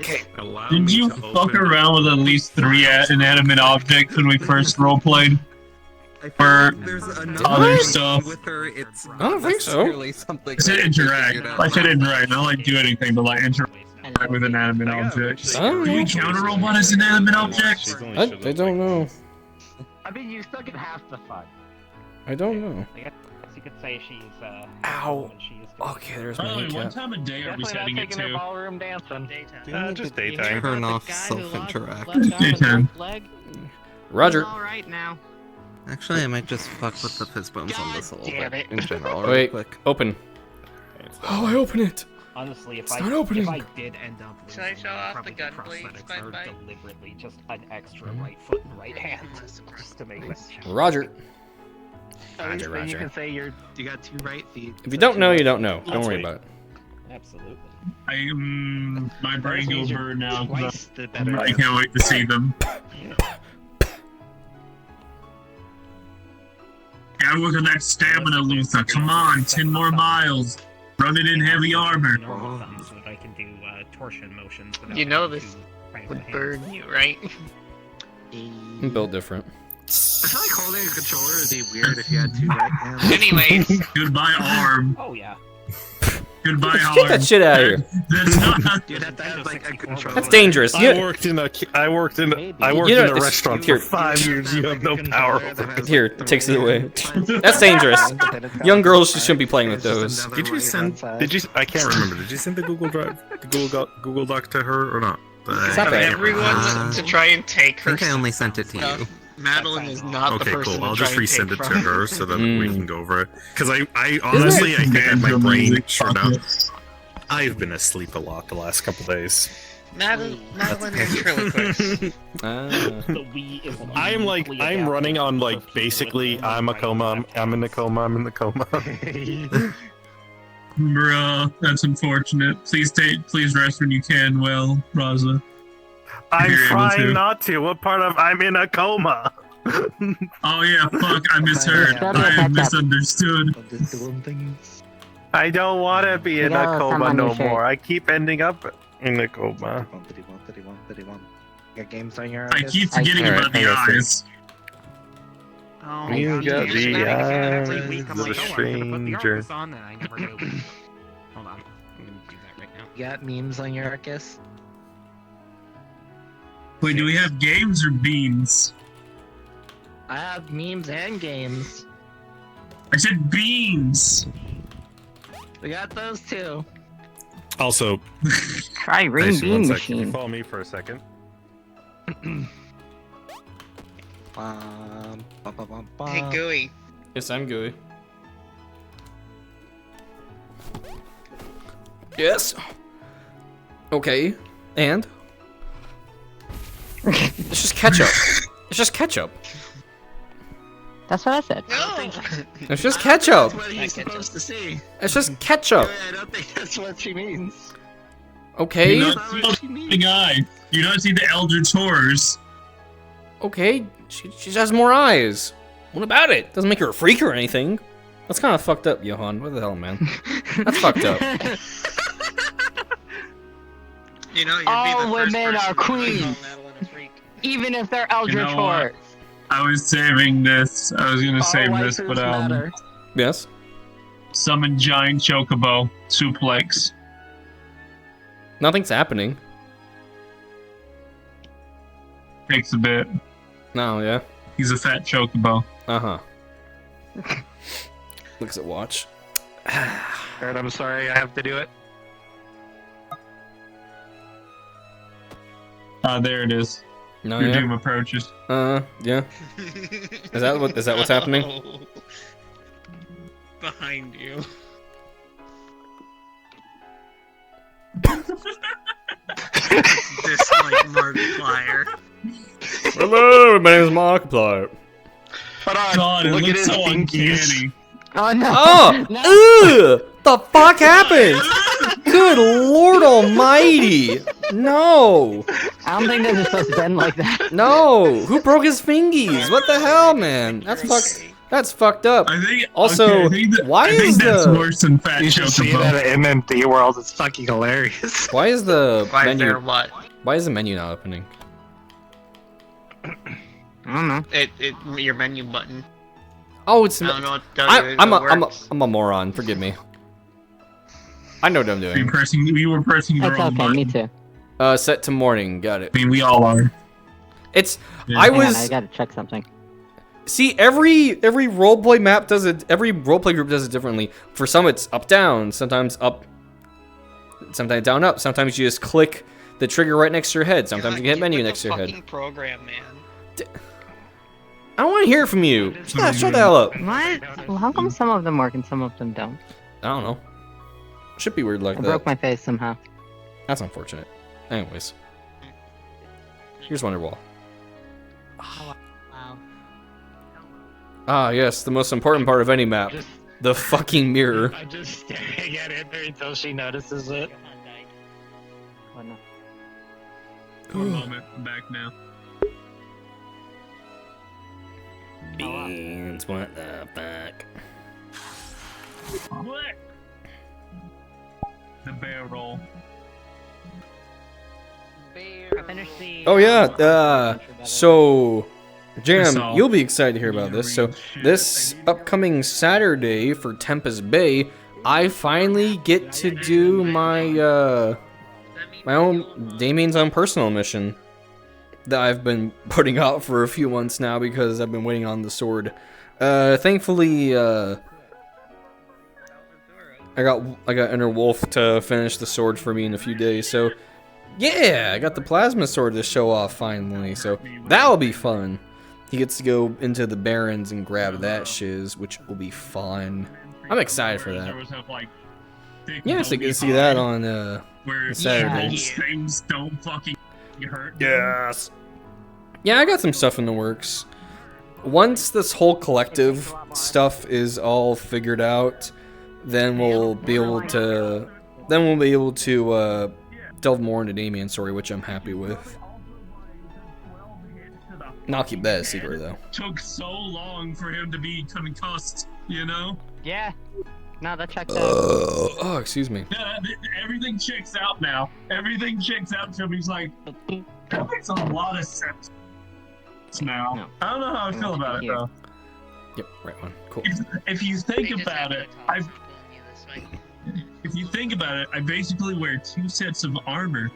Okay. Did you fuck around with at least 3 inanimate objects when we first roleplayed? Or other stuff? With her, it's I don't think so. I said interact. I said interact. Not like do anything, but like interact with inanimate objects. Oh. Do you count a robot as inanimate objects? I don't know. I mean, you still get half the fun. I don't know. I guess you could say she's, Ow. when she's Okay, there's By my the way, what cat. time of day are we definitely setting not it taking her to? ballroom dancing. Just daytime. Turn off self-interact. Daytime. Roger. Alright now. Actually, I might just fuck with the fizz bumps on this a little damn bit it. in general, real Wait, quick. open. Oh, I open it. Honestly, if It's I not opening. if I did end up Should I losing, show off probably the gun prosthetics blades, are bye-bye? deliberately just an extra right foot and right hand, just to make that challenge. Roger. Roger, Roger. You can say you got 2 right feet. If you don't know, you don't know. Don't worry about it. Absolutely. My brain goes burn now because Twice the better. I can't wait to see them. Gotta work on that stamina, Luther. Come on, 10 more miles. Run it in heavy armor. Normal thumbs so that I can do torsion motions. without You know having this to crank would my hands. burn you, right? I'm built different. I feel like holding a controller would be weird if you had 2 right hands. Anyways, Goodbye, arm. Oh yeah. Goodbye, arm. Get that shit out of here. That's not. You'd have to have like a controller. That's dangerous. I worked in a You know, it's- restaurant here. for 5 years. You have no power over it. Here, it takes it away. That's dangerous. Young girls shouldn't be playing with those. Did you send? Did you? I can't remember. Did you send the Google Drive, the Google Doc to her or not? Stop it. everyone to try and take I her think I only sent it to stuff. you. Madeline is not the Okay, person cool. I'll to try just and resend take it to from. her so that Mm. we can go over it. Because I honestly, I think I had my brain shut out. I've been asleep a lot the last couple days. Madeline ventriloquist. The Wii is I'm running on like basically I'm a coma, I'm in the coma, I'm in the coma. Bruh, that's unfortunate. Please rest when you can. Well, Raza. I'm You're able trying to. not to. What part of I'm in a coma? Oh yeah, fuck, I misheard. I misunderstood. I don't want to be in a Yeah, coma someone no you should. more. I keep ending up in a coma. 31. Got games on your I keep forgetting Alright, about the I got eyes. Oh, You got the Every eyes week I'm of like, a oh, I'm gonna put the stranger. Arcus on, and I never do. Hold on, I'm gonna do that right now. You got memes on your Arcus? Wait, do we have games or beans? I have memes and games. I said beans. We got those too. Also, Try Ring actually, one Bean sec. Can you Machine. follow me for a second? Hey, Gooey. Yes, I'm gooey. Yes. Okay. And? It's just ketchup. It's just ketchup. That's what I said. No! It's just ketchup. That's what he's supposed to see. It's just ketchup. I don't think that's what she means. Okay. You That's not not what see she means. the guy. You don't see the Eldritch Horrors. Okay. She just has more eyes. What about it? Doesn't make her a freak or anything. That's kind of fucked up, Johan. What the hell, man? That's fucked up. You know, you'd All be the first women person are to call queens. Madeline a freak. Even if they're Eldritch know what? Horrors. I was saving this. I was gonna All save this, waifus but matter. Yes. summon giant chocobo suplex. Nothing's happening. Takes a bit. No, yeah. He's a fat chocobo. Uh-huh. Looks at watch. Alright, I'm sorry, I have to do it. There it is. No, Your yeah. doom approaches. Yeah. Is that what's happening? Behind you. This like Markiplier. Hello, my name is Markiplier. Hold on, God, it look at looks his so pinkies. uncanny. Oh no! Oh! No. Ugh! The fuck happened? Good Lord Almighty! No! I don't think this is supposed to bend like that. No! Who broke his fingies? What the hell, man? That's fucked. That's fucked up. I think. Also, I think why I think is that's the- worse than Fat You should see it Chocobo. at an MMD World. It's fucking hilarious. Why is the Why is there menu? what? Why is the menu not opening? I don't know. Your menu button. Oh, it's. I don't know what to tell you. I'm a moron. Forgive me. I know what I'm doing. We were pressing the That's wrong okay, button. me too. Set to morning. Got it. I mean, we all are. It's. Yeah. I Hang on, was. I gotta check something. See, every roleplay map does it. Every roleplay group does it differently. For some, it's up down. Sometimes up. Sometimes down up. Sometimes you just click the trigger right next to your head. Sometimes you get menu next to your head. Program, man. I don't want to hear from you. Shut the hell up. What? Well, how come some of them work and some of them don't? I don't know. Should be weird like I that. broke my face somehow. That's unfortunate. Anyways. Here's Wonderwall. Wow. Ah, yes, the most important part of any map. The fucking mirror. I'm just staring at it until she notices it. Oh, no. For a moment, I'm back now. Beans, what the fuck? What? The barrel. Oh yeah, so Jam, So- you'll be excited to hear about this. So this upcoming Saturday for Tempest Bay, I finally get to do my my own Damien's own personal mission that I've been putting out for a few months now because I've been waiting on the sword. Thankfully, I got Inner Wolf to finish the sword for me in a few days. So yeah, I got the plasma sword to show off finally. So that'll be fun. He gets to go into the Barrens and grab that shiz, which will be fun. I'm excited for that. Yeah, so you can see that on where Saturday. things don't fucking hurt. Yes. Yeah, I got some stuff in the works. Once this whole collective stuff is all figured out, then we'll be able to delve more into Damien's story, which I'm happy with. And I'll keep that a secret though. Took so long for him to be concussed, you know? Yeah. No, that checks out. Oh, excuse me. Yeah, everything checks out now. Everything checks out to him. He's like, that makes a lot of sense now. No. I don't know how I feel about it though. Yep, right one. Cool. If you think about it, I basically wear 2 sets of armor.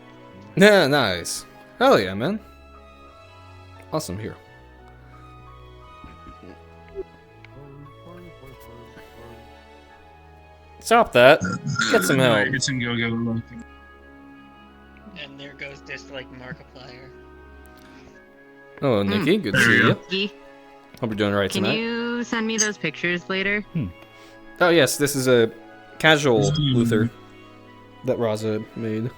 Yeah, nice. Hell yeah, man. Awesome here. Stop that. Get some help. It's in go-go. And there goes dislike Markiplier. Oh, Nikki, good to There see you you. go. Hope you're doing all right Can tonight. you send me those pictures later? Oh yes, this is a casual Luther that Raza made.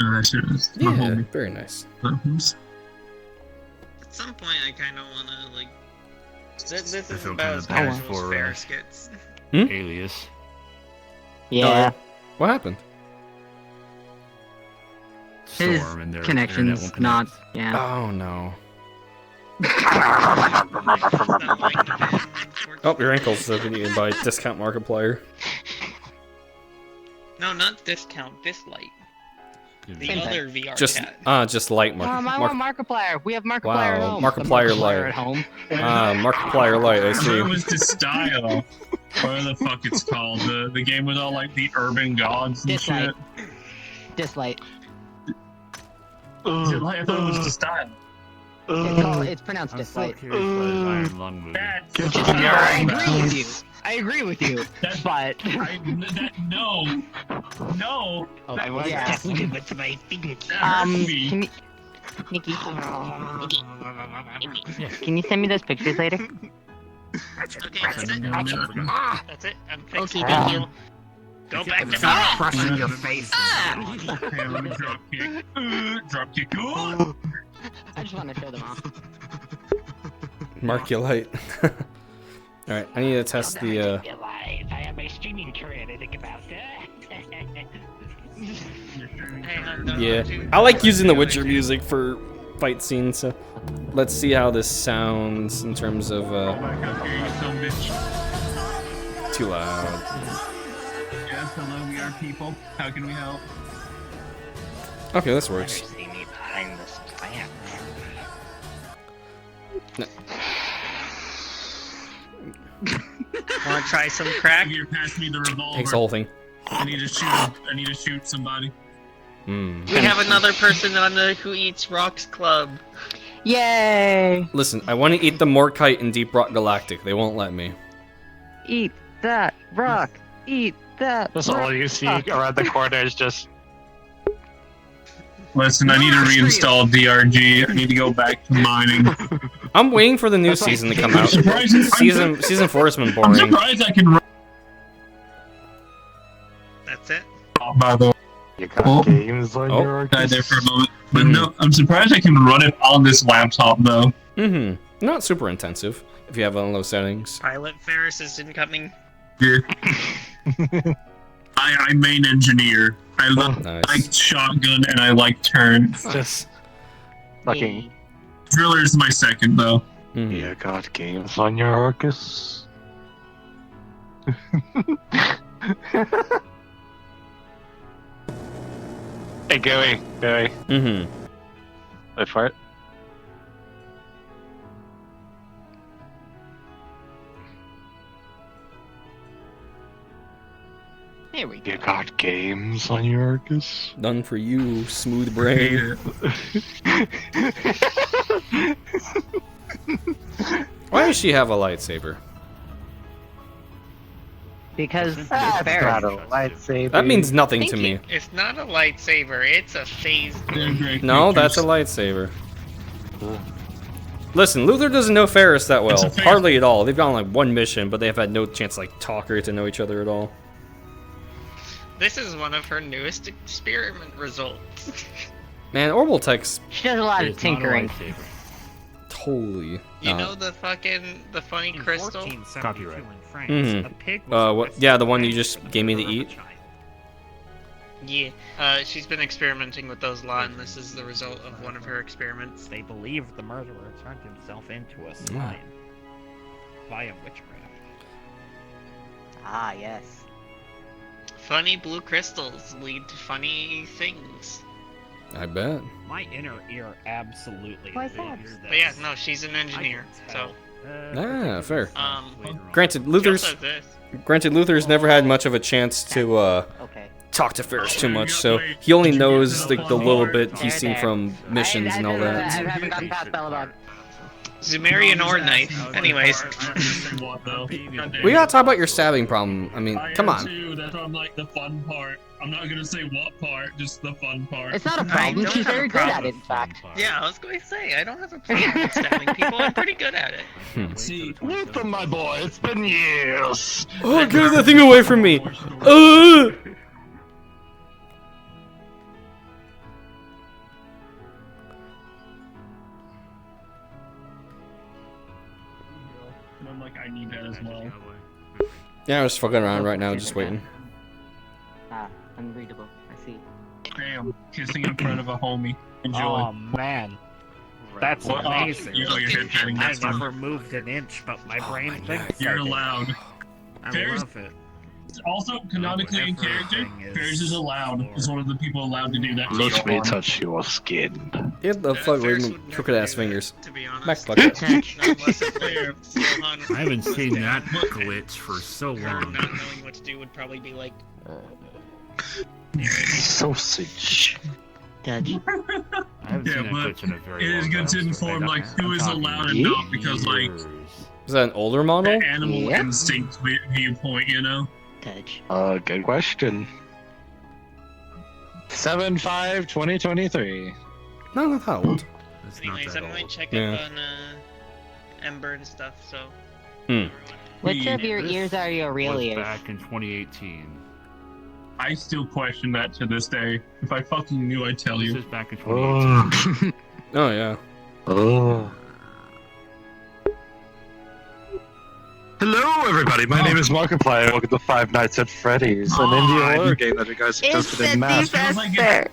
Oh, that's yours. My Yeah, homie. very nice. At some point, I kind of want to, like... This is feel about kinda as bad casual as for, Ferris gets. Alias. Yeah. What happened? His Storm and their connection's internet won't not. connect. Yeah. Oh no. Not like the band, Oh, your ankle's open. You can buy discount Markiplier. No, not discount, dislike. The Same thing. other VR Just cat. just light I want Markiplier. We have Markiplier Wow, at home. Markiplier The Light. at home. Markiplier light. I It see. was to style. Whatever the fuck it's called. The game with all like the urban gods and Dislike. shit. Dislike. Is it like, I thought it was to style. It's pronounced I'm so dislike. curious about his Iron Lung movie. That's I agree with you. I agree with you. That's- But no. I was definitely with my fingers. Can you, Nikki, can you send me those pictures later? Okay, that's it. That's it. I'm fixing Okay, it. thank you. Go back to Stop bed. crushing your face. Okay, let me drop kick. Drop kick. Ooh. I just want to show them off. Markulite. All right, I need to test the. I have my streaming career to think about. Hang on, Yeah, I like using the Witcher music for fight scene. So let's see how this sounds in terms of too loud. Yes, hello, we are people. How can we help? Okay, this works. See me behind this plant. Wanna try some crack? Here, pass me the revolver. Takes the whole thing. I need to shoot somebody. Hmm. We have another person on the Who Eats Rocks Club. Yay! Listen, I want to eat the Morkite in Deep Rock Galactic. They won't let me. Eat that rock! Eat that That's rock! all you see around the corner is just. Listen, I need to reinstall DRG. I need to go back to mining. I'm waiting for the new season to come out. Season 4 has been I'm boring. surprised I can run. That's it. By the way, You got Oh. games on Oh. your died there for a moment. But no, I'm surprised I can run it on this laptop though. Mm-hmm. Not super intensive if you have it on low settings. Pilot Ferris is incoming. Yeah. I main engineer. I like Nice. shotgun and I like turn. Just fucking. Driller's my second though. Mhm. You got games on your Arcus. Hey, Gary. Mm-hmm. Wait for it. There we go. You got games on your Arcus. Done for you, smooth brain. Why does she have a lightsaber? Because That's Ferris. not a lightsaber. That means nothing to me. It's not a lightsaber, it's a phase. No, that's a lightsaber. Listen, Luther doesn't know Ferris that well. Hardly at all. They've gone on like one mission, but they've had no chance to like talk or get to know each other at all. This is one of her newest experiment results. Man, Orbital Tech's She does a lot of It's not a tinkering. lightsaber. totally. You know the funny crystal? Copyright. What? Yeah, the one you just gave me to eat. Yeah, she's been experimenting with those a lot, and this is the result of one of her experiments. They believe the murderer turned himself into a slime via witchcraft. Ah, yes. Funny blue crystals lead to funny things. I bet. My inner ear absolutely Why is that? believes this. But yeah, no, she's an engineer, so Ah, fair. Granted, Granted, she also this. Luther's never had much of a chance to Okay. talk to Ferris too much, so he only knows like the little bit he's seen from missions and all I that. haven't gotten past Belladog. Sumerian ore knife. Anyways. We gotta talk about your stabbing problem. I mean, come on. Too, that's from like the fun part. I'm not gonna say what part, just the fun part. It's not a problem. don't She's have a very good at problem. it, in fact. Yeah, I was going to say, I don't have a problem with stabbing people. I'm pretty good at it. See, Luther, my boy, it's been years. Oh, get that thing away from me! and I'm like, I need that as well. Yeah, I was fucking around right now, just waiting. Ah, unreadable. I see. Damn, kissing in front of a homie. Enjoy. Oh man, that's Well, amazing. you go your head patting I next time. never moved an inch, but my brain thinks You're I did. allowed. I Ferris- love it. Also, canonically in character, Everything is Ferris is allowed. Is one of the people allowed to do that. to Let your me arm. touch your skin. Get the fuck away Ferris from would never crooked ass do that, fingers. To be honest. Back fuck. Not unless it was Johan I haven't seen that glitch for so her long. not knowing what to do would probably be like, Sausage. Judge. I haven't Yeah, seen that but glitch in a very It is long good time, to so inform I like got- who I'm is talking allowed and not because like years. Is that an older model? the animal Yep. instinct viewpoint, you know. Judge. Good question. 7/5/2023. No, not that old. It's not anyways, that I might old. check Yeah. up on Ember and stuff, so. Which of your This ears are your real was ears? back in 2018. I still question that to this day. If I fucking knew, I'd tell This you. is back in 2018. Oh yeah. Oh. Hello, everybody. My name is Markiplier. Welcome to Five Nights at Freddy's, an indie horror game that you guys suggested in mass. Feels like it-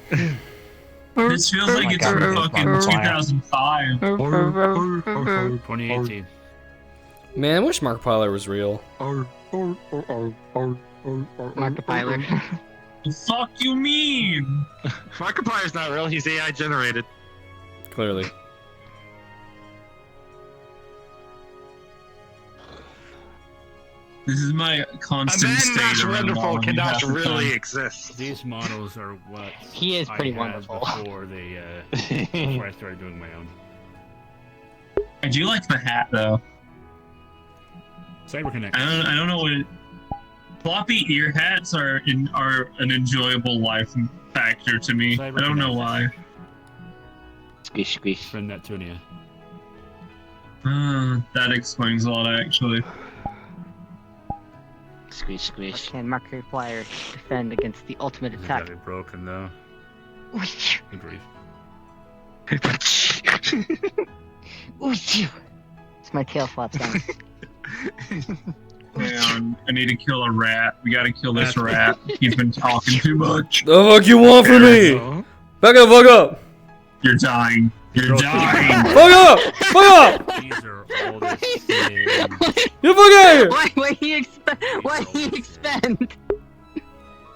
This feels like it's from fucking 2005. 2018. Man, I wish Markiplier was real. Markiplier. The fuck you mean? Markiplier's not real. He's AI generated. Clearly. This is my constant And then state That's of Wonderful alarm cannot half the really time. exist. These models are what He is pretty I had wonderful. before they before I started doing my own. I do like the hat though. CyberConnect. I don't know what floppy ear hats are an enjoyable life factor to me. I don't know why. Squish, squish. Send that to you. That explains a lot actually. Squish, squish. Can Markiplier defend against the ultimate This attack? got it broken though. Good grief. It's my tail flop sound. Man, I need to kill a rat. We gotta kill this rat. He's been talking too much. The fuck you want from me? Back up, fuck up! You're dying. You're dying. Fuck up! Fuck up! These are all the same. You fuck out here! Why he expend? Why he expend?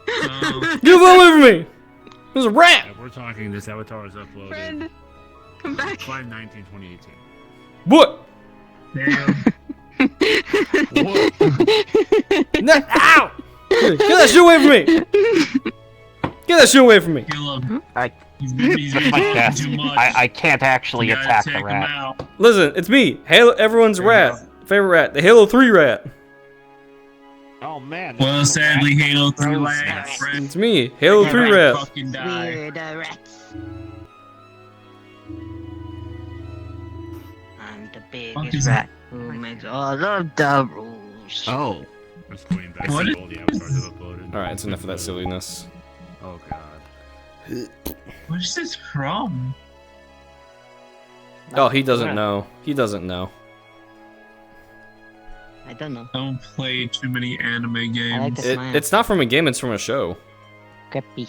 Get away from me! There's a rat! If we're talking, this avatar is uploaded. Friend, come back. 5/19/2018. What? Damn. Ow! Get that shit away from me! Get that shit away from me! Kill him. I- He's been My talking chest. too much. I can't actually You gotta attack take the him rat. out. Listen, it's me, Halo. Everyone's rat. Favorite rat. The Halo 3 rat. Oh man. Well, sadly, Halo 3 Gross. lag, friend. It's me, Halo 3 rat. Fucking die. Weird rats. I'm the Fuck biggest is rat who makes all of the rules. Oh. Let's going back What? to all the avatars I've uploaded. Alright, it's enough of that silliness. Oh god. What is this from? Oh, he doesn't know. He doesn't know. I don't know. I don't play too many anime I like games. the smile. It's not from a game, it's from a show. Creepy.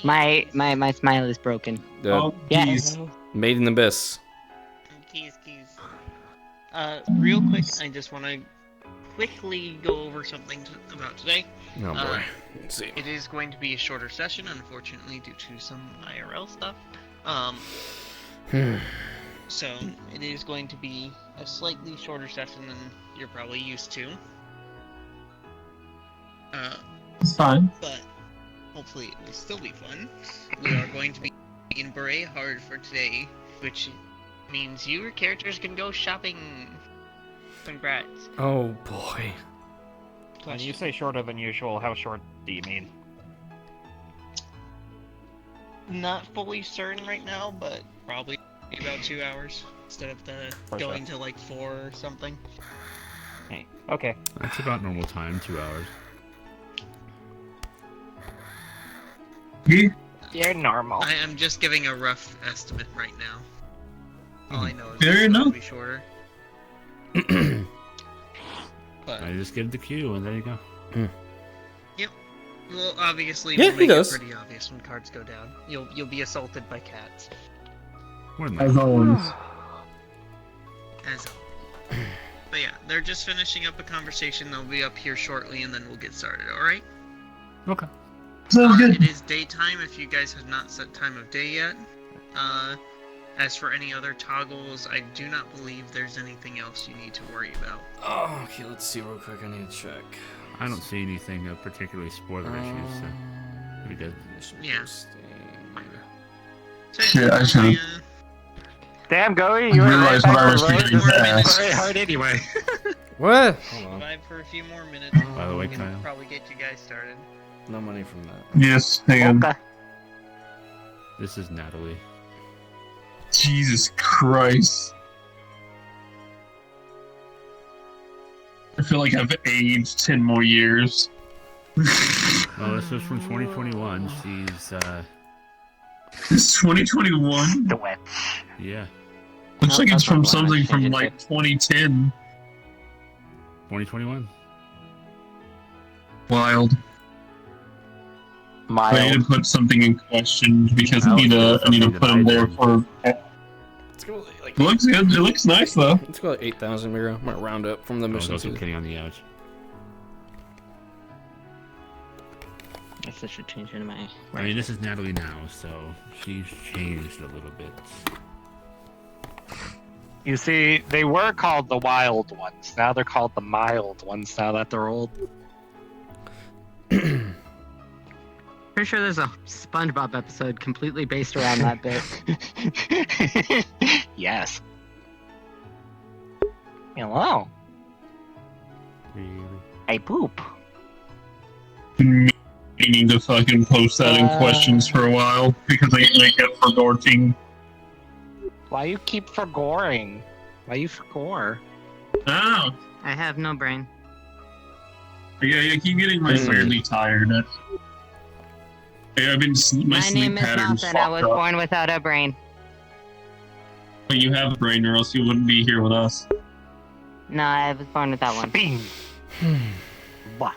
My smile is broken. Oh, Yeah. geez. Made in Abyss. Keys. Real quick, I just want to quickly go over something about today. Oh boy. Let's see. It is going to be a shorter session, unfortunately, due to some IRL stuff. So it is going to be a slightly shorter session than you're probably used to. It's fine. But hopefully it will still be fun. We are going to be in Beret Hard for today, which means your characters can go shopping. Congrats. Oh boy. When you say shorter than usual, how short do you mean? Not fully certain right now, but probably about 2 hours instead of the going to like 4 or something. Hey, okay. That's about normal time, 2 hours. You're normal. I am just giving a rough estimate right now. All I know is Fair it's going enough. to be shorter. But I just give the cue, and there you go. well, obviously, Yeah, we'll he make does. it pretty obvious when cards go down. You'll be assaulted by cats. More than As that. always. As but yeah, they're just finishing up a conversation. They'll be up here shortly, and then we'll get started. All right. Okay. Sounds good. It is daytime if you guys have not set time of day yet. As for any other toggles, I do not believe there's anything else you need to worry about. Oh, okay, let's see real quick. I need to check. I don't see anything of particularly spoiler issues, so we good. Yeah. Shit, I should've- Damn, Goey, I you were realized right what I back was to the thinking road. fast. Very hard anyway. What? Hold on. Survive for a few more minutes. By the way, we can Kyle. probably get you guys started. No money from that. Yes, hang on. Okay. This is Natalie. Jesus Christ. I feel like I've aged 10 more years. Oh, this was from 2021. She's, It's 2021? The wet. yeah, Looks like it's from That's not something what I from changed it like 2010. 2021. Wild. I need to put something in question because I need to put him there for. Let's go like. It looks good. It looks nice though. Let's go like 8,000 Mira. Might round up from the mission. I'll go some kitty on the ouch. I guess I should change into my. I mean, this is Natalie now, so she's changed a little bit. You see, they were called the wild ones. Now they're called the mild ones. Now that they're old. Pretty sure there's a SpongeBob episode completely based around that bit. Yes. Hello. Really? I poop. Meaning to fucking post that in questions for a while because I get forgoring. Why you keep forgoring? Why you forgore? Oh, I have no brain. yeah, I keep getting fairly tired. I've been my My sleep name is pattern's Nelson. I was fucked up. born without a brain. But you have a brain, or else you wouldn't be here with us. No, I was born without one. Bing. Wah.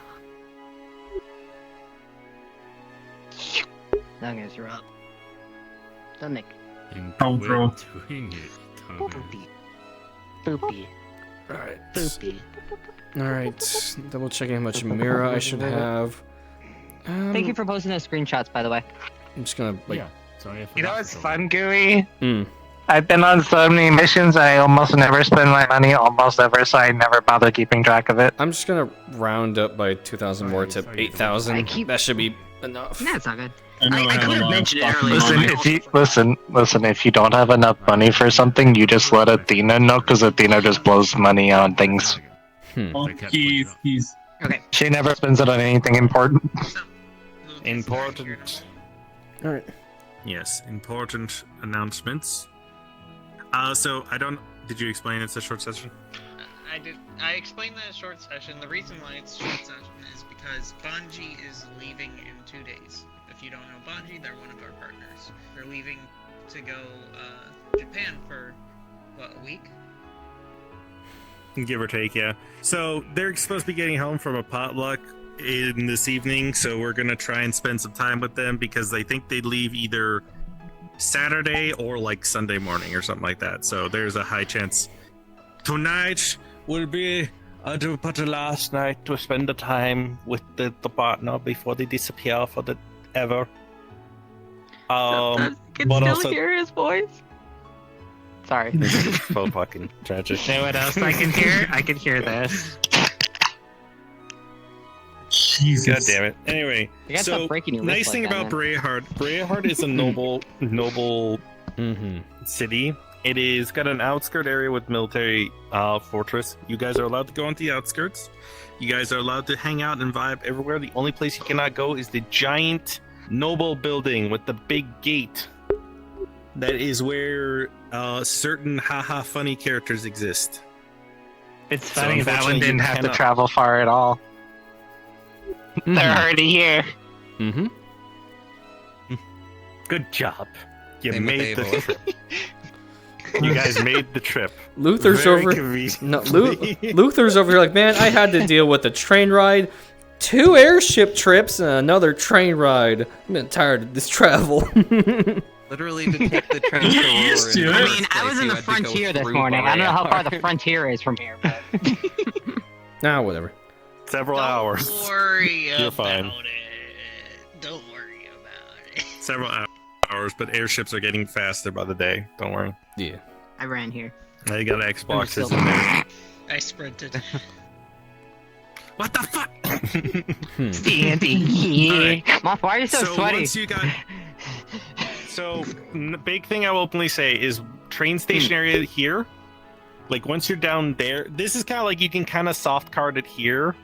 Long as you're up. Stomach. And Oh, quit bro. doing it, Thomas. Boopy. Boopy. Alright. Boopy. Alright. Double checking how much Mira I should have. Thank you for posting those screenshots, by the way. I'm just gonna like. Yeah. Sorry, I forgot You know to what's tell fun, Gooey? Hmm. I've been on so many missions, I almost never spend my money, almost ever, so I never bother keeping track of it. I'm just gonna round up by 2,000 more to Sorry, 8,000. I keep- That should be enough. Nah, it's all good. I know I have could a have lot of mentioned it fucking earlier. money. Listen, if you don't have enough money for something, you just let Athena know, because Athena just blows money on things. Oh, he's Okay. She never spends it on anything important. Important. Alright. Yes, important announcements. So I don't. Did you explain it's a short session? I did. I explained that short session. The reason why it's short session is because Bungie is leaving in 2 days. If you don't know Bungie, they're one of our partners. They're leaving to go Japan for what, a week? Give or take, yeah. So they're supposed to be getting home from a potluck in this evening, so we're gonna try and spend some time with them because they think they leave either Saturday or like Sunday morning or something like that. So there's a high chance tonight will be the last night to spend the time with the partner before they disappear for the ever. I can but still also- hear his voice. Sorry. so fucking tragic. You know what else I can hear? I can hear this. Jesus. God damn it. Anyway, You gotta so stop breaking your nice lips thing like that, about man. Breahard. Breahard is a noble city. It is got an outskirt area with military fortress. You guys are allowed to go on the outskirts. You guys are allowed to hang out and vibe everywhere. The only place you cannot go is the giant noble building with the big gate. That is where certain haha funny characters exist. It's So funny that one unfortunately, didn't you have to cannot- travel far at all. They're already here. Mm-hmm. Good job. You Same with made the Ava. trip. You guys made the trip. Luther's Very over. conveniently. No, Luther's over here like, man, I had to deal with a train ride, 2 airship trips, and another train ride. I'm getting tired of this travel. Literally to take the train Get used to it. I mean, I was in the frontier this morning. I don't know how far the frontier is from here, but Nah, whatever. Several Don't hours. worry You're about fine. it. Don't worry about it. Several hours, but airships are getting faster by the day. Don't worry. Yeah. I ran here. They got Xboxes still- in there. I sprinted. What the fuck? Standing. Moth, why are you so sweaty? Once you got, big thing I will openly say is train station area here. Like once you're down there, this is kind of like you can kind of soft card it here.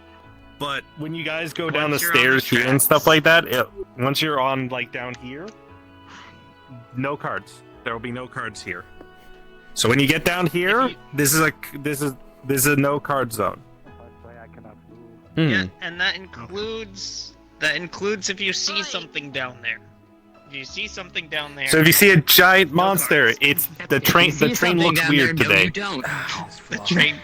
But when you guys go down the Once you're on the stairs here and tracks. stuff like that, once you're on like down here, no cards. There will be no cards here. So when you get down here, this is a no card zone. Hmm. Yeah, and that includes if you see something down there. If you see something down there. So if you see a giant monster, it's the train. If you The see train something looks down weird there, no, today. you don't. The train.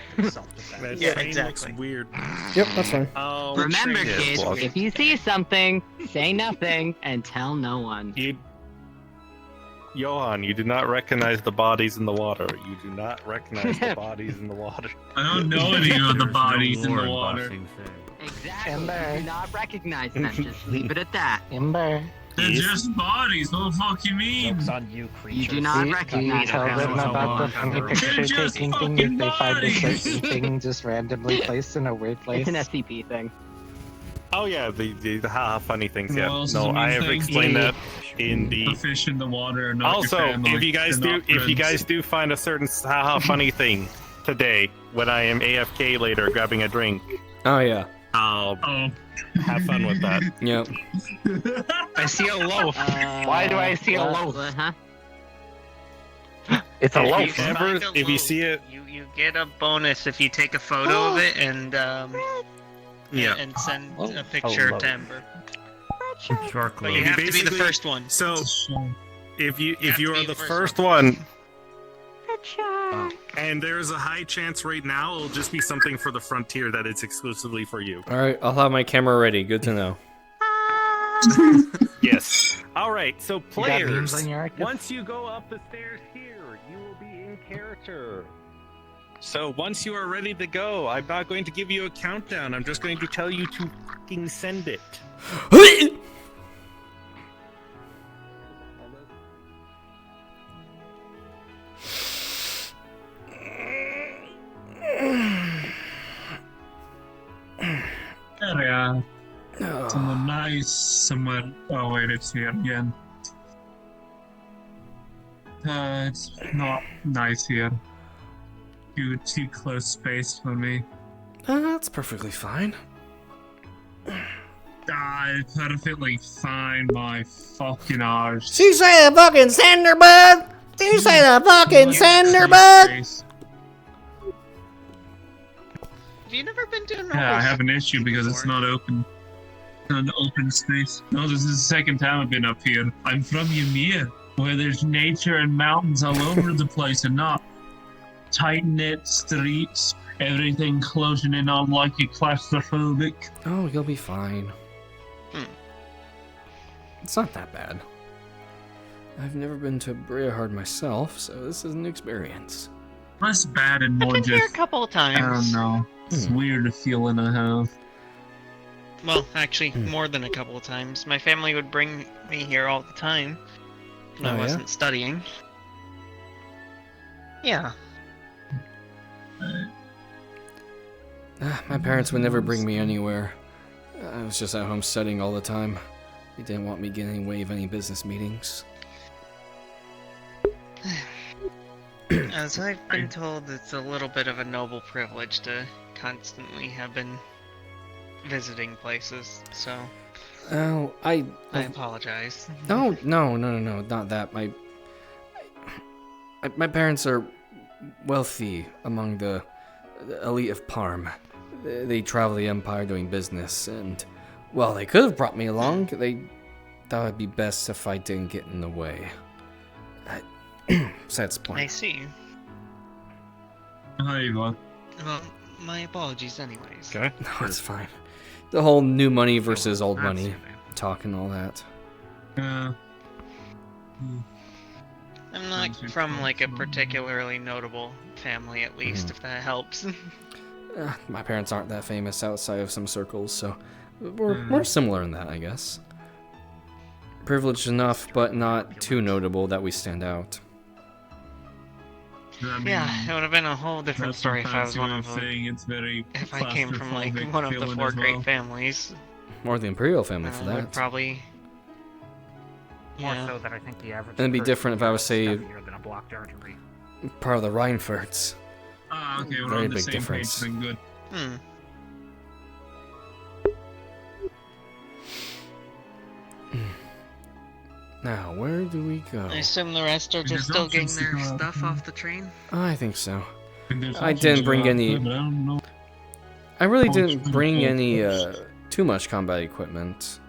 That Yeah, train exactly. looks weird. Yep, that's fine. Oh, Remember, train kids, is blocked. if you see something, say nothing and tell no one. Johan, you do not recognize the bodies in the water. You do not recognize the bodies in the water. I don't know any of the There's bodies no in war the in water. Bossing Say. Exactly. Timber. Do not recognize them. Just leave it at that. Timber. They're Yes. just bodies. What the fuck you mean? Joke's on you, creatures. You do not See, recognize tell them. them about the funny They're picture just taking thing fucking if they find a bodies. certain thing just randomly placed in a weird place. It's an SCP thing. Oh yeah, the haha funny things. What Yeah, else is no, a I mean have thing? explained that in the. The fish in the water are not Also, your family. if you guys They're do, not if you friends. guys do find a certain haha funny thing today when I am AFK later grabbing a drink, Oh yeah. I'll Oh. have fun with that. Yep. I see a loaf. Why do I see a loaf? Huh? It's a If loaf. you ever, Find a if you loaf. see it, You get a bonus if you take a photo of it and yeah. and send Oh, a picture hello. to Ember. Shark But you You have to be the basically- first one. So if you have to are be the the first first one, and there's a high chance right now it'll just be something for the frontier that it's exclusively for you. All right, I'll have my camera ready. Good to know. Yes. All right. So You got players, memes on your archive? once you go up the stairs here, you will be in character. So once you are ready to go, I'm not going to give you a countdown. I'm just going to tell you to fucking send it. There we are. Somewhere nice, somewhere. Oh wait, it's here again. It's not nice here. Too close space for me. That's perfectly fine. It's perfectly fine, my fucking arse. She say the fucking sender bud. She say the fucking sender bud. Space. Have you never been to an Yeah, I have an issue because it's not open. It's not an open space. No, this is the second time I've been up here. I'm from Ymir, where there's nature and mountains all over the place and not tight-knit streets, everything closing in on like a claustrophobic. Oh, you'll be fine. Hmm. It's not that bad. I've never been to Briahard myself, so this is an experience. Less bad and I've more been here a just, couple of I times. don't know. It's Hmm. weird a feeling I have. Well, actually, Hmm. more than a couple of times. My family would bring me here all the time when Oh, I yeah? wasn't studying. Yeah. My parents would never bring me anywhere. I was just at home studying all the time. They didn't want me getting in the way of any business meetings. As I've been told, it's a little bit of a noble privilege to constantly have been visiting places, so Oh, I apologize. No, not that. My parents are wealthy among the elite of Parm. They travel the empire doing business, and well, they could have brought me along. They thought it'd be best if I didn't get in the way. So that's the I point. see. There you go. Well, my apologies anyways. Okay. No, it's fine. The whole new money versus old money talk and all that. Uh, I'm not from like a particularly notable family, at least, if that helps. My parents aren't that famous outside of some circles, so we're similar in that, I guess. Privileged enough, but not too notable that we stand out. I mean, Yeah, it would have been a whole different that's story if I was fancy one way of them. saying it's very If I came from like claustrophobic one of the feeling four as great well. families, Or the Imperial family then for I would that. probably. More Yeah. so that I think the average. It'd be person different if I was, say, stuffier than a blocked artery. Part of the Reinforts. Ah, okay, we're Very on the big same difference. page, then good. Hmm. Now, where do we go? I assume the rest are just There's still getting options to their go out, stuff yeah. off the train. I think so. And there's I options didn't to bring go out any- there, but I don't know. I really Oh, didn't it's bring really any cool. too much combat equipment.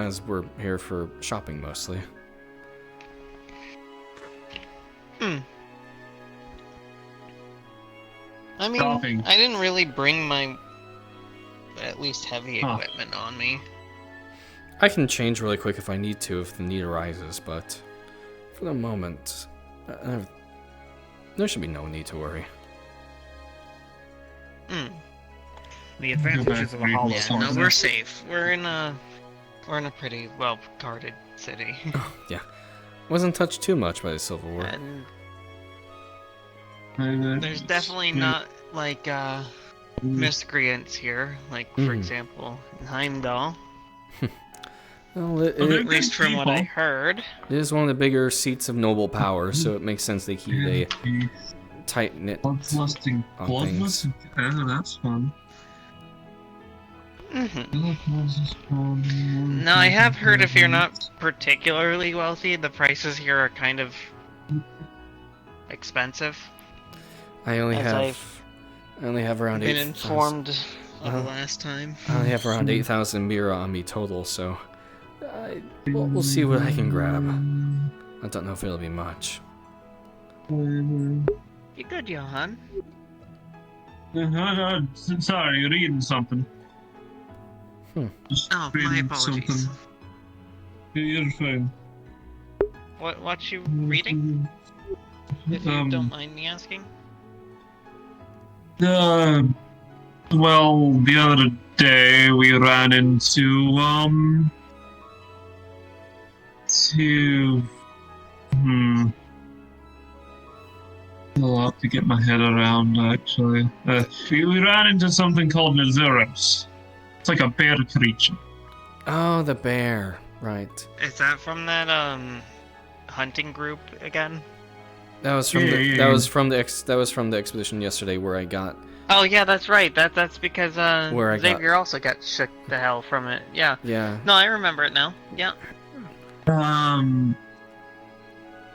as we're here for shopping mostly. I mean, Shopping. I didn't really bring my at least heavy equipment on me. I can change really quick if I need to, if the need arises, but for the moment, there should be no need to worry. The advantages of a hollow Yeah, no, we're safe. We're in a pretty well guarded city. Yeah, wasn't touched too much by the Civil War. And there's definitely not like miscreants here, like for example in Heimdall. Well, At least from what I heard. It is one of the bigger seats of noble power, so it makes sense they keep a tight-knit on things. Oh, that's fun. Now, I have heard if you're not particularly wealthy, the prices here are kind of expensive. I only have around been 8,000. informed of the last time. I only have around 8,000 mira on me total, so we'll see what I can grab. I don't know if it'll be much. You good, Johan? Sorry, you're reading something. Just Oh, my reading apologies. something. You're fine. What you reading? If you don't mind me asking. Well, the other day we ran into, I'll have to get my head around, actually. We ran into something called Nazuros. It's like a bear creature. Oh, the bear, right. Is that from that hunting group again? That was from that was from the expedition yesterday where I got. Oh yeah, that's right. That's because Where I got- Xavier also got shook the hell from it. Yeah. Yeah. No, I remember it now. Yeah.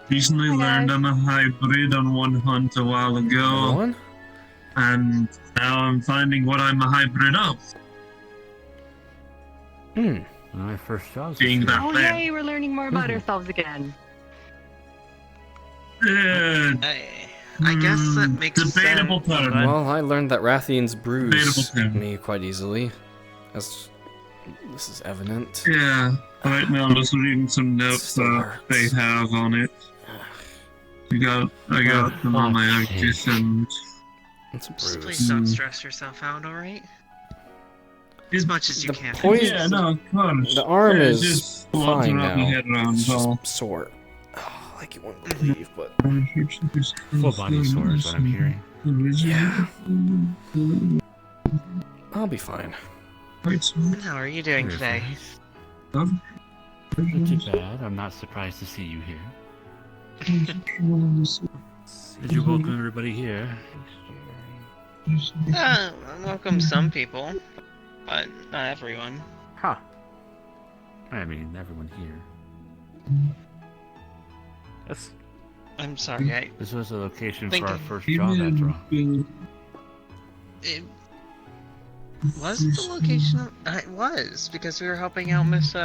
Recently learned I'm a hybrid on one hunt a while ago. One? And now I'm finding what I'm a hybrid of. When I first saw this, Being that Oh bear. yay, we're learning more about ourselves again. I guess that makes debatable sense. term. Well, I learned that Rathians bruise Debatable term. me quite easily, as this is evident. Yeah, right now I'm just reading some notes that they have on it. I got them on my Arctis and... It's a Just bruise. please don't stress yourself out, alright? As much as you can. poison- Yeah, no, of course. The arm Yeah, is just a lot to fine wrap now. my head around, It's so- just sore. Oh, like you wouldn't believe, but full body sore is what I'm hearing. yeah, I'll be fine. How are you doing You're today? fine. Not too bad. I'm not surprised to see you here. Did you welcome everybody here? Welcome some people, but not everyone. Huh. I mean, everyone here. Yes. I'm sorry, This was the location Think for our of- first job after all. it was the location of, it was, because we were helping out Miss,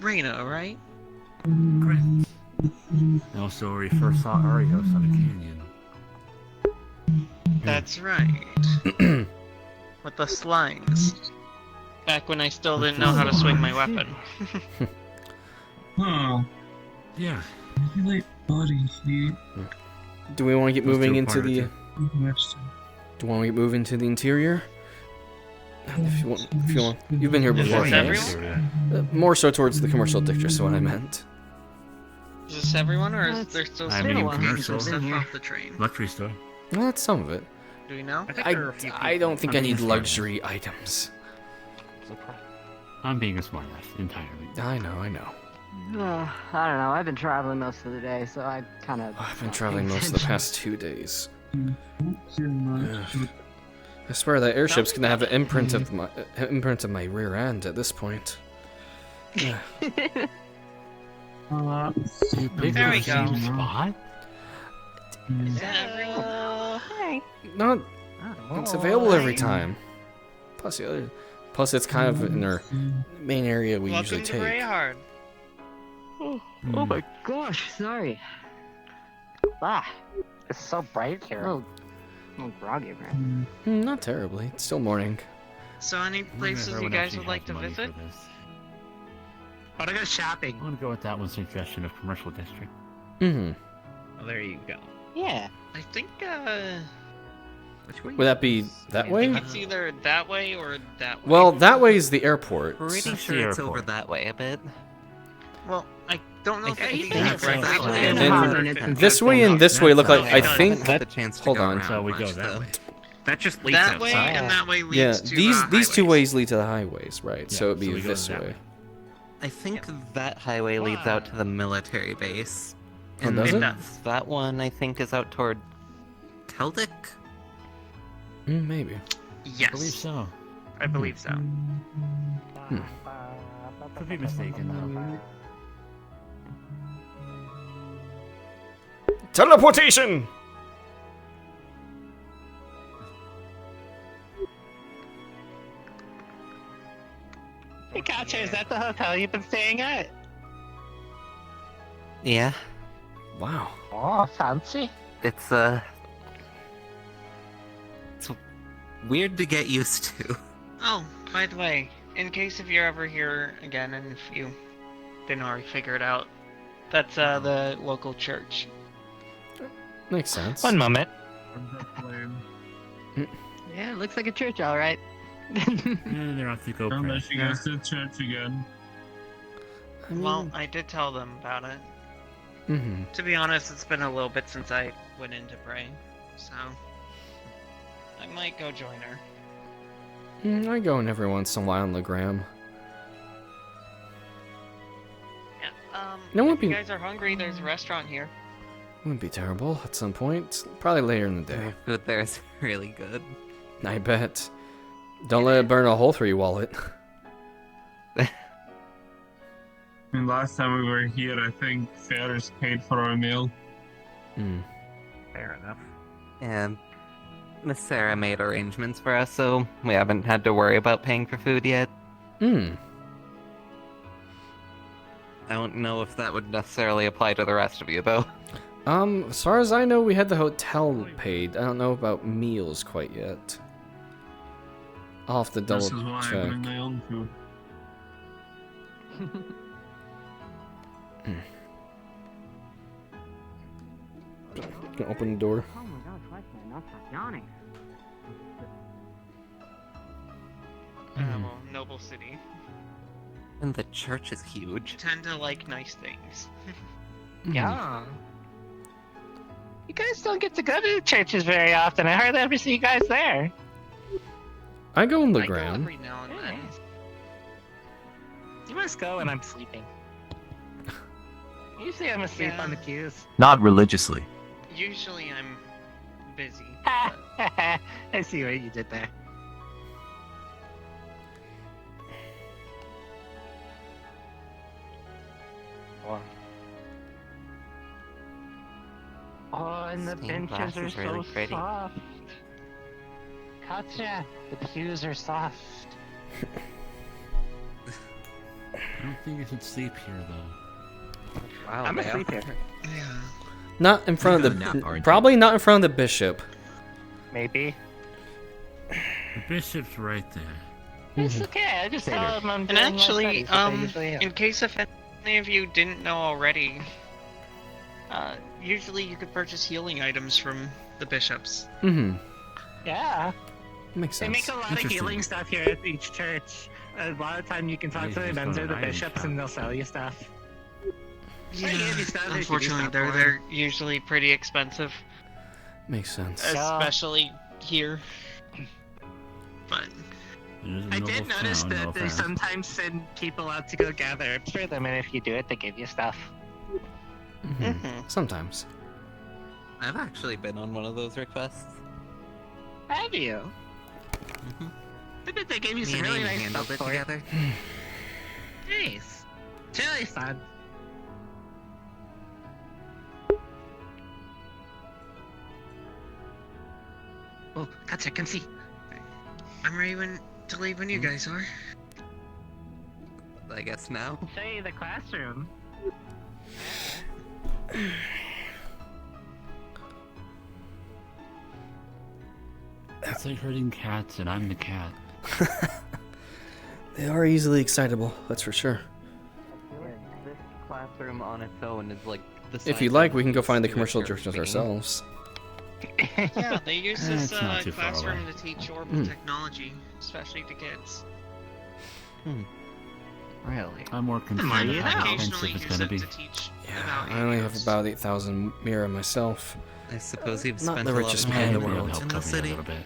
Reina, right? Correct. And also where we first saw Arios on the canyon. That's right. With the slimes. Back when I still didn't know how to swing my weapon. Huh. Yeah. Regulate body heat. Do we want to get moving Let's do into a the? part or Do you want to get moving into the interior? If you want, you've been here Is before. this thanks. everyone? More so towards the commercial district is what I meant. Is this everyone, or is there still I some mean, people getting commercial. some stuff off the train? Luxury store. Well, that's some of it. Do we know? I think there are a few I people- don't think I need luxury items. I'm being a smartass entirely. I know. I don't know. I've been traveling most of the day, so I kind of. I've been traveling most of the past 2 days. I swear that airship's gonna have an imprint of my rear end at this point. You picked There we the same go. spot? Is that everyone? Hi. Not, it's available every time. Plus, the Plus, it's kind of in our main area we Welcome usually to take. Greyheart. Oh my gosh, sorry. Ah, it's so bright here. A little groggy, man. Not terribly. It's still morning. So, any places you guys would like to visit? I want to go shopping. I'm gonna go with that one suggestion of commercial district. Mm-hmm. Well, there you go. Yeah. I think, Which way? Would that be that I way? think it's either that way or that way. Well, that way is the airport. Pretty That's sure the it's over airport. that way a bit. Well, I don't know if I it's think the it's right that way. And Then this way and this way look like. I That's think. not the chance to Hold go on. around So we go much, that though. way. That just leads that way outside. and that way leads Yeah, to these two highways. ways lead to the highways, right? Yeah, so it'd so be we go this that way. way. I think that highway leads out to the military base. Oh, And does then it? that one, I think, is out toward Celtic? Maybe. Yes. I believe so. I believe so. Could be mistaken though. Teleportation. Hey, Katya, is that the hotel you've been staying at? Yeah. Wow. Oh, fancy. It's weird to get used to. Oh, by the way, in case if you're ever here again and if you didn't already figure it out, that's the local church. Makes sense. One moment. Yeah, it looks like a church, all right. And they're off to go. Unless pray. you guys to church again. Well, I did tell them about it. Mm-hmm. To be honest, it's been a little bit since I went in to pray, so I might go join her. I go in every once in a while on the gram. Yeah. No, it won't if you be- guys are hungry, there's a restaurant here. Wouldn't be terrible at some point. Probably later in the day. Their food there is really good. I bet. Don't let it burn a hole through your wallet. And last time we were here, I think Ferris paid for our meal. Fair enough. And Miss Sarah made arrangements for us, so we haven't had to worry about paying for food yet. I don't know if that would necessarily apply to the rest of you, though. As far as I know, we had the hotel paid. I don't know about meals quite yet. I'll have to double This is why I check. bring my own food. Gonna open the door. Oh my gosh, why can I not stop yawning? Well, noble city. And the church is huge. Tend to like nice things. Yeah. You guys don't get to go to churches very often. I hardly ever see you guys there. I go on the I go gram. every now and then. You must go when I'm sleeping. Usually I'm asleep Yeah. on the pews. Not religiously. Usually I'm busy. but- I see what you did there. Oh, and the Stained glass benches are is really so pretty. soft. Katya, the pews are soft. I don't think you should sleep here though. Wow, I'm they asleep are. here. Yeah. Not in front of You're gonna nap, aren't you? probably not in front of the bishop. Maybe. The bishop's right there. It's okay. I just tell them I'm And doing my actually, studies, but they usually am. in case if any of you didn't know already, usually you could purchase healing items from the bishops. Yeah. Makes They sense. make a lot of Interesting. healing stuff here at each church. A lot of time you can talk Yeah, to the just nuns go or to the an item bishops shop. and they'll sell you stuff. Yeah, give you stuff, they give you unfortunately, stuff they're for they're usually pretty expensive, Makes sense. especially here. But It is a I noble did notice town, that no they offense. sometimes send people out to go gather herbs for them, and if you do it, they give you stuff. Sometimes. I've actually been on one of those requests. Have you? I bet they gave you Me some and really Amy nice handled stuff it for it. together. Nice. It's really fun. Oh, Katya, can see. I'm ready when to leave when you guys are. I guess now. Say the classroom. It's like herding cats, and I'm the cat. They are easily excitable, that's for sure. This classroom on its own is like the If size you'd like, of we can go find the two commercial acres directors being. ourselves. Yeah, they use this It's not too far classroom away. to teach orbital technology, especially to kids. Really? I'm more concerned Are with you how now? expensive Occasionally it's use gonna it be. to teach Yeah, about I only have aliens. about 8,000 mira myself. I suppose you've Not spent the a lot richest of man in the time world. Help in the cover you a city. little bit.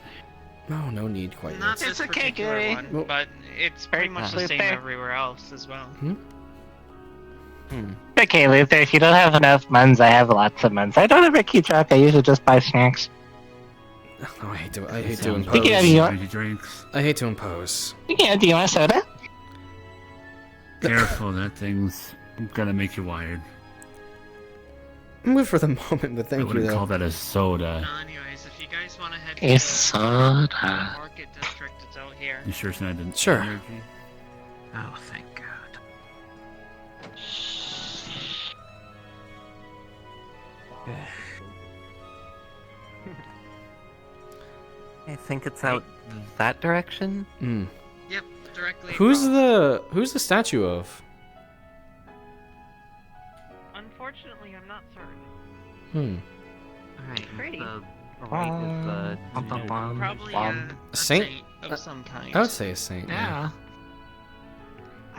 No, no need quite Not yet. this It's okay, particular Gary. one, Well- but it's pretty much the same Luther. everywhere else as well. Okay, Luther, if you don't have enough muns, I have lots of muns. I don't ever keep track, I usually just buy snacks. Oh, I hate to Sounds impose. like Yeah, you- energy drinks. I hate to impose. Yeah, do you want a soda? Careful, that thing's gonna make you wired. I'm good for the moment, but I thank you wouldn't though. call that a soda. Anyways, if you guys want to head A to the soda. market district, it's out here. You sure it's not an Sure. energy? Oh, thank God. I think it's out that direction. Mm. Yep, directly. Who's across. who's the statue of? Unfortunately, I'm not certain. Alright, Pretty. the right is the Probably A saint? of some kind. I would say a saint. Yeah.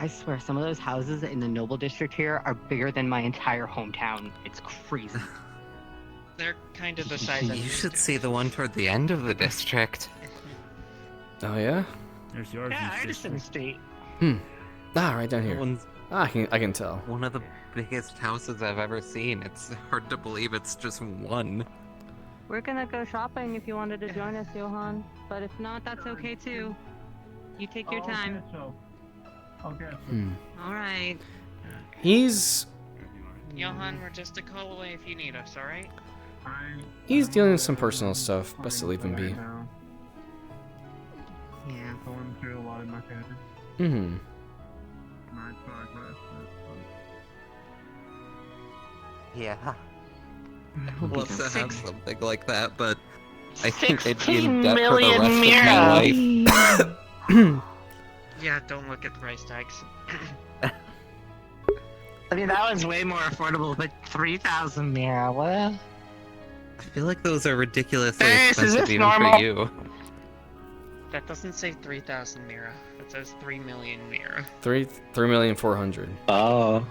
I swear, some of those houses in the Noble District here are bigger than my entire hometown. It's crazy. They're kind of the size of You should see the one toward the end of the district. Oh yeah. There's yours. Yeah, Artisan Street. Ah, right down That here. one's Ah, I can tell. one of the biggest houses I've ever seen. It's hard to believe it's just one. We're gonna go shopping if you wanted to join us, Johan. But if not, that's okay too. You take your time. All right. He's Johan, we're just a call away if you need us, alright? dealing with some personal stuff. Best to leave him be. Yeah. Going through a lot in my head. Mm-hmm. My progress. Yeah. I hope I'd you love don't- to have something like that, but I think I'd be in 16 debt for the million rest of my mira. life. Yeah, don't look at the price tags. I mean, that was way more affordable, but 3,000 mira, what? I feel like those are ridiculously Hey, is expensive this even normal? for you. That doesn't say 3,000 mira. It says 3 million mira. 3,400,000. Oh.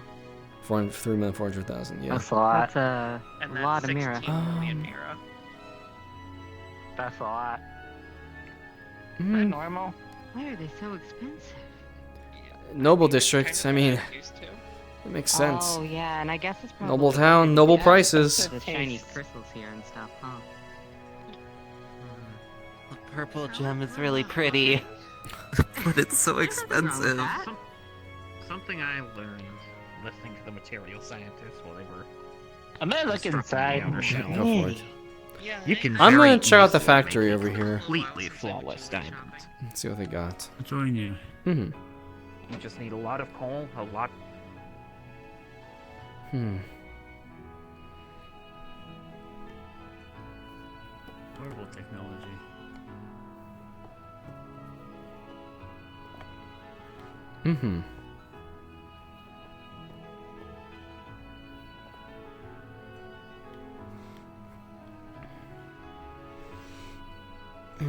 3,400,000. Yeah. That's a lot. That's a And that's lot of 16 mira. million mira. That's a lot. Is that Mm, normal? Why are they so expensive? Noble districts. I mean, Used to. it makes sense. Oh yeah, and I guess it's probably Noble town, noble prices. the shiny crystals here and stuff, huh? The purple gem is really pretty, but it's so expensive. Something I learned listening to the material scientists while they were. I'm gonna look inside. Go for it. Yeah, You can I'm very gonna check out the easily factory make over a here. completely flawless diamond. Let's see what they got. I'll join you. Hmm. You just need a lot of coal, a lot. Hmm. Horrible technology. Mm-hmm. I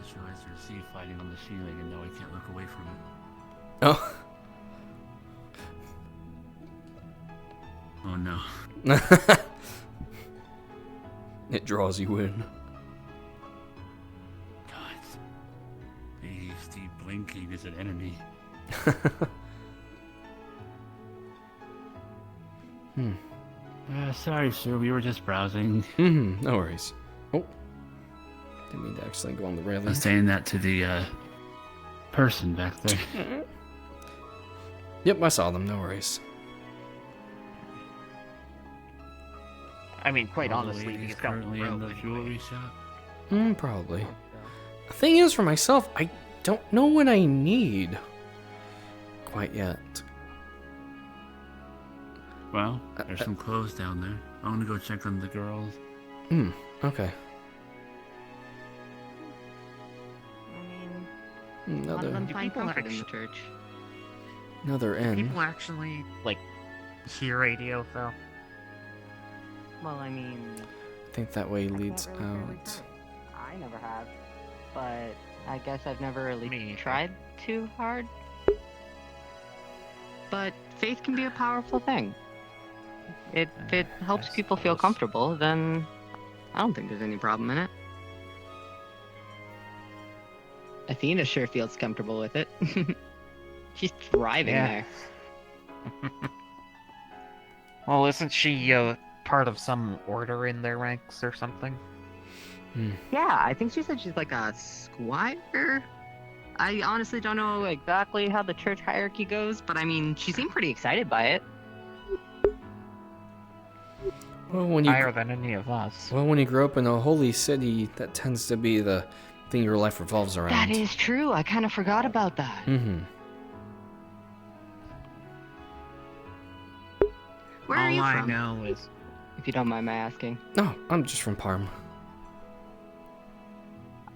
just realized there's sea fighting on the ceiling, and now I can't look away from it. Oh. Oh no. It draws you in. God. The blinking is an enemy. Sorry, sir. We were just browsing. Mm-hmm. No worries. Oh. Didn't mean to actually go on the I railing. was saying that to the person back there. Yep, I saw them. No worries. I mean, quite All the honestly, ladies these don't currently in the grow jewelry shop. Probably. The thing is, for myself, I don't know what I need quite yet. Well, there's some clothes down there. I want to go check on the girls. Okay. A lot of them Do find people comfort in the actually- church. Another inn. People actually, like, hear radio, though? Well, I mean, I think that way leads can't really say we out. tried. I never have, but I guess I've never really Me either. tried too hard. But faith can be a powerful thing. If it helps people feel suppose. comfortable, then I don't think there's any problem in it. Athena sure feels comfortable with it. She's thriving Yeah. there. Well, isn't she, part of some order in their ranks or something? Yeah, I think she said she's like a squire. I honestly don't know exactly how the church hierarchy goes, but I mean, she seemed pretty excited by it. Well, when you Higher than any of us. when you grow up in a holy city, that tends to be the thing your life revolves around. That is true. I kind of forgot about that. Mm-hmm. Where are All you I from? know is... If you don't mind my asking. No, I'm just from Parm.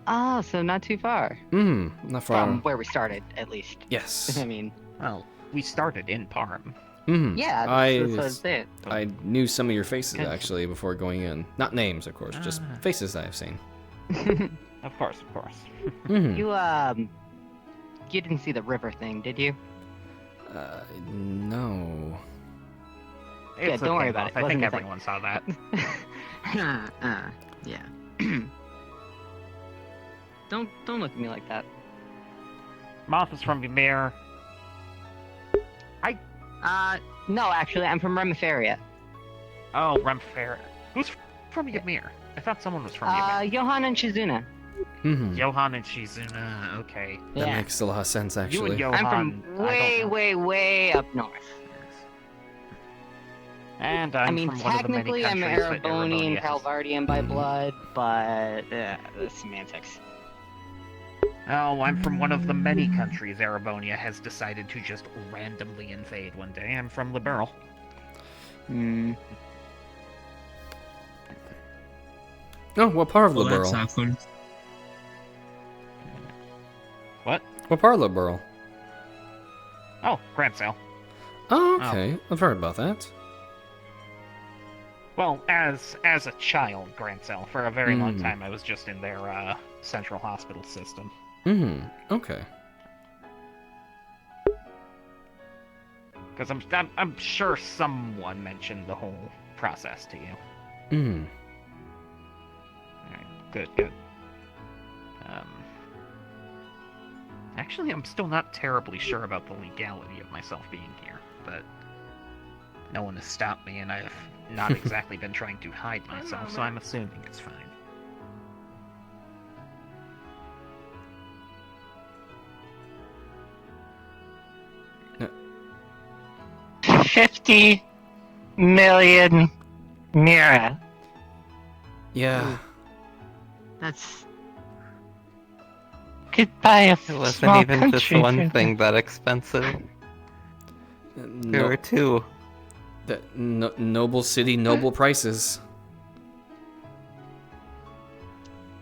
Ah, so not too far. Not far. From where we started, at least. Yes. I mean, Well, we started in Parm. yeah, that's it. I knew some of your faces Good. actually before going in. Not names, of course, just Ah. faces that I've seen. Of course, of course. Mm-hmm. You didn't see the river thing, did you? No. Yeah, It's don't worry okay, about it. Moth. I think Wasn't a thing. everyone saw that. Yeah. Don't look at me like that. Moth is from Ymir. No, actually, I'm from Remiferia. Oh, Remfair. Who's from Ymir? I thought someone was from Ymir. Johan and Shizuna. Mm-hmm. Johan and Shizuna, okay. That Yeah. makes a lot of sense You and actually. Johan, I'm from I don't know. way up north. And I'm I mean, from one of the many technically, I'm countries that Erebonian, Erebonia has. Calvardian by blood, but the semantics. Oh, I'm from one of the many countries Erebonia has decided to just randomly invade one day. I'm from Liberal. Hmm. Oh, what part of Well, Liberal? that's awkward. What? What part of Liberal? Oh, Grand Sale. Oh, okay. I've heard about that. Well, as a child, Grand Sale. For a very long Mm. time, I was just in their central hospital system. Mm-hmm. Okay. Because I'm sure someone mentioned the whole process to you. Mm-hmm. Alright, good. Actually, I'm still not terribly sure about the legality of myself being here, but no one has stopped me, and I've not exactly been trying to hide myself, so I'm assuming it's fine. Yeah. 50 million Mira. Yeah. That's Could buy a It wasn't small even just country one for thing that expensive. There were two. Noble city, noble prices.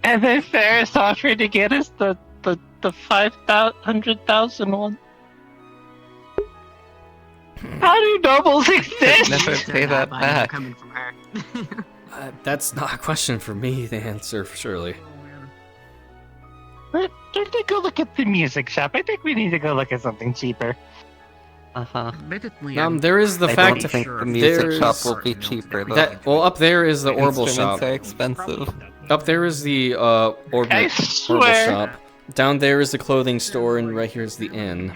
And then Ferris offered to get us the 500,000 one. How do nobles exist? Never pay that back. Coming from her. That's not a question for me to answer, surely. Don't they go look at the music shop? I think we need to go look at something cheaper. Uh-huh. Admittedly, There is the I fact don't think the music shop will be cheaper though. that up there is the Orbital Instruments shop. are expensive. Up there is the Orbital swear. shop. Down there is the clothing store, and right here is the inn.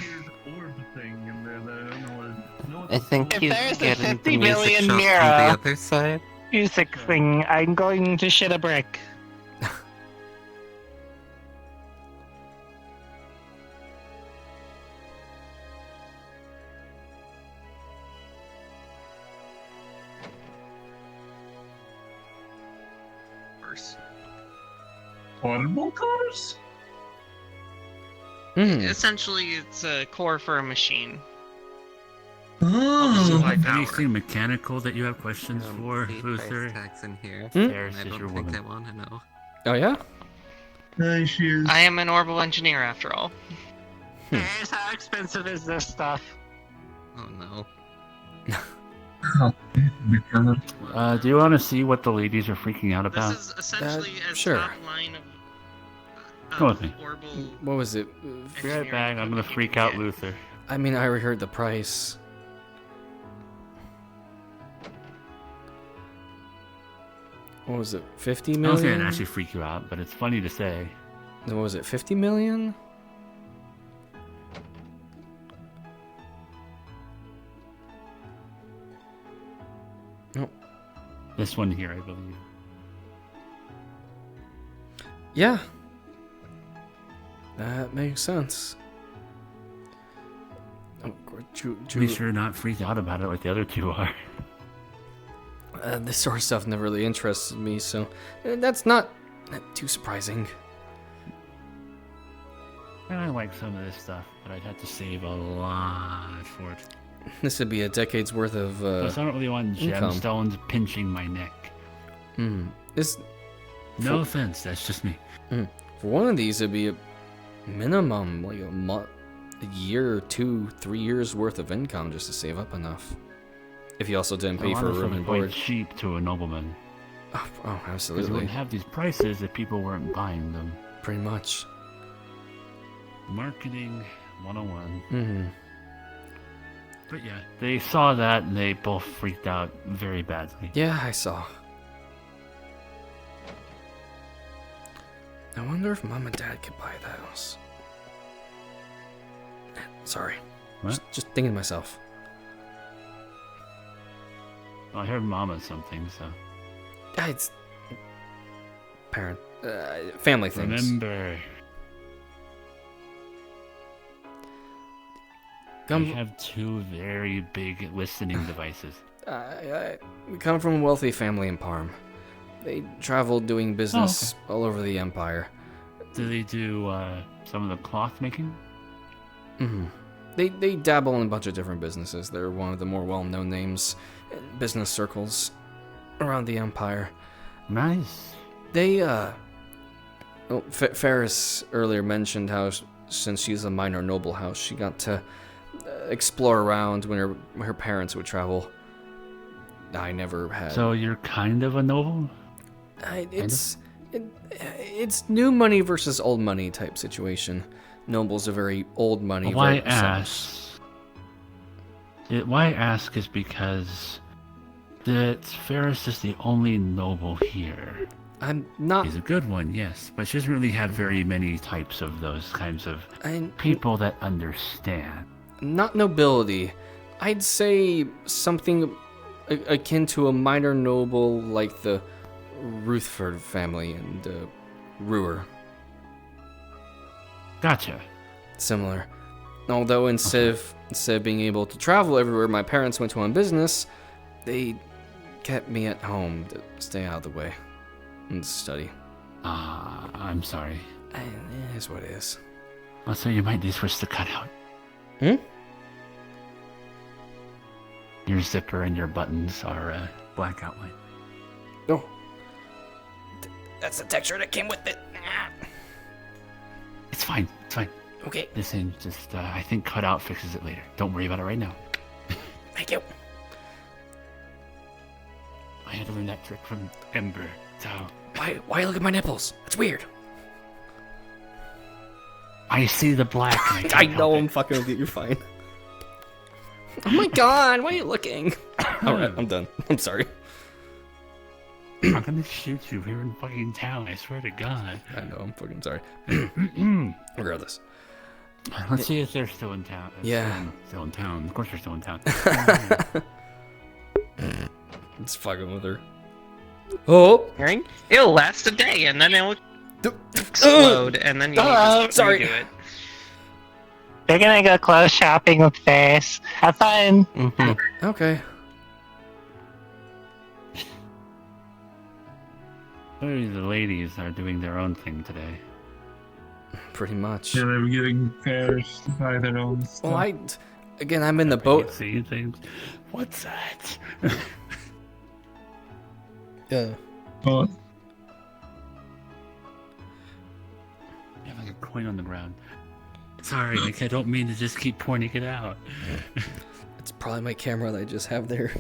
I think If you there's a get in 50 the music million shop from Mira- the other side. Music thing. I'm going to shit a brick. Portable cars? Essentially, it's a core for a machine. Oh, anything mechanical that you have questions for, Luther? Tags in here. There's I your don't think woman. I want to know. Oh yeah. I am an orbital engineer after all. Here's how expensive is this stuff? Oh no. Do you want to see what the ladies are freaking out about? This is essentially a sure. top line of Come with me. orbital. What was it? Be right back. I'm gonna freak out Luther. I mean, I already heard the price. What was it? 50 I don't think million? I'd actually freak you out, but it's funny to say. What was it? 50 million? No. This one here, I believe. Yeah. That makes sense. Oh, At least you're not freaked out about it like the other two are. This sort of stuff never really interested me, so that's not too surprising. And I like some of this stuff, but I'd have to save a lot for it. This would be a decade's worth of Plus, I don't really want income. gemstones pinching my neck. This. No offense, that's just me. For one of these, it'd be a minimum like a year, 2, 3 years worth of income just to save up enough. If you also didn't pay for a room and quite board. cheap to a nobleman. Oh, Because we absolutely. wouldn't have these prices if people weren't buying them. Pretty much. Marketing 101. Mm-hmm. But yeah, they saw that and they both freaked out very badly. Yeah, I saw. I wonder if Mom and Dad could buy the house. Sorry. What? Just thinking to myself. Well, I heard Mama something, so. It's family things. Remember. We have two very big listening devices. We come from a wealthy family in Parm. They traveled doing business all over the empire. Do they do some of the cloth making? Mm-hmm. They dabble in a bunch of different businesses. They're one of the more well-known names in business circles around the empire. Nice. They, Ferris earlier mentioned how since she's a minor noble house, she got to explore around when her parents would travel. I never had. So you're kind of a noble? It's new money versus old money type situation. Noble's a very old money. Why ask? Why I ask is because that Ferris is the only noble here. I'm not. He's a good one, yes, but she doesn't really have very many types of those kinds of people that understand. Not nobility. I'd say something akin to a minor noble like the Ruthford family and Ruhr. Gotcha. Similar. Although instead of being able to travel everywhere my parents went to on business, they kept me at home to stay out of the way and study. I'm sorry. It is what it is. Also, you might need to switch the cutout. Your zipper and your buttons are black outline. Oh. That's the texture that came with it. It's fine. It's fine. Okay. Listen, just I think cutout fixes it later. Don't worry about it right now. Thank you. I had to learn that trick from Ember. So why look at my nipples? It's weird. I see the black. I know I'm fucking with you. You're fine. Oh my god, why are you looking? Alright, I'm done. I'm sorry. I'm gonna shoot you here in fucking town, I swear to God. I know, I'm fucking sorry. Regardless. Let's see if they're still in town. Yeah. Still in town. Of course they're still in town. It's fucking with her. Oh! It'll last a day, and then it'll explode, and then you just redo it. We're gonna go clothes shopping with Ferris. Have fun. Okay. Clearly the ladies are doing their own thing today. Pretty much. Yeah, they were getting pairs to buy their own stuff. Well, again, I'm in the boat. See things. What's that? Yeah. Oh, You have like a coin on the ground. Sorry, I don't mean to just keep pointing it out. It's probably my camera that I just have there.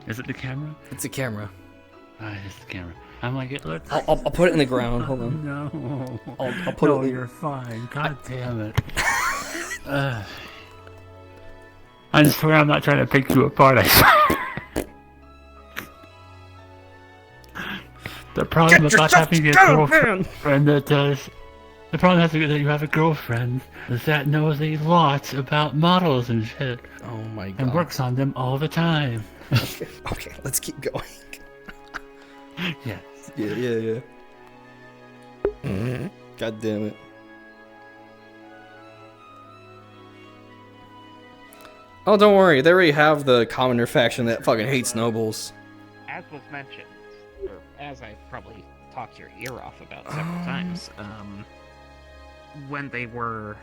Is it the camera? It's a camera. Ah, it's the camera. I'm like, it looks. I'll put it in the ground. Hold on. No. I'll put no, it. You're fine. God damn it. I swear I'm not trying to pick you apart. I swear. The problem about having a girlfriend that does. The problem that you have a girlfriend is that knows a lot about models and shit. Oh my god. And works on them all the time. Okay, let's keep going. Yes. Yeah. God damn it. Oh, don't worry. They already have the commoner faction that fucking hates nobles. As was mentioned, or as I probably talked your ear off about several times, when they were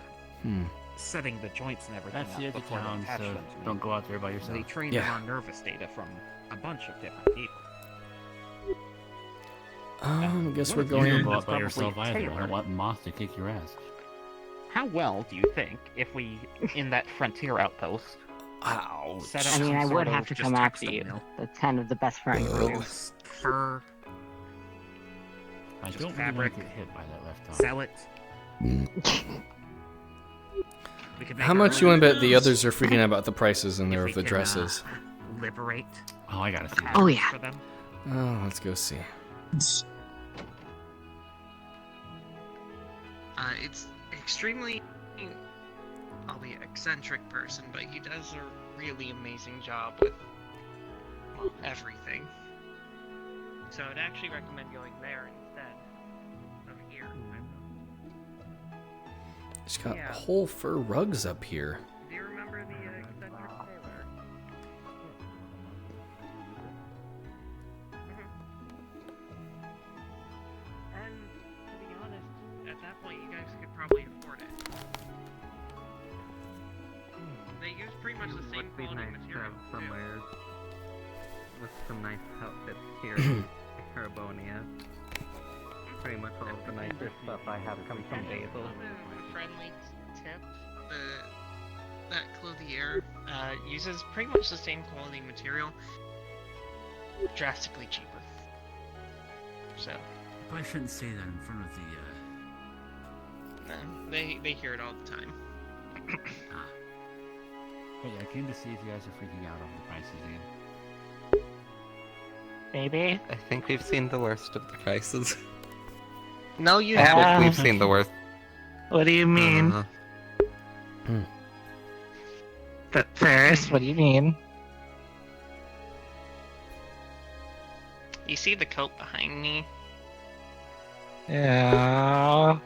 setting the joints and everything That's up the edge of before town, they attached so them to me, don't go out there by yourself. they trained Yeah. them on nervous data from a bunch of different people. I guess we're You going. don't go That's out by yourself probably either. I Taylor. don't want Moss to kick your ass. How well do you think if we, in that frontier outpost, Ow. set up I mean, some I sort would of have to just come after textile you. mill? The 10 of the best friend group. Produce fur, I Just don't fabric. really want to get hit by that left arm. sell it. We could make How our much own you want to bet the clothes. others are freaking out about the prices in If there we of the can, dresses? Liberate. Oh, I gotta see that. Oh, patterns yeah. For them. Oh, let's go see. It's extremely, albeit eccentric person, but he does a really amazing job with everything. So I'd actually recommend going there instead of here. It's got Yeah. whole fur rugs up here. Do you remember the eccentric tailor? And to be honest, at that point you guys could probably afford it. They use pretty much the same Would be quality nice to material have too. somewhere with some nice outfits here in Carabonia. Pretty much all of the nicest stuff I have comes from Basil. A friendly tip: that clothier uses pretty much the same quality material, drastically cheaper. So I shouldn't say that in front of the. they hear it all the time. Hey, I came to see if you guys are freaking out over the prices again. Maybe. I think we've seen the worst of the prices. No, you I haven't. think we've seen the worst. What do you mean? Ferris, what do you mean? You see the coat behind me? Yeah.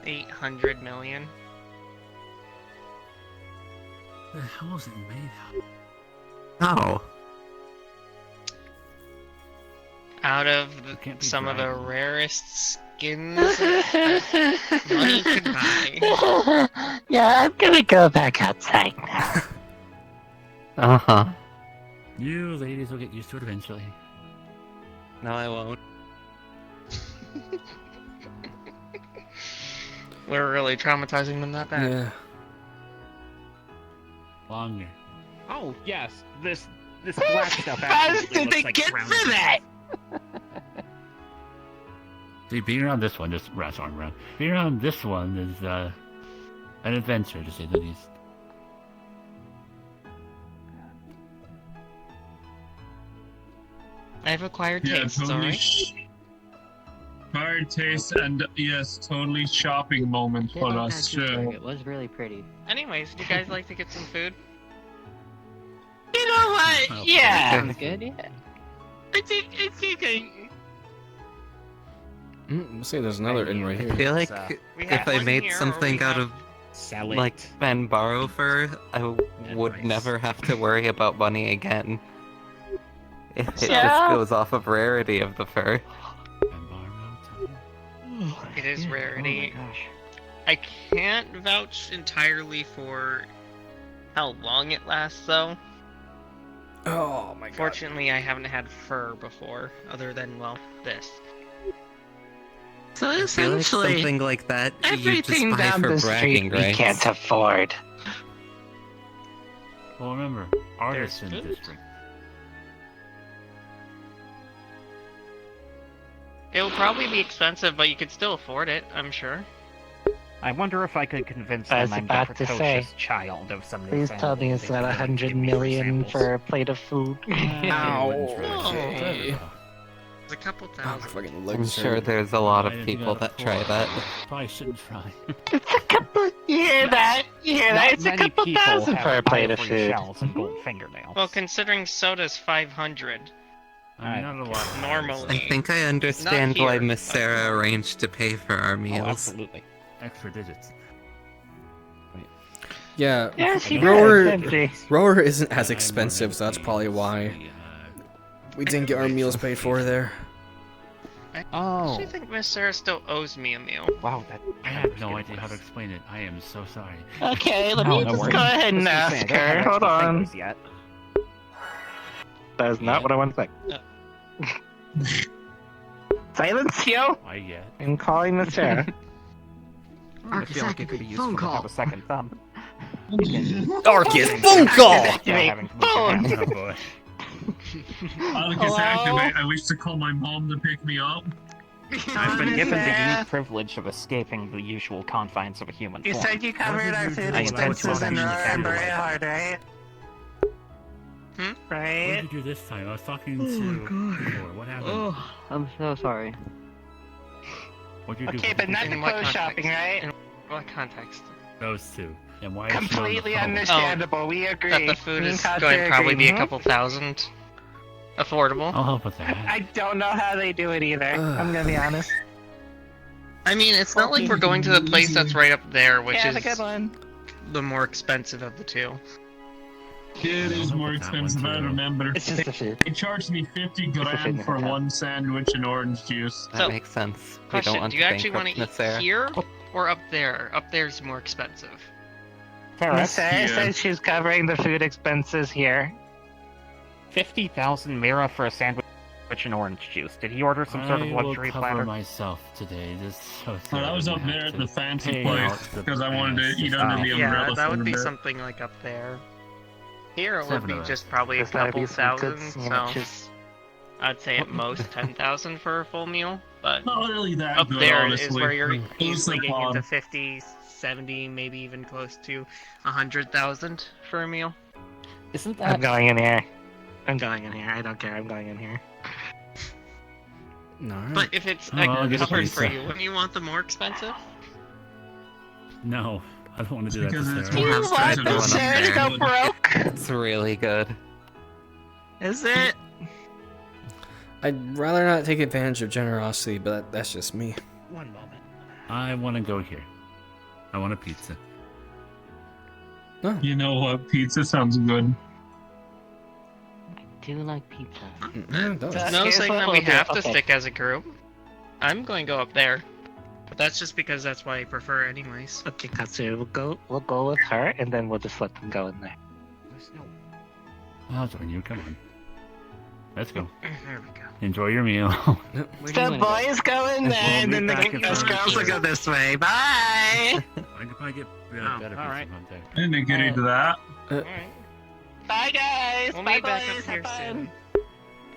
800 million. The hell is it made Oh. Out of It can't be some of the dragon. rarest skins that money could buy. Yeah, I'm gonna go back outside now. Uh-huh. You ladies will get used to it eventually. No, I won't. We're really traumatizing them that bad. Yeah. Longer. Oh yes, this black stuff How absolutely did looks they like get ground to that? See, being around this one, just sorry, around. Being around this one is an adventure to say the least. I've acquired Yeah, tastes, totally. alright? Hard taste and yes, totally shopping moment for us too. It was really pretty. Anyways, do you guys like to get some food? You know what? Oh, Yeah. Sounds good, yeah. It's okay. We'll see, there's another inn right I here. feel like We have if I one made here, or something we out have- of Sell it. like Ben Borrow fur, I would rice. never have to worry about money again. It Yeah. just goes off of rarity of the fur. And borrow It is rarity. Oh my gosh. I can't vouch entirely for how long it lasts, though. Oh my god. Fortunately, I haven't had fur before, other than, well, this. So I feel like essentially, something like that you just everything buy down for the bragging street we rights. can't afford. Well, remember, artisan food? district. It'll probably be expensive, but you could still afford it, I'm sure. I wonder if I could convince I was them I'm the about to say, precocious child of some new Please tell family me and it's they'd not be willing to 100 give me free million samples. for a plate of food. Okay. It's a couple Oh, my thousand. fucking I'm legs sure hurt. there's a lot I of didn't people think I'd that try afford that. it. Probably shouldn't try. It's a couple. You hear that? You hear that? Not It's a many couple people thousand have for a plate of ivory food. shells and gold fingernails. Well, considering soda's 500, I mean, not a lot. normally. I think I understand Not why here, Miss but- Sarah arranged to pay for our Oh, meals. absolutely. Extra digits. Yeah, Yeah, she Rower, does, doesn't she? Rower isn't as I'm expensive, so that's probably why already, we didn't get our meals paid for there. I Oh, actually think Miss Sarah still owes me a meal. wow, that. I have no idea how to explain it. I am so sorry. Okay, let No, me no just worries. go ahead and I was ask gonna say, I don't her. have Hold extra on. fingers Yet. That is not what I want to say. Silencio! Why yet? I'm calling Miss Sarah. I feel like it could be useful to have a second thumb. Arcus, phone call! Yeah, having to move your Phone. hands. Oh boy. Arcus, activate. I wish to call my mom to pick me up. I've been Miss given the Sarah. unique privilege of escaping the usual confines of a human You form. said you covered our food I intend to expenses and eventually remember capitalize it on hard, right? Hmm? What Right? did you do this time? I was talking Oh to my God. before. What happened? Oh, I'm so sorry. What'd you do? Okay, but not the In what clothes shopping, context? right? In what context? Those two. And why is she on the Completely phone? understandable. We agree. That the food Me and is Katya going to probably agree. be a Mhm. couple thousand. Affordable. I'll help with that. I don't know how they do it either. I'm gonna be honest. I mean, it's not like we're going to the place that's right up there, which Yeah, is the good one. the more expensive of the two. Yeah, it is more expensive, I remember. It's just the food. They charged me 50 the grand thing for that I have. one sandwich and orange juice. That So, makes sense. We Question, don't want do you to actually want bankrupt to Miss eat Sarah. here or up there? Up there's more expensive. Miss Ferris, Sarah Yeah. said she's covering the food expenses here. 50,000 Mira for a sandwich and orange juice. Did he order some sort of I luxury will cover platter? myself today. Just so Well, I was I up don't there have at to the fancy pay place out the because I wanted to eat bastards. under the Yeah, umbrella that for would a be bit. something like up there. Here it would Seven be of us. just probably a There's gotta couple be some good thousand, so sandwiches. I'd say at most 10,000 for a full meal. But Not really that up good, there is honestly. where you're Who's easily the getting pod? into 50, 70, maybe even close to 100,000 for a meal. Isn't I'm that... going in here. I'm going in here. I don't care. I'm going in here. Alright. But if it's Oh, I'll get a covered for pizza. you, wouldn't you want the more expensive? No, I don't want to do that Because to it's Sarah. You have want tried the the one up Sarah to there. go broke? It's really good. Is it? I'd rather not take advantage of generosity, but that's just me. One moment. I want to go here. I want a pizza. You know what? Pizza sounds good. I do like pizza. Yeah, it does. That's No here's saying what that we'll we do. have to Okay. stick as a group. I'm going to go up there. But that's just because that's what I prefer anyways. Okay, Katsu, we'll go with her, and then we'll just let them go in there. I'll join you. Come on. Let's go. There we go. Enjoy your meal. Where do you The wanna go? boys go in there, and then the back in us front of girls will you. go this way. Bye! I could probably get Oh, better pizza alright. one day. I didn't agree to that. Alright. Bye, guys! We'll Bye, meet back boys! up here Have fun!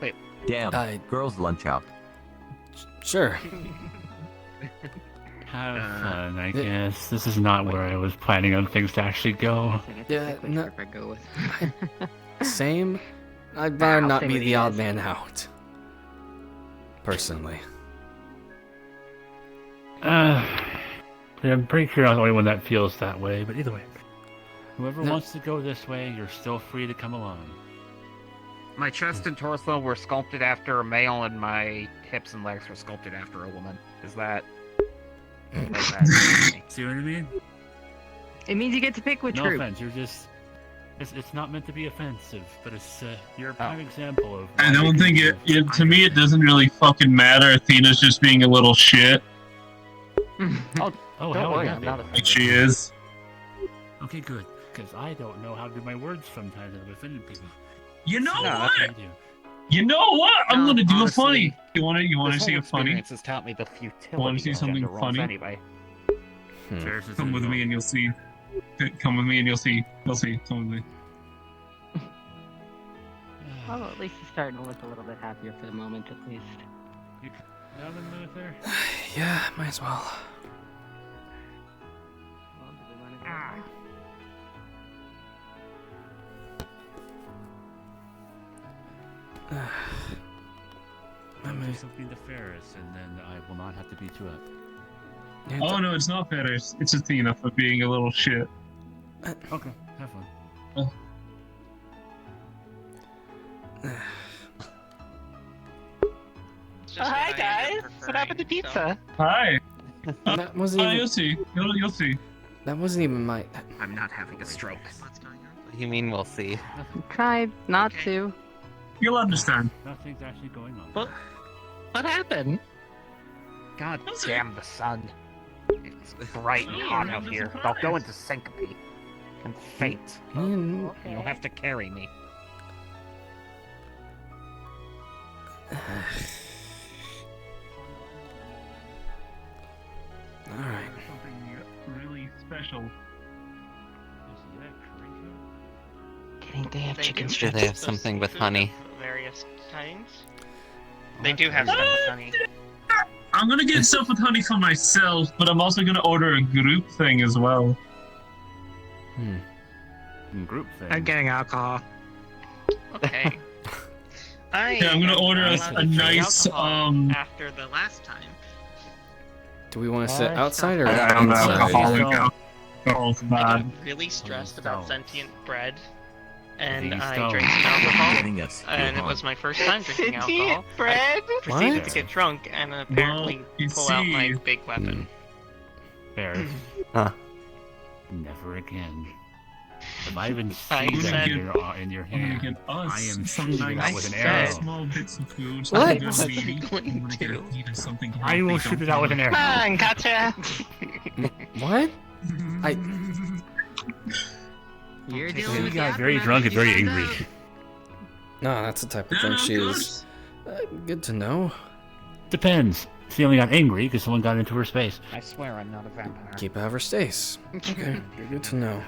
soon. Damn, I- girls' lunch out. Sure. Have fun, I guess. This is not where I was planning on things to actually go. Yeah, Which no- group I go with. Same. I'd rather I'll not say be what the it odd is. man out. Personally. Yeah, I'm pretty sure I'm the only one that feels that way, but either way. Whoever No. wants to go this way, you're still free to come along. My chest and torso were sculpted after a male, and my hips and legs were sculpted after a woman. Is that... what does that mean? See what I mean? It means you get to pick which No group. offense, you're just... It's not meant to be offensive, but it's you're a Oh. prime example of... I why don't think people to me, it understand. doesn't really fucking matter. Athena's just being a little shit. Oh, Don't hell worry, yeah, I'm not baby. offended. She is. Okay, good. Because I don't know how to do my words sometimes, and I've offended people. You know No, what? I do. You know what? I'm No, gonna do a honestly, funny. You wanna This see whole a funny? experience has taught me the futility Wanna see of something gender roles funny? anyway. Ferris is Come with involved. me and you'll see. Come with me and you'll see. You'll see. Come with me. Well, at least he's starting to look a little bit happier for the moment, at least. You down in the minute there? Yeah, might as well. Well, do we want to go? I'm gonna do something to Ferris, and then I will not have to beat you up. Yeah, Oh no, it's not Ferris. It's Athena for being a little shit. Okay, have fun. It's Oh, just hi what I ended guys. up What happened to preferring, pizza? Hi. That wasn't You'll even. see. You'll see. That wasn't even my. I'm not having a stroke. So what's going on? You mean we'll see? Tried not Okay. to. You'll understand. Nothing's actually going on. What? What happened? God damn the sun. It's bright and hot out here. I'll go into syncope and faint. Mm, You'll have to carry me. Alright. Something really special. Kidding, they have They chicken do. Sure strips. they have something with Food honey. of various kinds. They do have stuff with honey. I'm gonna get stuff with honey for myself, but I'm also gonna order a group thing as well. Group thing. I'm getting alcohol. Okay. Yeah, I'm gonna am order allowed a to drink nice, alcohol after the last time. Do we want to sit outside or I don't know. inside? Alcohol's I bad. got really stressed about Stones. sentient bread, and These I stones. drank some alcohol, Getting us. and it was my first time drinking alcohol. Sentient bread? Proceeded What? to get drunk and apparently Well, you pull out my see- big weapon. Ferris. Huh. Never again. If I even I see that said- in your I'm gonna hand, get us I am some shooting it nice out with an I arrow. said- small bits of food. What? something What's good to he eat. going I'm gonna get to? Athena something I will healthy, shoot it don't out with an worry. arrow. Come on, gotcha. What? I. You're She dealing She with the got very aftermath, drunk and you very find angry. out. No, that's the type of Yeah, drunk of she is. course. Good to know. Depends. She only got angry because someone got into her space. I swear I'm not a vampire. Keep out of her stays. Okay, good to know.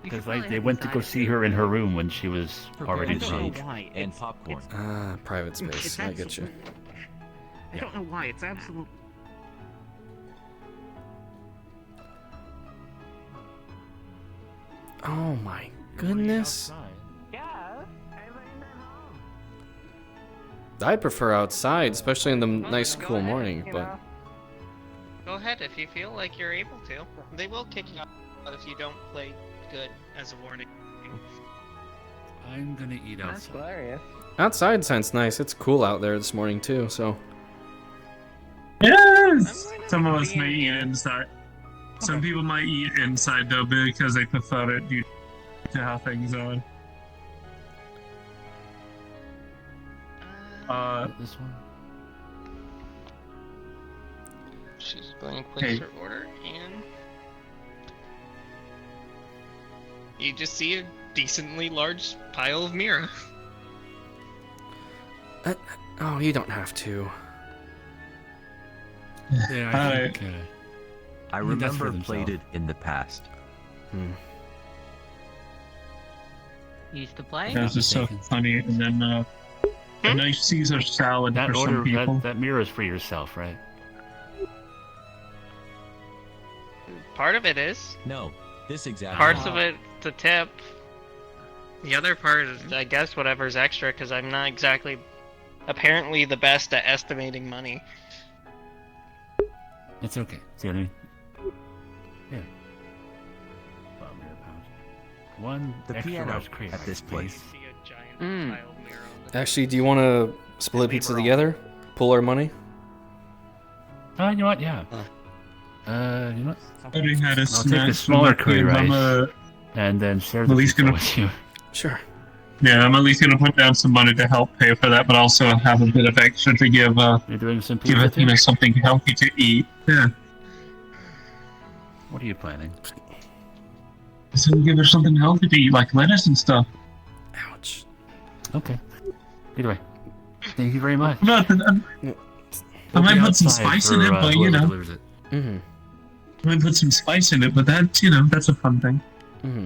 You could Because probably they have went to go decided see her in her room when she was already I don't know drunk. why. And It's, popcorn. Ah, private space. it's I get you. I don't know why. It's absolute. Oh my goodness. Yeah. I prefer outside, especially in the nice Go cool ahead, morning, you but know. Go ahead if you feel like you're able to. They will kick you out if you don't play good, as a warning. I'm gonna eat That's outside. hilarious. outside sounds nice. It's cool out there this morning too, so. Yes! I'm Some of gonna us be may in eat here. inside. Some people might eat inside though because they prefer it due to how things are. This one? She's going to place Hey. her order, and you just see a decently large pile of Mira. Oh, you don't have to. Yeah, Alright. think. I think that's for remember played it themselves. in the past. Used to play? That was just so funny. And then a nice Caesar salad That for some order, people. that mirror is for yourself, right? Part of it is. No, this exact. Parts of it to tip. The other part is, I guess, whatever's extra, because I'm not exactly, apparently, the best at estimating money. It's okay. See what I mean? Yeah. About a mirror pound. One The extra piano large crate at this please. place. See a giant Mm. pile of Mira on the Actually, do you want to split pizza together? Pool our money? You know what? Yeah. You know what? I already had a I'll snack. take the smaller curry I'm rice and then share the At least pizza gonna- with you. Sure. Yeah, I'm at least gonna put down some money to help pay for that, but also have a bit of extra to give. You're doing some Give pizza it, you know, something healthy to eat. Yeah. What are you planning? So give her something healthy to eat, like lettuce and stuff. Ouch. Okay. Either way, thank you very much. I might put some spice in it, but you know. Mm-hmm. I might put some spice in it, but that's, you know, that's a fun thing. Mm-hmm.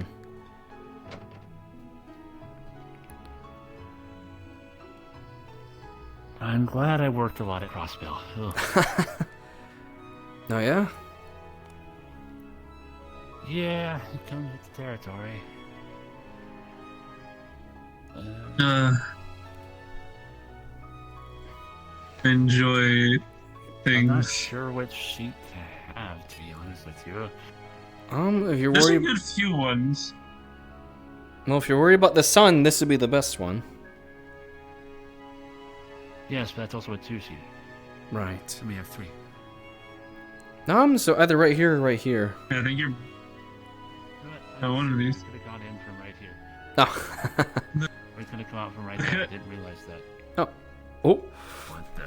I'm glad I worked a lot at Crossbill. Oh yeah? Yeah, it comes with the territory. Enjoy things. I'm not sure which sheet to have, to be honest with you. If you're There's worried... a good few ones. Well, if you're worried about the sun, this would be the best one. Yes, but that's also a 2-seater. Right. And we have 3. So either right here or right here. Yeah, I think you're... one of these. Could have gone in from right here. Oh. Or it's gonna come out from right there. I didn't realize that. Oh. Oh. What the?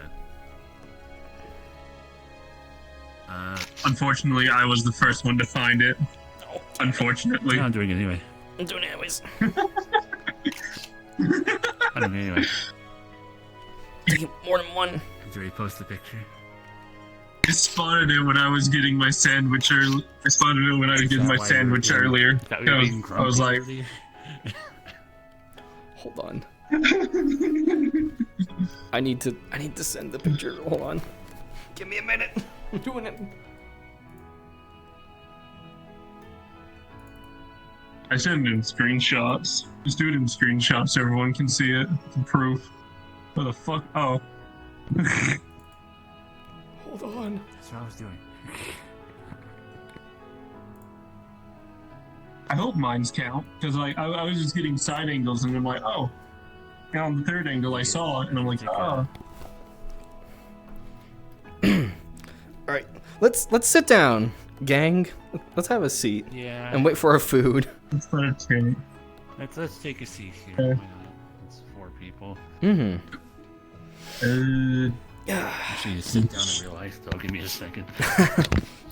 Unfortunately, I was the first one to find it. Unfortunately. No, I'm doing it anyway. I'm doing it anyways. I don't know anyway. Taking more than one. Did you already post the picture? I spotted it when I was getting my sandwich earlier. I spotted it when I was getting my sandwich earlier. I was like... Hold on. I need to send the picture. Hold on. Give me a minute. I'm doing it. I send in screenshots. Just do it in screenshots so everyone can see it. For proof. What the fuck? Oh. Hold on. That's what I was doing. I hope mines count, because like I was just getting side angles and I'm like, oh. And on the third angle I saw it and I'm like, oh. Alright, let's sit down, gang. Let's have a seat. Yeah. And wait for our food. Let's let it take. Let's take a seat here. Okay. Why not? It's 4 people. Mm-hmm. Actually, you sit down and realize, though. Give me a second.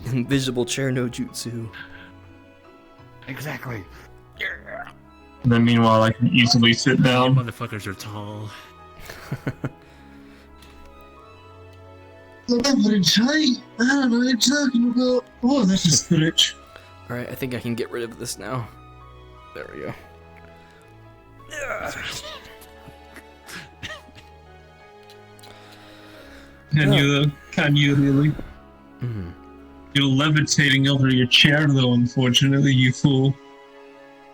Invisible chair no jutsu. Exactly. And then meanwhile I can easily sit down. You motherfuckers are tall. I'm having tight. I don't know what you're talking about. Oh, that's just spinach. Alright, I think I can get rid of this now. There we go. Can you really? Mm-hmm. You're levitating over your chair though, unfortunately, you fool.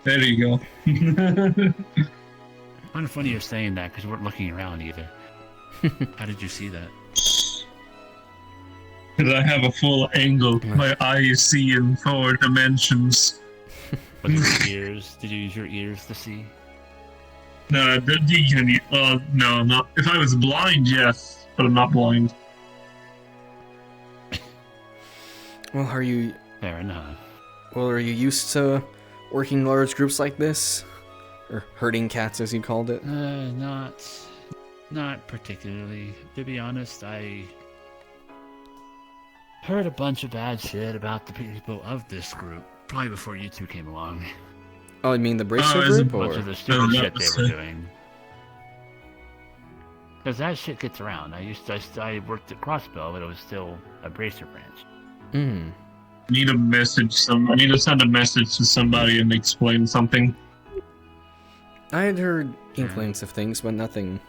There you go. Kind of funny you're saying that, because we weren't looking around either. How did you see that? Because I have a full angle. My eyes see in 4 dimensions. With your ears? Did you use your ears to see? No, no, not. If I was blind, yes, but I'm not blind. Well, are you... Fair enough. Well, are you used to working large groups like this? Or herding cats, as you called it? Not particularly. To be honest, I heard a bunch of bad shit about the people of this group, probably before you two came along. Oh, you mean the Bracer is it group, A or...? bunch of the stupid shit they were doing. Because that shit gets around. I worked at Crossbill, but it was still a Bracer branch. Hmm. I need to send a message to somebody and explain something. I had heard inklings of things, but nothing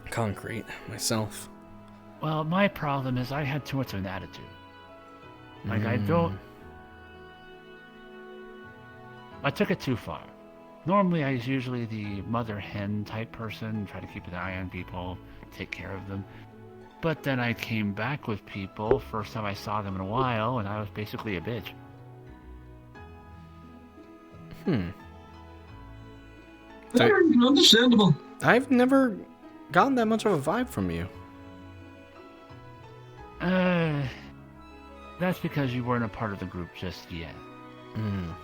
concrete myself. Well, my problem is I had too much of an attitude. Like, I took it too far. Normally, I was usually the mother-hen type person, try to keep an eye on people, take care of them. But then I came back with people, first time I saw them in a while, and I was basically a bitch. Understandable. I've never gotten that much of a vibe from you. That's because you weren't a part of the group just yet. And